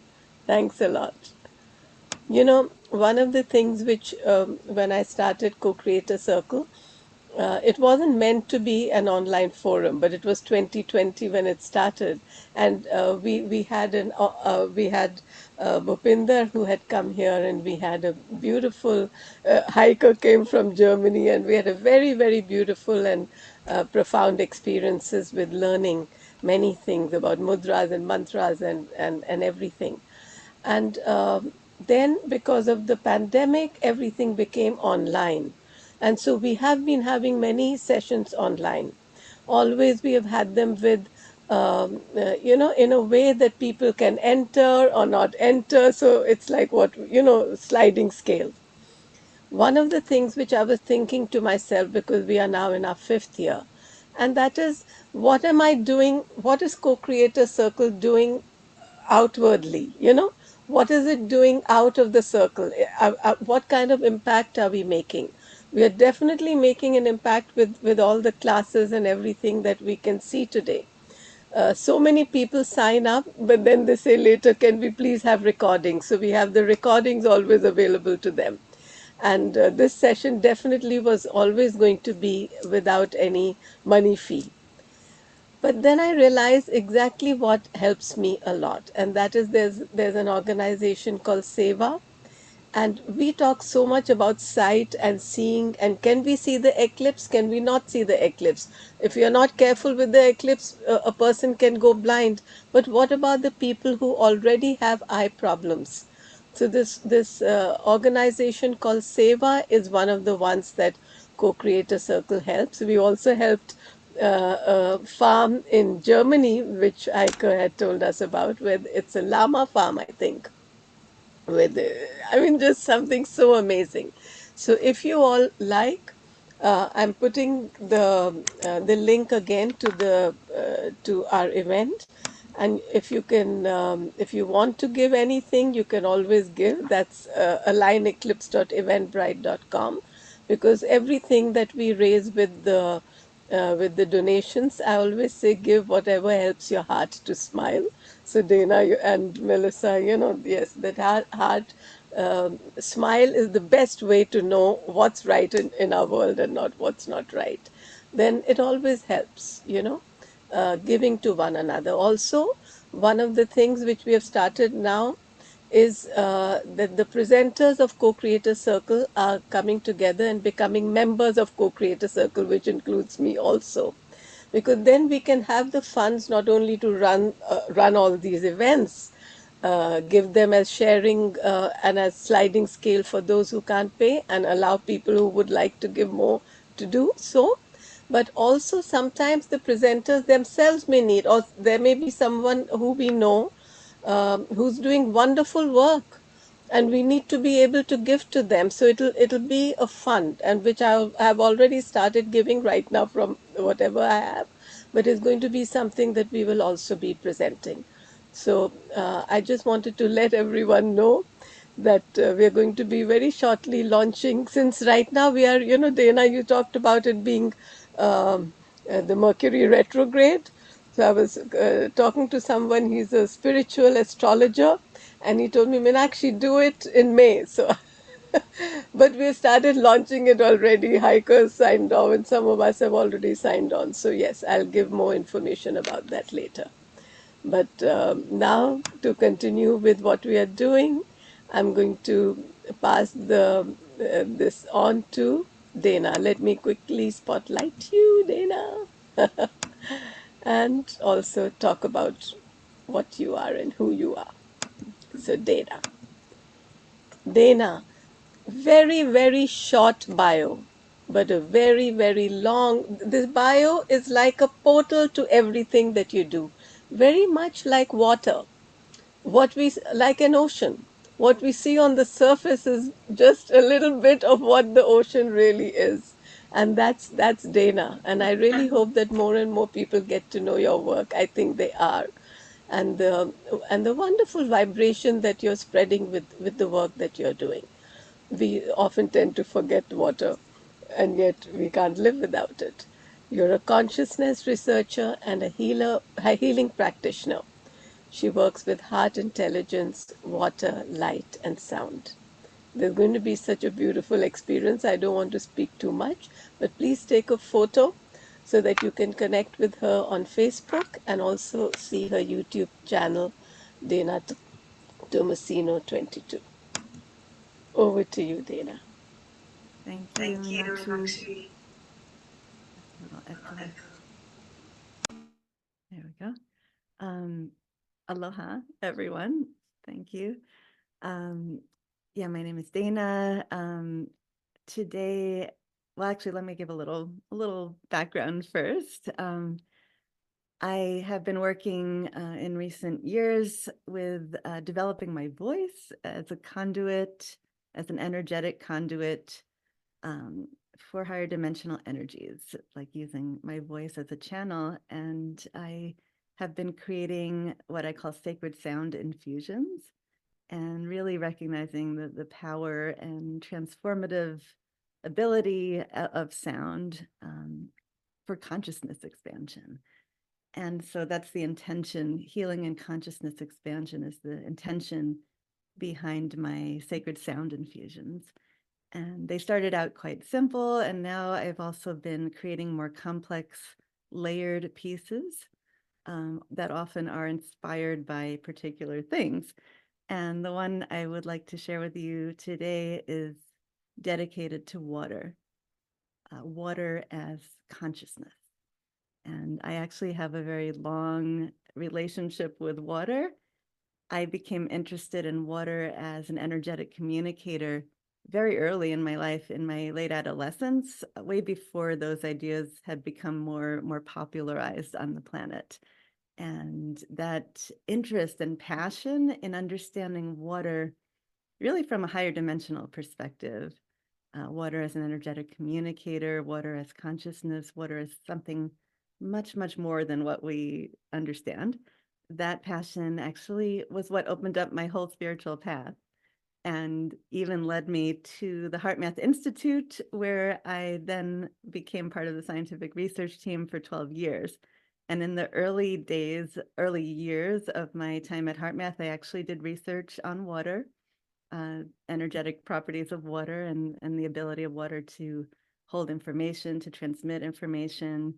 Thanks a lot. One of the things which, when I started Co-Creator Circle, it wasn't meant to be an online forum, but it was 2020 when it started, and we had Bhupinder who had come here, and we had a beautiful hiker came from Germany, and we had a very very beautiful and profound experiences with learning many things about mudras and mantras and everything. And then, because of the pandemic, everything became online. And so we have been having many sessions online. Always we have had them with, in a way that people can enter or not enter. So it's like sliding scale. One of the things which I was thinking to myself, because we are now in our fifth year, and that is, what am I doing? What is Co-Creator Circle doing outwardly? What is it doing out of the circle? What kind of impact are we making? We are definitely making an impact with all the classes and everything that we can see today. So many people sign up, but then they say later, can we please have recordings? So we have the recordings always available to them. And this session definitely was always going to be without any money fee. But then I realized exactly what helps me a lot, and that is, there's an organization called Seva, and we talk so much about sight and seeing, and can we see the eclipse, can we not see the eclipse? If you're not careful with the eclipse, a person can go blind. But what about the people who already have eye problems? So this organization called Seva is one of the ones that Co-Creator Circle helps. We also helped a farm in Germany, which Heike had told us about, where it's a llama farm, I think, with I mean, just something so amazing. So if you all like, I'm putting the link again to our event, and if you can, if you want to give anything, you can always give. That's aligneclipse.eventbrite.com, because everything that we raise with the donations, I always say give whatever helps your heart to smile. So Dana and Melissa, yes, that heart smile is the best way to know what's right in our world and not what's not right. Then it always helps, giving to one another. Also, one of the things which we have started now is that the presenters of Co-Creator Circle are coming together and becoming members of Co-Creator Circle, which includes me also, because then we can have the funds not only to run all these events, give them as sharing and as sliding scale for those who can't pay, and allow people who would like to give more to do so, but also sometimes the presenters themselves may need, or there may be someone who we know who's doing wonderful work, and we need to be able to give to them. So it'll be a fund, and which I have already started giving right now from whatever I have, but it's going to be something that we will also be presenting. So I just wanted to let everyone know that we are going to be very shortly launching, since right now we are, Dana, you talked about it being the Mercury retrograde. So I was talking to someone, he's a spiritual astrologer, and he told me, Meenakshi, do it in May. So, but we started launching it already. Hikers signed on, and some of us have already signed on. So, yes, I'll give more information about that later. But now, to continue with what we are doing, I'm going to pass this on to Dana. Let me quickly spotlight you, Dana, and also talk about what you are and who you are. So, Dana, very, very short bio, but a very, very long. This bio is like a portal to everything that you do, very much like water. Like an ocean, what we see on the surface is just a little bit of what the ocean really is. And that's Dana, and I really hope that more and more people get to know your work. I think they are. And the wonderful vibration that you're spreading with the work that you're doing. We often tend to forget water, and yet we can't live without it. You're a consciousness researcher and a healing practitioner. She works with heart intelligence, water, light, and sound. There's going to be such a beautiful experience. I don't want to speak too much, but please take a photo so that you can connect with her on Facebook and also see her YouTube channel, Dana Tomasino 22. Over to you, Dana. Thank you, Meenakshi. A little echo. There we go. Aloha, everyone. Thank you. Yeah, my name is Dana. Today, well, actually, let me give a little background first. I have been working in recent years with developing my voice as a conduit, as an energetic conduit for higher dimensional energies, like using my voice as a channel. And I have been creating what I call sacred sound infusions, and really recognizing the power and transformative ability of sound for consciousness expansion. And so that's the intention. Healing and consciousness expansion is the intention behind my sacred sound infusions. And they started out quite simple, and now I've also been creating more complex, layered pieces that often are inspired by particular things. And the one I would like to share with you today is dedicated to water, water as consciousness. And I actually have a very long relationship with water. I became interested in water as an energetic communicator very early in my life, in my late adolescence, way before those ideas had become more popularized on the planet. And that interest and passion in understanding water really from a higher dimensional perspective, water as an energetic communicator, water as consciousness, water as something much, much more than what we understand. That passion actually was what opened up my whole spiritual path and even led me to the HeartMath Institute, where I then became part of the scientific research team for 12 years. And in the early years of my time at HeartMath, I actually did research on water, energetic properties of water, and the ability of water to hold information, to transmit information,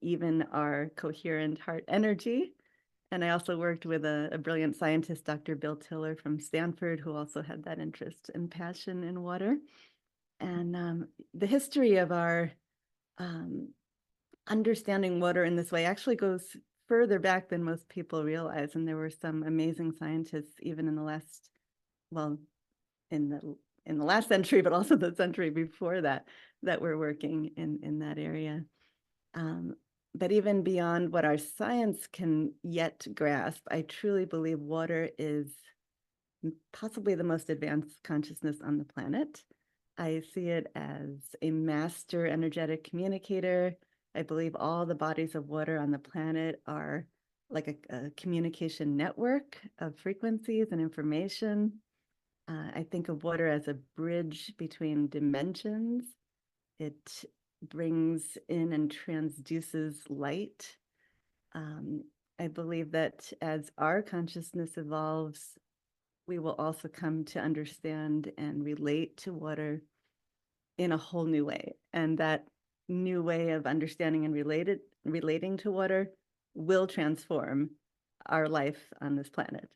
even our coherent heart energy. And I also worked with a brilliant scientist, Dr. Bill Tiller from Stanford, who also had that interest and passion in water. And the history of our understanding water in this way actually goes further back than most people realize. And there were some amazing scientists, even in the last, well, in the last century, but also the century before that, that were working in that area. But even beyond what our science can yet grasp, I truly believe water is possibly the most advanced consciousness on the planet. I see it as a master energetic communicator. I believe all the bodies of water on the planet are like a communication network of frequencies and information. I think of water as a bridge between dimensions. It brings in and transduces light. I believe that as our consciousness evolves, we will also come to understand and relate to water in a whole new way. And that new way of understanding and relating to water will transform our life on this planet.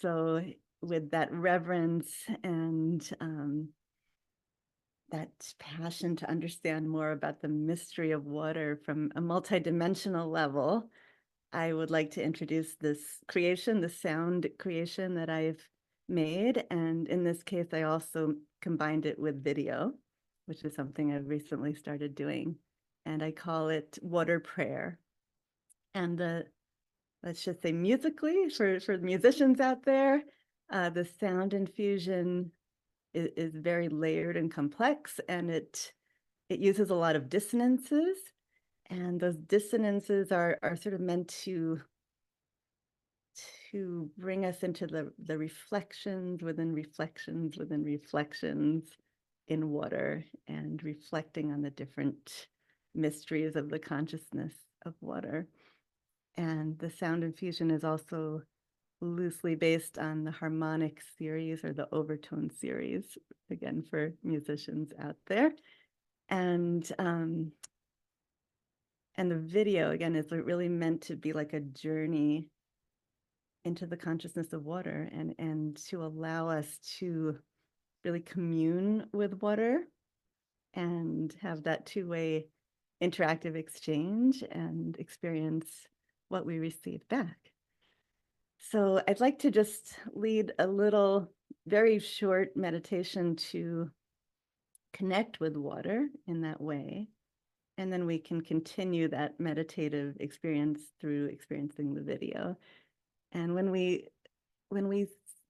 So with that reverence and that passion to understand more about the mystery of water from a multidimensional level, I would like to introduce this creation, the sound creation that I've made. And in this case, I also combined it with video, which is something I've recently started doing. And I call it Water Prayer. And let's just say musically, for the musicians out there, the sound infusion is very layered and complex, and it uses a lot of dissonances, and those dissonances are sort of meant to bring us into the reflections within reflections within reflections in water, and reflecting on the different mysteries of the consciousness of water. And the sound infusion is also loosely based on the harmonic series or the overtone series, again, for musicians out there. And the video, again, is really meant to be like a journey into the consciousness of water, and to allow us to really commune with water and have that two-way interactive exchange and experience what we receive back. So I'd like to just lead a little, very short meditation to connect with water in that way. And then we can continue that meditative experience through experiencing the video. And when we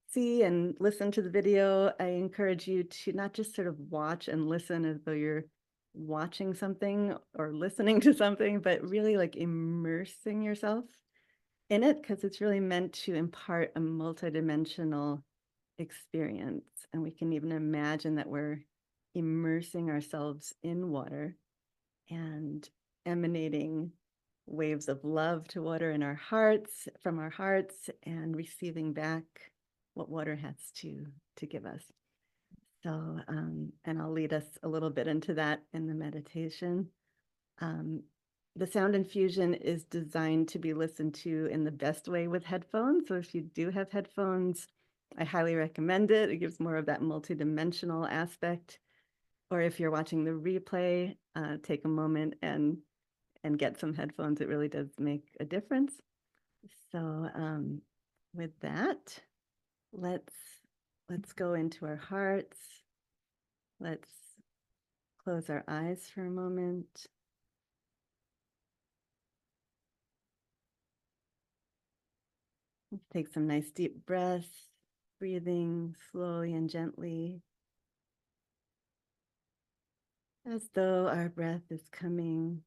see and listen to the video, I encourage you to not just sort of watch and listen as though you're watching something or listening to something, but really like immersing yourself in it, because it's really meant to impart a multidimensional experience. And we can even imagine that we're immersing ourselves in water and emanating waves of love to water in our hearts, from our hearts, and receiving back what water has to give us. So, and I'll lead us a little bit into that in the meditation. The sound infusion is designed to be listened to in the best way with headphones. So if you do have headphones, I highly recommend it. It gives more of that multidimensional aspect. Or if you're watching the replay, take a moment and get some headphones. It really does make a difference. So with that, let's let's go into our hearts. Let's close our eyes for a moment. Let's take some nice deep breaths, breathing slowly and gently, as though our breath is coming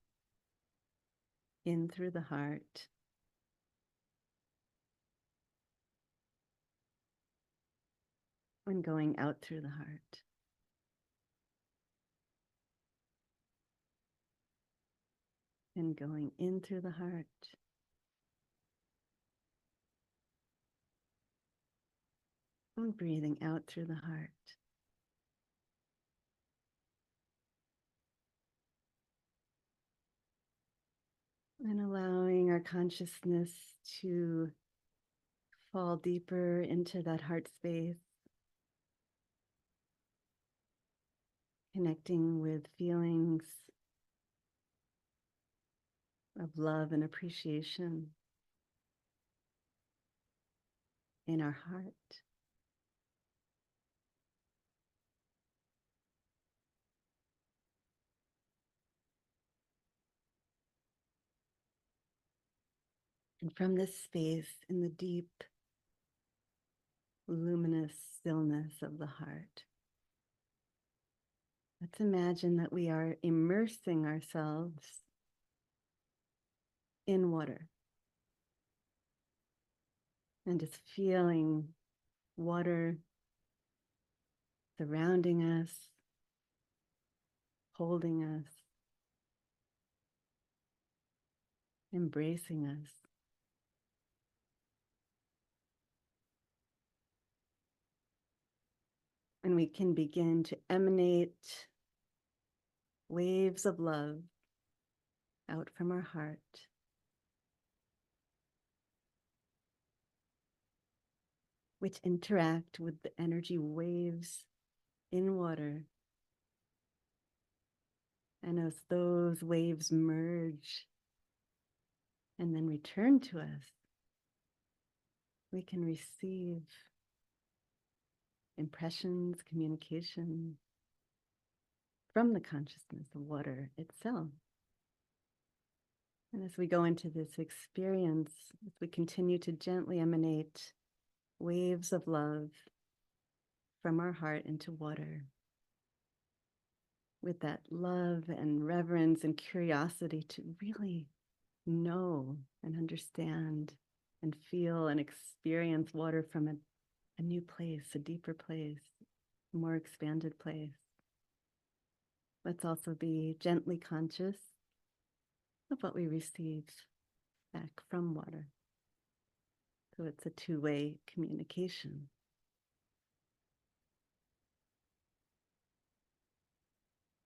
in through the heart and going out through the heart. And going in through the heart and breathing out through the heart. And allowing our consciousness to fall deeper into that heart space, connecting with feelings of love and appreciation in our heart. And from this space, in the deep, luminous stillness of the heart, let's imagine that we are immersing ourselves in water and just feeling water surrounding us, holding us, embracing us. And we can begin to emanate waves of love out from our heart, which interact with the energy waves in water. And as those waves merge and then return to us, we can receive impressions, communication from the consciousness of water itself. And as we go into this experience, as we continue to gently emanate waves of love from our heart into water, with that love and reverence and curiosity to really know and understand and feel and experience water from a new place, a deeper place, a more expanded place. Let's also be gently conscious of what we receive back from water. So it's a two-way communication.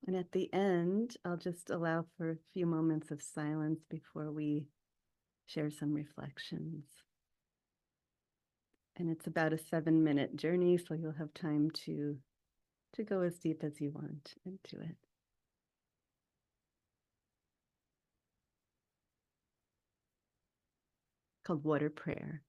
And at the end, I'll just allow for a few moments of silence before we share some reflections. And it's about a 7-minute journey, so you'll have time to go as deep as you want into it. Called Water Prayer.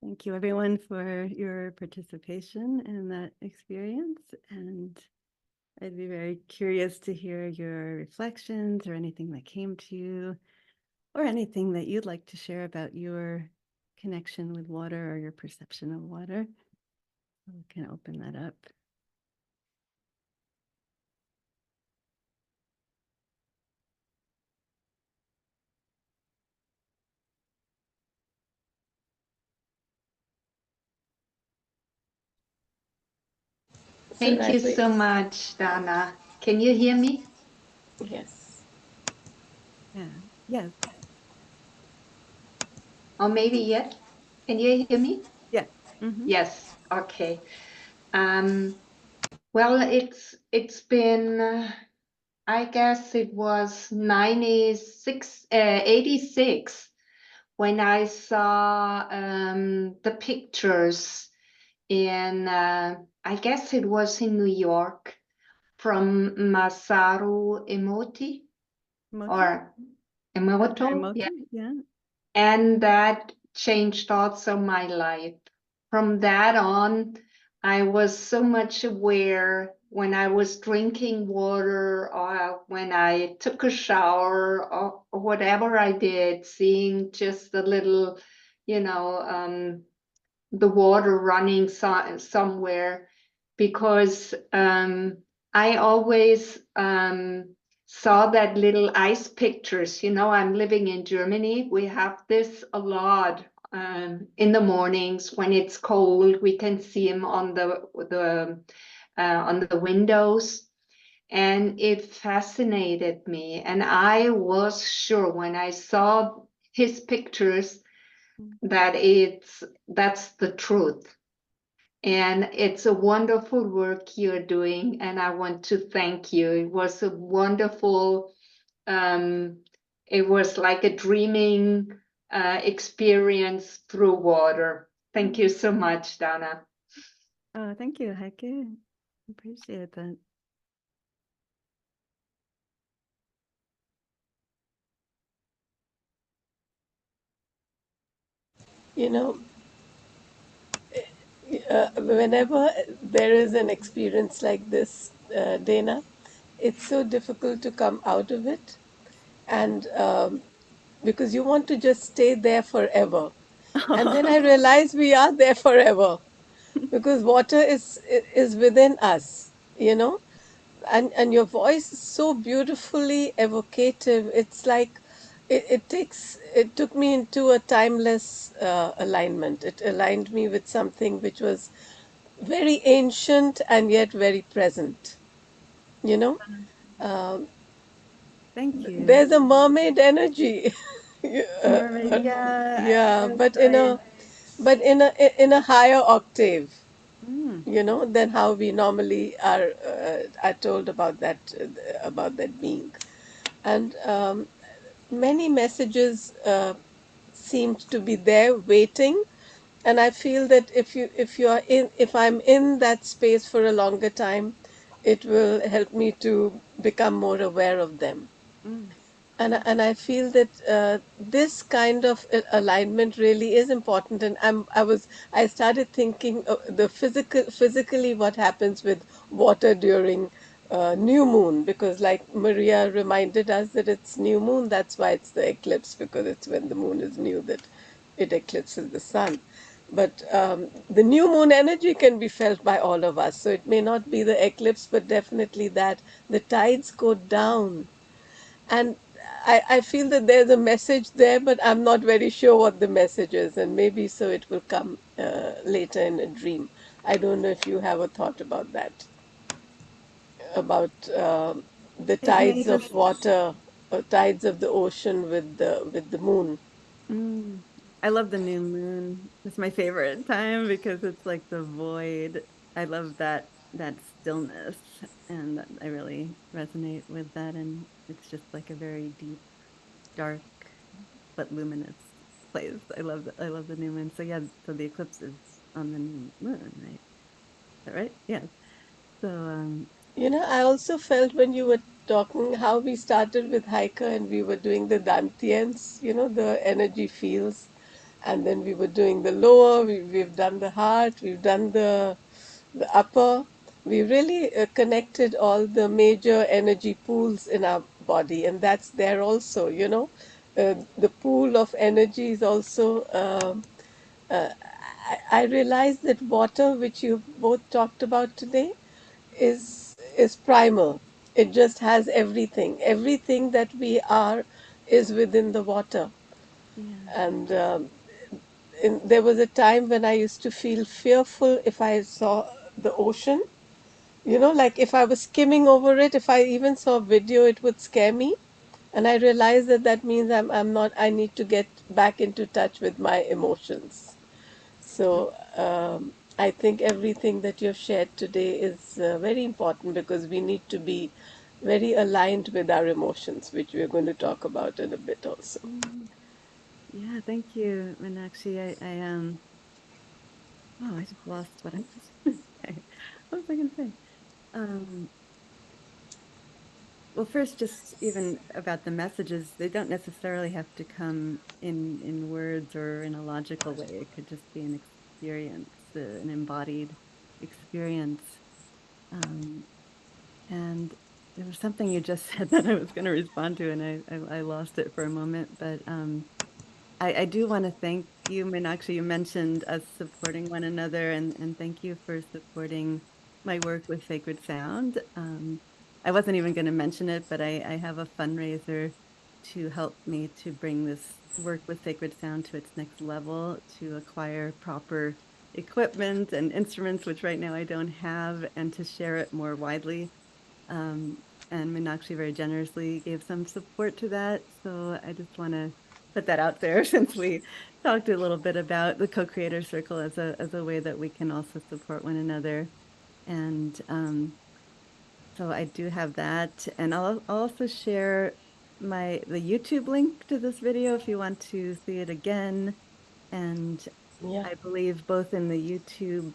Thank you, everyone, for your participation in that experience. And I'd be very curious to hear your reflections or anything that came to you, or anything that you'd like to share about your connection with water or your perception of water. We can open that up. Thank you so much, Dana. Can you hear me? Yes. Yeah. Yes. Or maybe yet? Can you hear me? Yeah. Mm-hmm. Yes. Okay. Well, it's been I guess it was 86 when I saw the pictures in I guess it was in New York from Masaru Emoto or Emoto, yeah. Yeah. And that changed also my life. From that on, I was so much aware when I was drinking water or when I took a shower or whatever I did, seeing just the little, the water running somewhere, because I always saw that little ice pictures. I'm living in Germany. We have this a lot in the mornings when it's cold. We can see them on the windows. And it fascinated me. And I was sure when I saw his pictures that that's the truth. And it's a wonderful work you're doing, and I want to thank you. It was a wonderful, it was like a dreaming experience through water. Thank you so much, Dana. Oh, thank you, Heike. Appreciate that. Whenever there is an experience like this, Dana, it's so difficult to come out of it. And because you want to just stay there forever. And then I realize we are there forever because water is within us, and your voice is so beautifully evocative. It's like it took me into a timeless alignment. It aligned me with something which was very ancient and yet very present, you know um, Thank you. there's a mermaid energy. Mermaid, yeah. Yeah, but in a higher octave, Mm. than how we normally are told about that being. And many messages seemed to be there waiting. And I feel that if I'm in that space for a longer time, it will help me to become more aware of them. Mm. And I feel that this kind of alignment really is important. And I started thinking the physically what happens with water during new moon, because like Maria reminded us that it's new moon. That's why it's the eclipse, because it's when the moon is new that it eclipses the sun. But the new moon energy can be felt by all of us. So it may not be the eclipse, but definitely that the tides go down. And I feel that there's a message there, but I'm not very sure what the message is. And maybe so it will come later in a dream. I don't know if you have a thought about that, about the It may tides of just water, tides of the ocean with the moon. Mm. I love the new moon. It's my favorite time because it's like the void. I love that stillness, and I really resonate with that. And it's just like a very deep, dark, but luminous place. I love the new moon. So yeah, so the eclipse is on the new moon, right? Is that right? Yeah. So I also felt when you were talking how we started with Hiker and we were doing the Dantians, the energy fields. and then we were doing the lower, we've done the heart, we've done the upper. We really connected all the major energy pools in our body, and that's there also, you know. The pool of energy is also. Uh, I realized that water, which you both talked about today, is primal. It just has everything. Everything that we are is within the water. Yeah. And there was a time when I used to feel fearful if I saw the ocean. You know, like if I was skimming over it, if I even saw a video, it would scare me. And I realized that that means I'm not, I need to get back into touch with my emotions. So I think everything that you've shared today is very important because we need to be very aligned with our emotions, which we're going to talk about in a bit also. Yeah, thank you, Meenakshi. Oh, I just lost what I was going to say. What was I going to say? Um, well, first, just even about the messages, they don't necessarily have to come in words or in a logical way. It could just be an experience, an embodied experience. And there was something you just said that I was going to respond to, and I lost it for a moment. But I do want to thank you, Meenakshi. You mentioned us supporting one another, and thank you for supporting my work with Sacred Sound. I wasn't even going to mention it, but I have a fundraiser to help me to bring this work with Sacred Sound to its next level, to acquire proper equipment and instruments, which right now I don't have, and to share it more widely. And Meenakshi very generously gave some support to that. So I just want to put that out there since we talked a little bit about the Co-Creator Circle as a way that we can also support one another. And so I do have that. And I'll also share the YouTube link to this video if you want to see it again. And Yeah. I believe both in the YouTube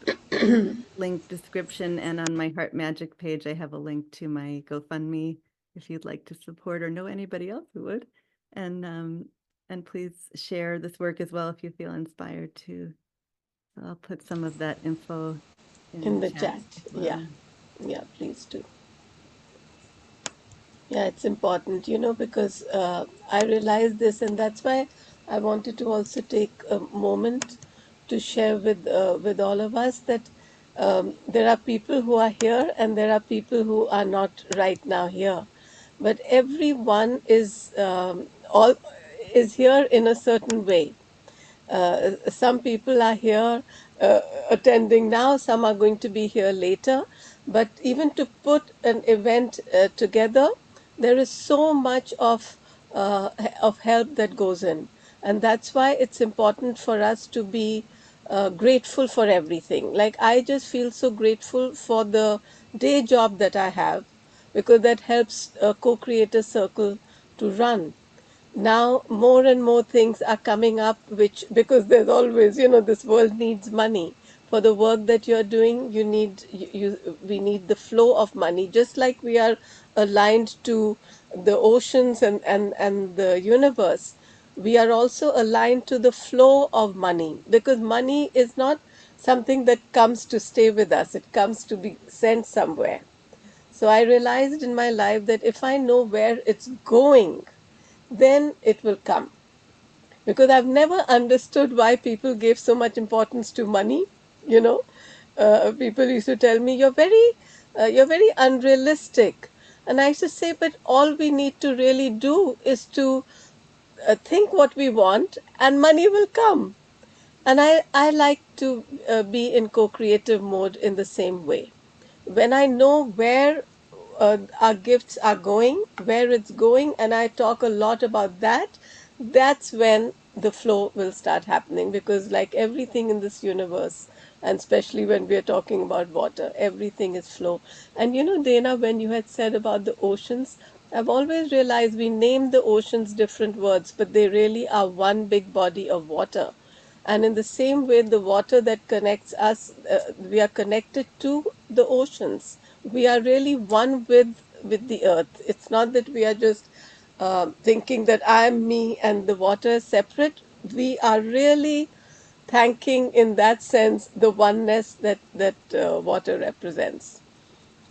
link description and on my Heart Magic page, I have a link to my GoFundMe if you'd like to support or know anybody else who would. And please share this work as well if you feel inspired to. I'll put some of that info in In the the chat chat. as Yeah. well. Yeah, please do. Yeah, it's important, you know, because I realized this, and that's why I wanted to also take a moment to share with all of us that there are people who are here and there are people who are not right now here, but everyone is all is here in a certain way. Some people are here attending now, some are going to be here later. But even to put an event together, there is so much of help that goes in. And that's why it's important for us to be grateful for everything. Like, I just feel so grateful for the day job that I have because that helps Co-Creator Circle to run. Now more and more things are coming up, which, because there's always, you know, this world needs money for the work that you're doing. You need we need the flow of money, just like we are aligned to the oceans and the universe. We are also aligned to the flow of money, because money is not something that comes to stay with us, it comes to be sent somewhere. So I realized in my life that if I know where it's going, then it will come. Because I've never understood why people gave so much importance to money. You know, people used to tell me, you're very unrealistic. And I used to say, but all we need to really do is to think what we want, and money will come. And I like to be in co-creative mode in the same way. When I know where our gifts are going, where it's going, and I talk a lot about that, that's when the flow will start happening. Because, like everything in this universe, and especially when we are talking about water, everything is flow. And you know, Dana, when you had said about the oceans, I've always realized we name the oceans different words, but they really are one big body of water. And in the same way, the water that connects us, we are connected to the oceans. We are really one with the earth. It's not that we are just thinking that I am me and the water is separate. we are really thanking, in that sense, the oneness that water represents.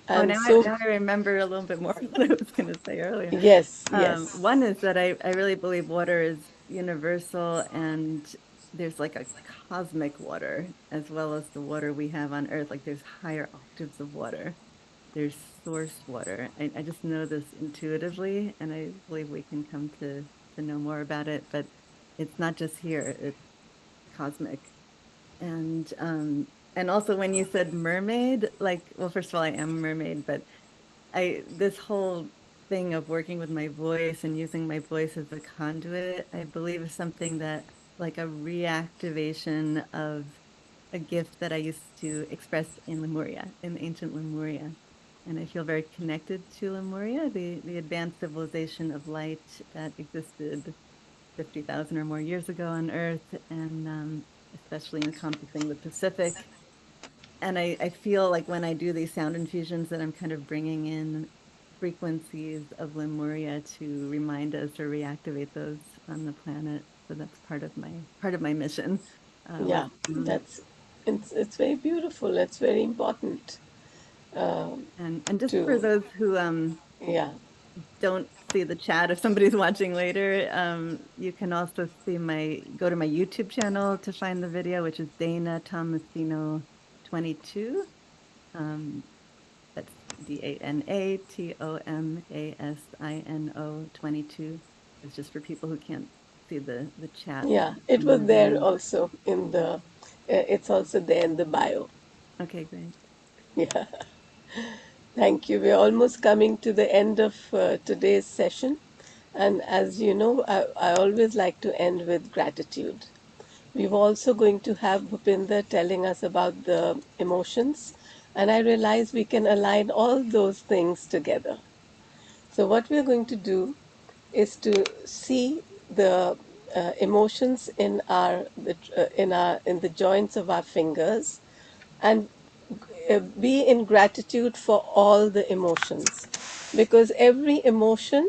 Oh, And so, now I remember a little bit more what I was going to say earlier. yes, yes, One is that I really believe water is universal, and there's like a cosmic water as well as the water we have on Earth. Like there's higher octaves of water. There's source water. I just know this intuitively, and I believe we can come to know more about it. But it's not just here; it's cosmic. And also when you said mermaid, like, well, first of all, I am a mermaid, but this whole thing of working with my voice and using my voice as a conduit, I believe is something that, like, a reactivation of a gift that I used to express in Lemuria, in ancient Lemuria. And I feel very connected to Lemuria, the advanced civilization of light that existed 50,000 or more years ago on Earth, and especially encompassing the Pacific. And I feel like when I do these sound infusions that I'm kind of bringing in frequencies of Lemuria to remind us or reactivate those on the planet. So that's part of my mission. yeah, it's very beautiful. It's very important And just for to, those who yeah, don't see the chat, if somebody's watching later, you can also go to my YouTube channel to find the video, which is Dana Tomasino 22. That's DANATOMASINO 22. It's just for people who can't see the chat yeah. It from was the there video. also in the. It's also there in the bio. Okay, great. Yeah. Thank you. We're almost coming to the end of today's session. And as you know, I always like to end with gratitude. We're also going to have Bhupinder telling us about the emotions. And I realize we can align all those things together. So, what we're going to do is to see the emotions in in the joints of our fingers, and be in gratitude for all the emotions, because every emotion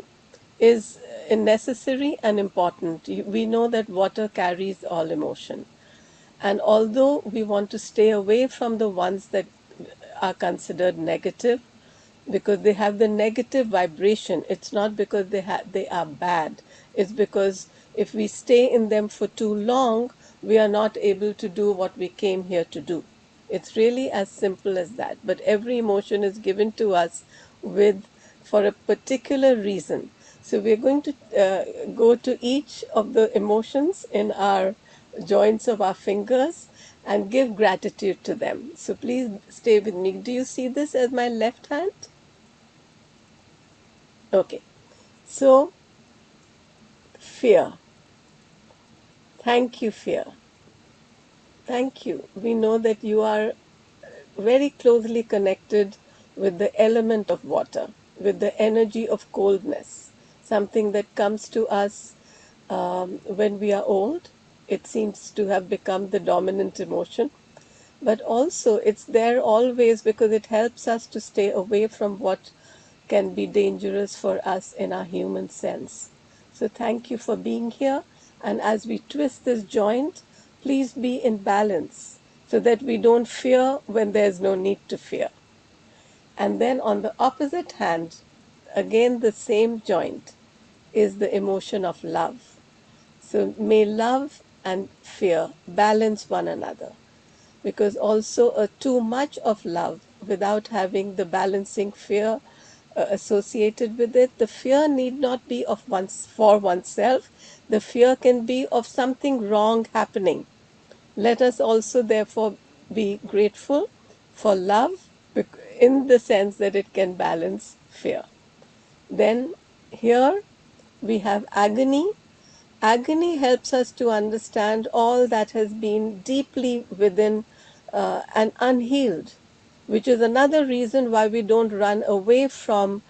is necessary and important. We know that water carries all emotion, and although we want to stay away from the ones that are considered negative, because they have the negative vibration, it's not because they are bad. It's because if we stay in them for too long, we are not able to do what we came here to do. It's really as simple as that. But every emotion is given to us with for a particular reason. So we're going to go to each of the emotions in our joints of our fingers and give gratitude to them. So please stay with me. Do you see this as my left hand? Okay. So, fear. Thank you, fear. Thank you. We know that you are very closely connected with the element of water, with the energy of coldness, something that comes to us when we are old. It seems to have become the dominant emotion, but also it's there always because it helps us to stay away from what can be dangerous for us in our human sense. So thank you for being here. And as we twist this joint, please be in balance so that we don't fear when there's no need to fear. And then on the opposite hand, again the same joint is the emotion of love. So may love and fear balance one another, because also too much of love without having the balancing fear associated with it. The fear need not be of for oneself. The fear can be of something wrong happening. Let us also therefore be grateful for love in the sense that it can balance fear. Then here we have agony. Agony helps us to understand all that has been deeply within and unhealed, which is another reason why we don't run away from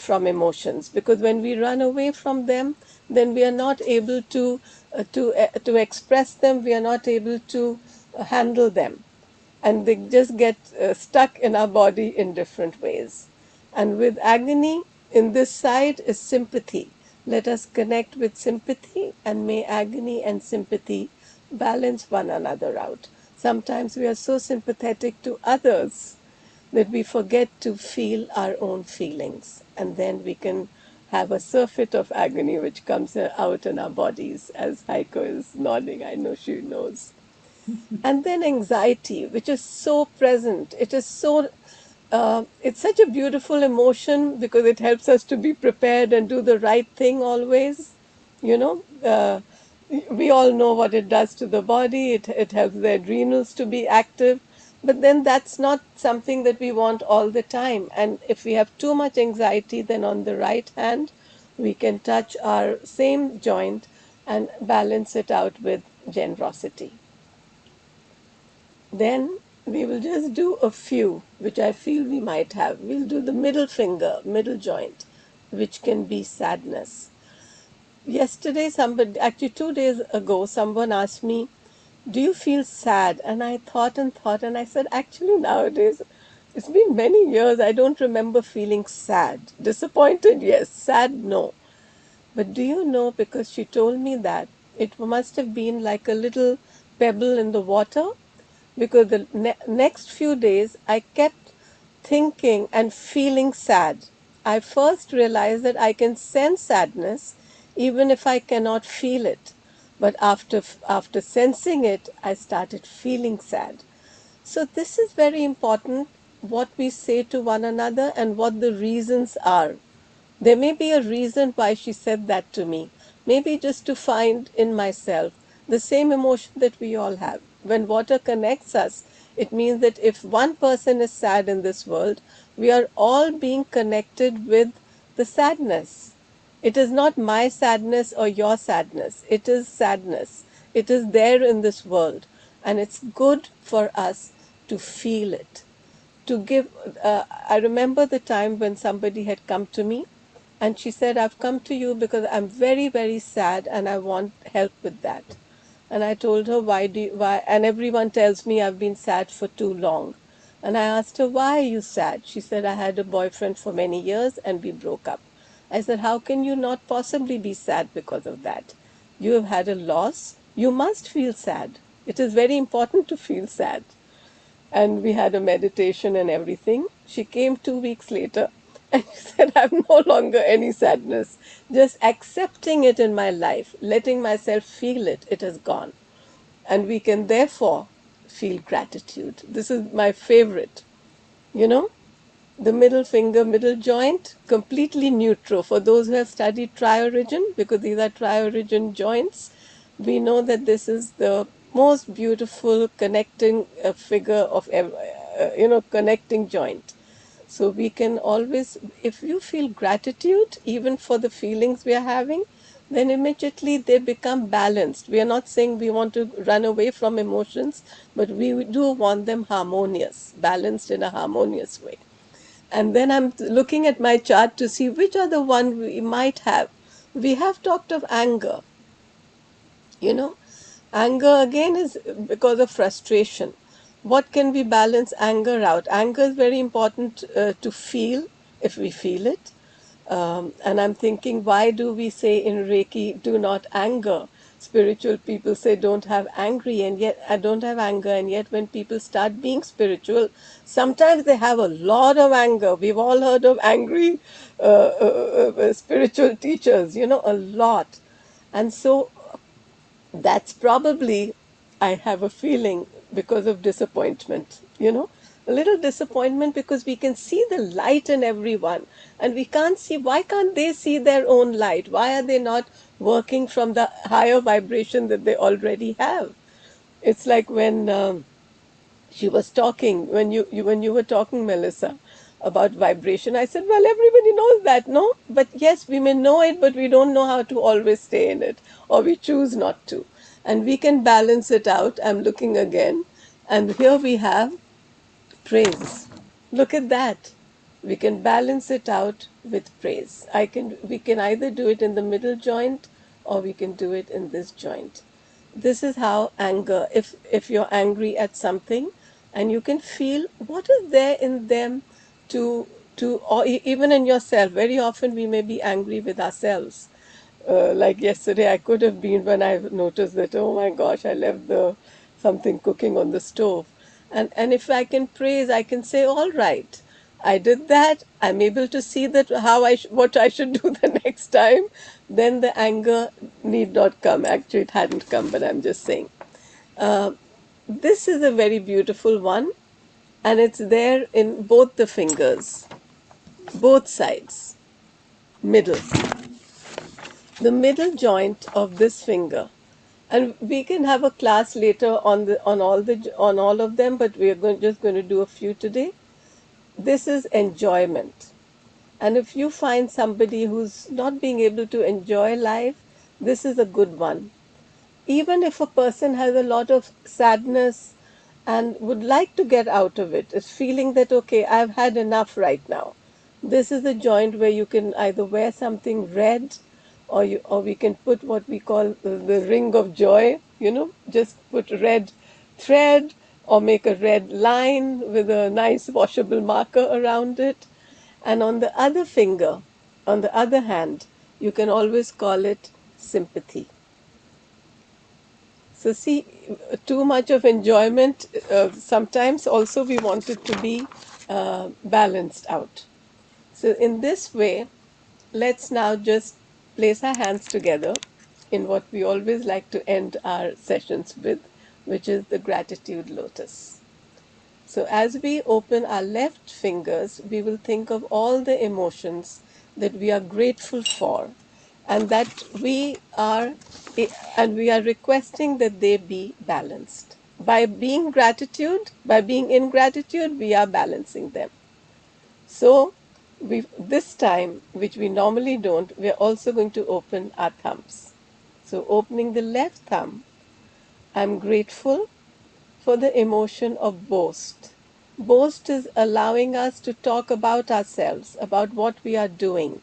emotions. Because when we run away from them, then we are not able to express them. We are not able to handle them, and they just get stuck in our body in different ways. And with agony, in this side is sympathy, Let us connect with sympathy, and may agony and sympathy balance one another out. Sometimes we are so sympathetic to others that we forget to feel our own feelings, and then we can have a surfeit of agony which comes out in our bodies, as Heiko is nodding. I know she knows. And then anxiety, which is so present. It is so it's such a beautiful emotion because it helps us to be prepared and do the right thing always. You know, we all know what it does to the body. It helps the adrenals to be active. But then that's not something that we want all the time. And if we have too much anxiety, then on the right hand, we can touch our same joint and balance it out with generosity. Then we will just do a few, which I feel we might have. We'll do the middle finger, middle joint, which can be sadness. Yesterday, actually 2 days ago, someone asked me, do you feel sad? And I thought, and I said, actually, nowadays, it's been many years, I don't remember feeling sad. Disappointed, yes. Sad, no. But do you know, because she told me that, it must have been like a little pebble in the water, because the next few days I kept thinking and feeling sad. I first realized that I can sense sadness even if I cannot feel it. But after sensing it, I started feeling sad. So this is very important, what we say to one another and what the reasons are. There may be a reason why she said that to me. Maybe just to find in myself the same emotion that we all have. When water connects us, it means that if one person is sad in this world, we are all being connected with the sadness. It is not my sadness or your sadness. It is sadness. It is there in this world. And it's good for us to feel it. To give, I remember the time when somebody had come to me and she said, I've come to you because I'm very, very sad and I want help with that. And I told her, why? And everyone tells me I've been sad for too long. And I asked her, why are you sad? She said, I had a boyfriend for many years and we broke up. I said, how can you not possibly be sad because of that? You have had a loss. You must feel sad. It is very important to feel sad. And we had a meditation and everything. She came 2 weeks later and she said, I have no longer any sadness. Just accepting it in my life, letting myself feel it, it has gone. And we can therefore feel gratitude. This is my favorite. You know, the middle finger, middle joint, completely neutral. For those who have studied tri-origin, because these are tri-origin joints, we know that this is the most beautiful connecting figure of, connecting joint. So we can always, if you feel gratitude, even for the feelings we are having, then immediately they become balanced. We are not saying we want to run away from emotions, but we do want them harmonious, balanced in a harmonious way. And then I'm looking at my chart to see which are the one we might have. We have talked of anger. You know, anger again is because of frustration. What can we balance anger out? Anger is very important to feel if we feel it. And I'm thinking, why do we say in Reiki, do not anger? Spiritual people say don't have angry, and yet I don't have anger. And yet, when people start being spiritual, sometimes they have a lot of anger. We've all heard of angry spiritual teachers, a lot. And so that's probably, I have a feeling, because of disappointment, a little disappointment because we can see the light in everyone and we can't see, why can't they see their own light? Why are they not working from the higher vibration that they already have? It's like when she was talking, when you were talking, Melissa, about vibration. I said, well, everybody knows that, no? But yes, we may know it, but we don't know how to always stay in it, or we choose not to. And we can balance it out. I'm looking again, and here we have praise. Look at that. We can balance it out with praise. We can either do it in the middle joint or we can do it in this joint. This is how anger, if you're angry at something and you can feel what is there in them to or even in yourself. Very often we may be angry with ourselves. Like yesterday, I could have been when I noticed that, oh my gosh, I left the something cooking on the stove. And if I can praise, I can say, all right, I did that. I'm able to see that how what I should do the next time. Then the anger need not come. Actually, it hadn't come, but I'm just saying. Uh, this is a very beautiful one, and it's there in both the fingers, both sides, middle, the middle joint of this finger. And we can have a class later on on all of them, but we are just going to do a few today. This is enjoyment. And if you find somebody who's not being able to enjoy life, this is a good one. Even if a person has a lot of sadness and would like to get out of it, is feeling that, okay, I've had enough right now. This is a joint where you can either wear something red, or we can put what we call the ring of joy, just put red thread or make a red line with a nice washable marker around it. And on the other finger, on the other hand, you can always call it sympathy. So see, too much of enjoyment, sometimes also we want it to be balanced out. So in this way, let's now just place our hands together in what we always like to end our sessions with, which is the gratitude lotus. So as we open our left fingers, we will think of all the emotions that we are grateful for, and that we are and we are requesting that they be balanced. By being in gratitude, we are balancing them. So this time, which we normally don't, we are also going to open our thumbs. So opening the left thumb, I'm grateful for the emotion of boast. Boast is allowing us to talk about ourselves, about what we are doing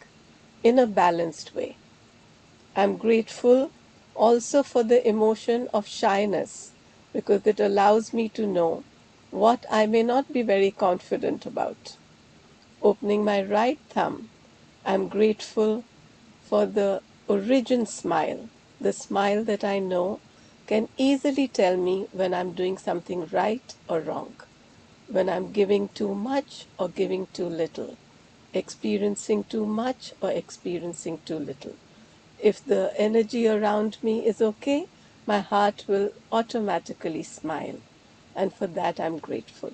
in a balanced way. I'm grateful also for the emotion of shyness, because it allows me to know what I may not be very confident about. Opening my right thumb, I'm grateful for the origin smile, the smile that I know can easily tell me when I'm doing something right or wrong, when I'm giving too much or giving too little, experiencing too much or experiencing too little. If the energy around me is okay, my heart will automatically smile. And for that, I'm grateful.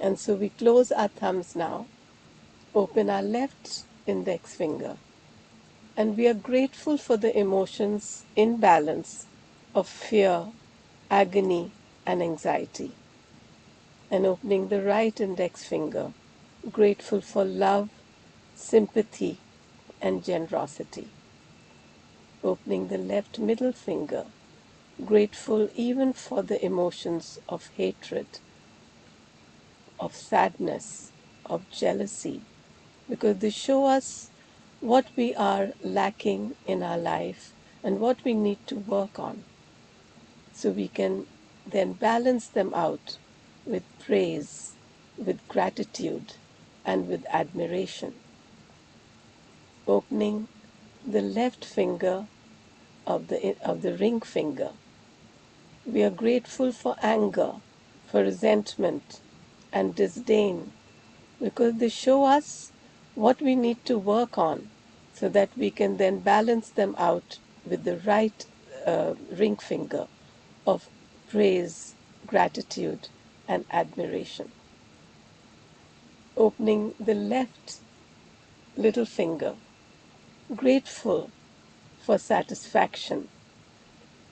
And so we close our thumbs now, open our left index finger, and we are grateful for the emotions in balance of fear, agony, and anxiety. And opening the right index finger, grateful for love, sympathy, and generosity. Opening the left middle finger, grateful even for the emotions of hatred, of sadness, of jealousy, because they show us what we are lacking in our life and what we need to work on, so we can then balance them out with praise, with gratitude, and with admiration. Opening the left finger of the ring finger, we are grateful for anger, for resentment, and disdain, because they show us what we need to work on, so that we can then balance them out with the right ring finger of praise, gratitude, and admiration. Opening the left little finger, grateful for satisfaction.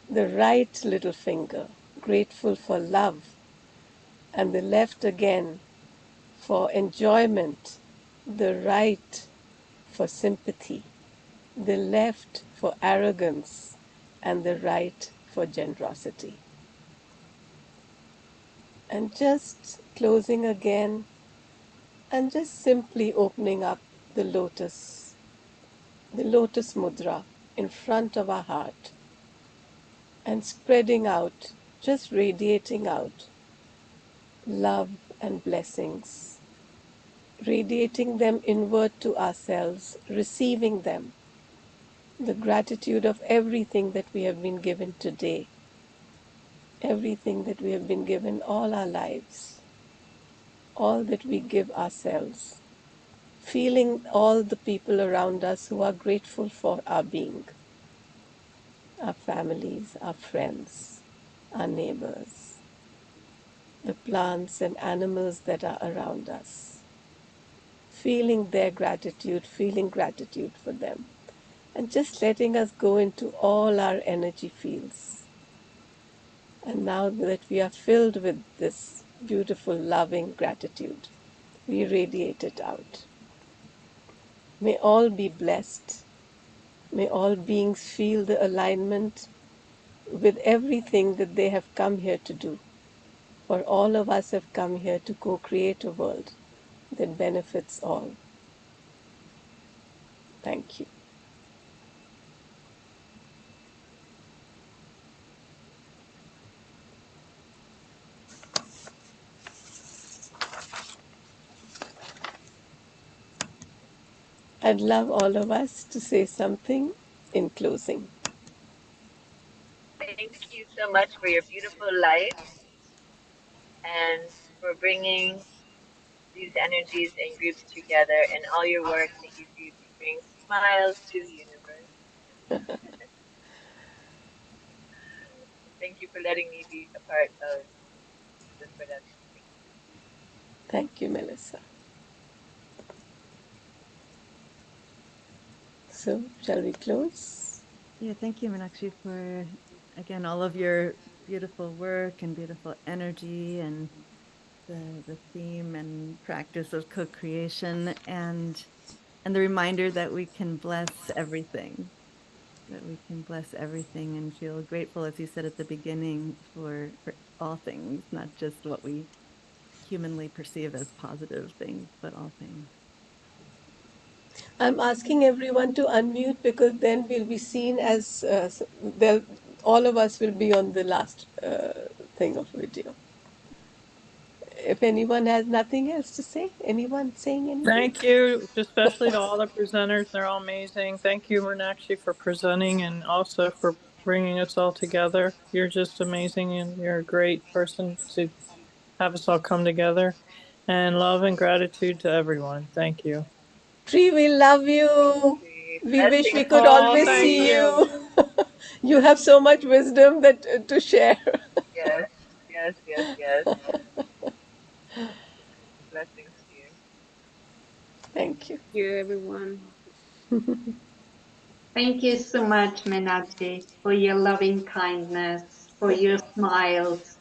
The right little finger, grateful for love. And the left again for enjoyment. The right for sympathy. The left for arrogance. And the right for generosity. And just closing again, and just simply opening up the lotus mudra in front of our heart, and spreading out, just radiating out love and blessings, radiating them inward to ourselves, receiving them, the gratitude of everything that we have been given today, everything that we have been given all our lives, all that we give ourselves, feeling all the people around us who are grateful for our being, our families, our friends, our neighbors, the plants and animals that are around us, feeling their gratitude, feeling gratitude for them, and just letting us go into all our energy fields. And now that we are filled with this beautiful, loving gratitude, we radiate it out. May all be blessed. May all beings feel the alignment with everything that they have come here to do. For all of us have come here to co-create a world that benefits all. Thank you. I'd love all of us to say something in closing. Thank you so much for your beautiful light and for bringing these energies and groups together and all your work that you do to bring smiles to the universe. Thank you for letting me be a part of this production. Thank you. Thank you, Melissa. So, shall we close? Yeah, thank you, Meenakshi, for again all of your beautiful work and beautiful energy and the theme and practice of co-creation and the reminder that we can bless everything, and feel grateful, as you said at the beginning, for all things, not just what we humanly perceive as positive things, but all things. I'm asking everyone to unmute because then we'll be seen as all of us will be on the last thing of video. If anyone has nothing else to say, anyone saying anything? Thank you, especially to all the presenters. They're all amazing. Thank you, Meenakshi, for presenting and also for bringing us all together. You're just amazing, and you're a great person to have us all come together. And love and gratitude to everyone. Thank you. Tree, we love you. We wish we Blessings could to Oh, always thank see you. you. you. You have so much wisdom that to share. Yes, yes, yes, yes. Blessings to you. Thank you. Thank you, everyone. Thank you so much, Meenakshi, for your loving kindness, for your smiles.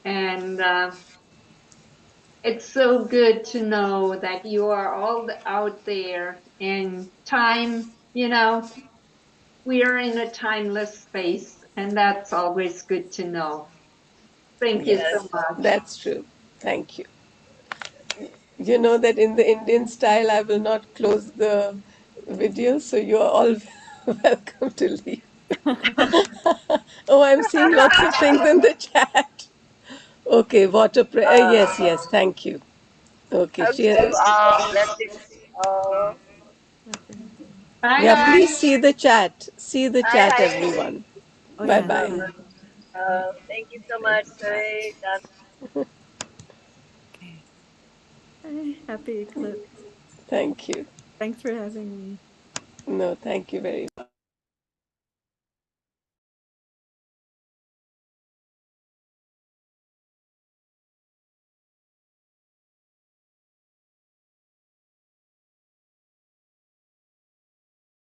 And it's so good to know that you are all out there in time. You know, we are in a timeless space, and that's always good to know. Thank you Yes. so much. That's true. Thank you. You know that in the Indian style, I will not close the video, so you are all welcome to leave. Oh, I'm seeing lots of things in the chat. Okay, water prayer. Yes, Uh, yes, thank you. Okay, hugs to cheers. all. Blessings to all. Bye, Yeah, guys. please see the chat. See the Hi, chat, Heidi. everyone. Oh Bye yeah, bye. Thank you so there's much, the chat. Zoe. Okay. Hey, happy eclipse. Thank you. Thanks for having me. No, thank you very much.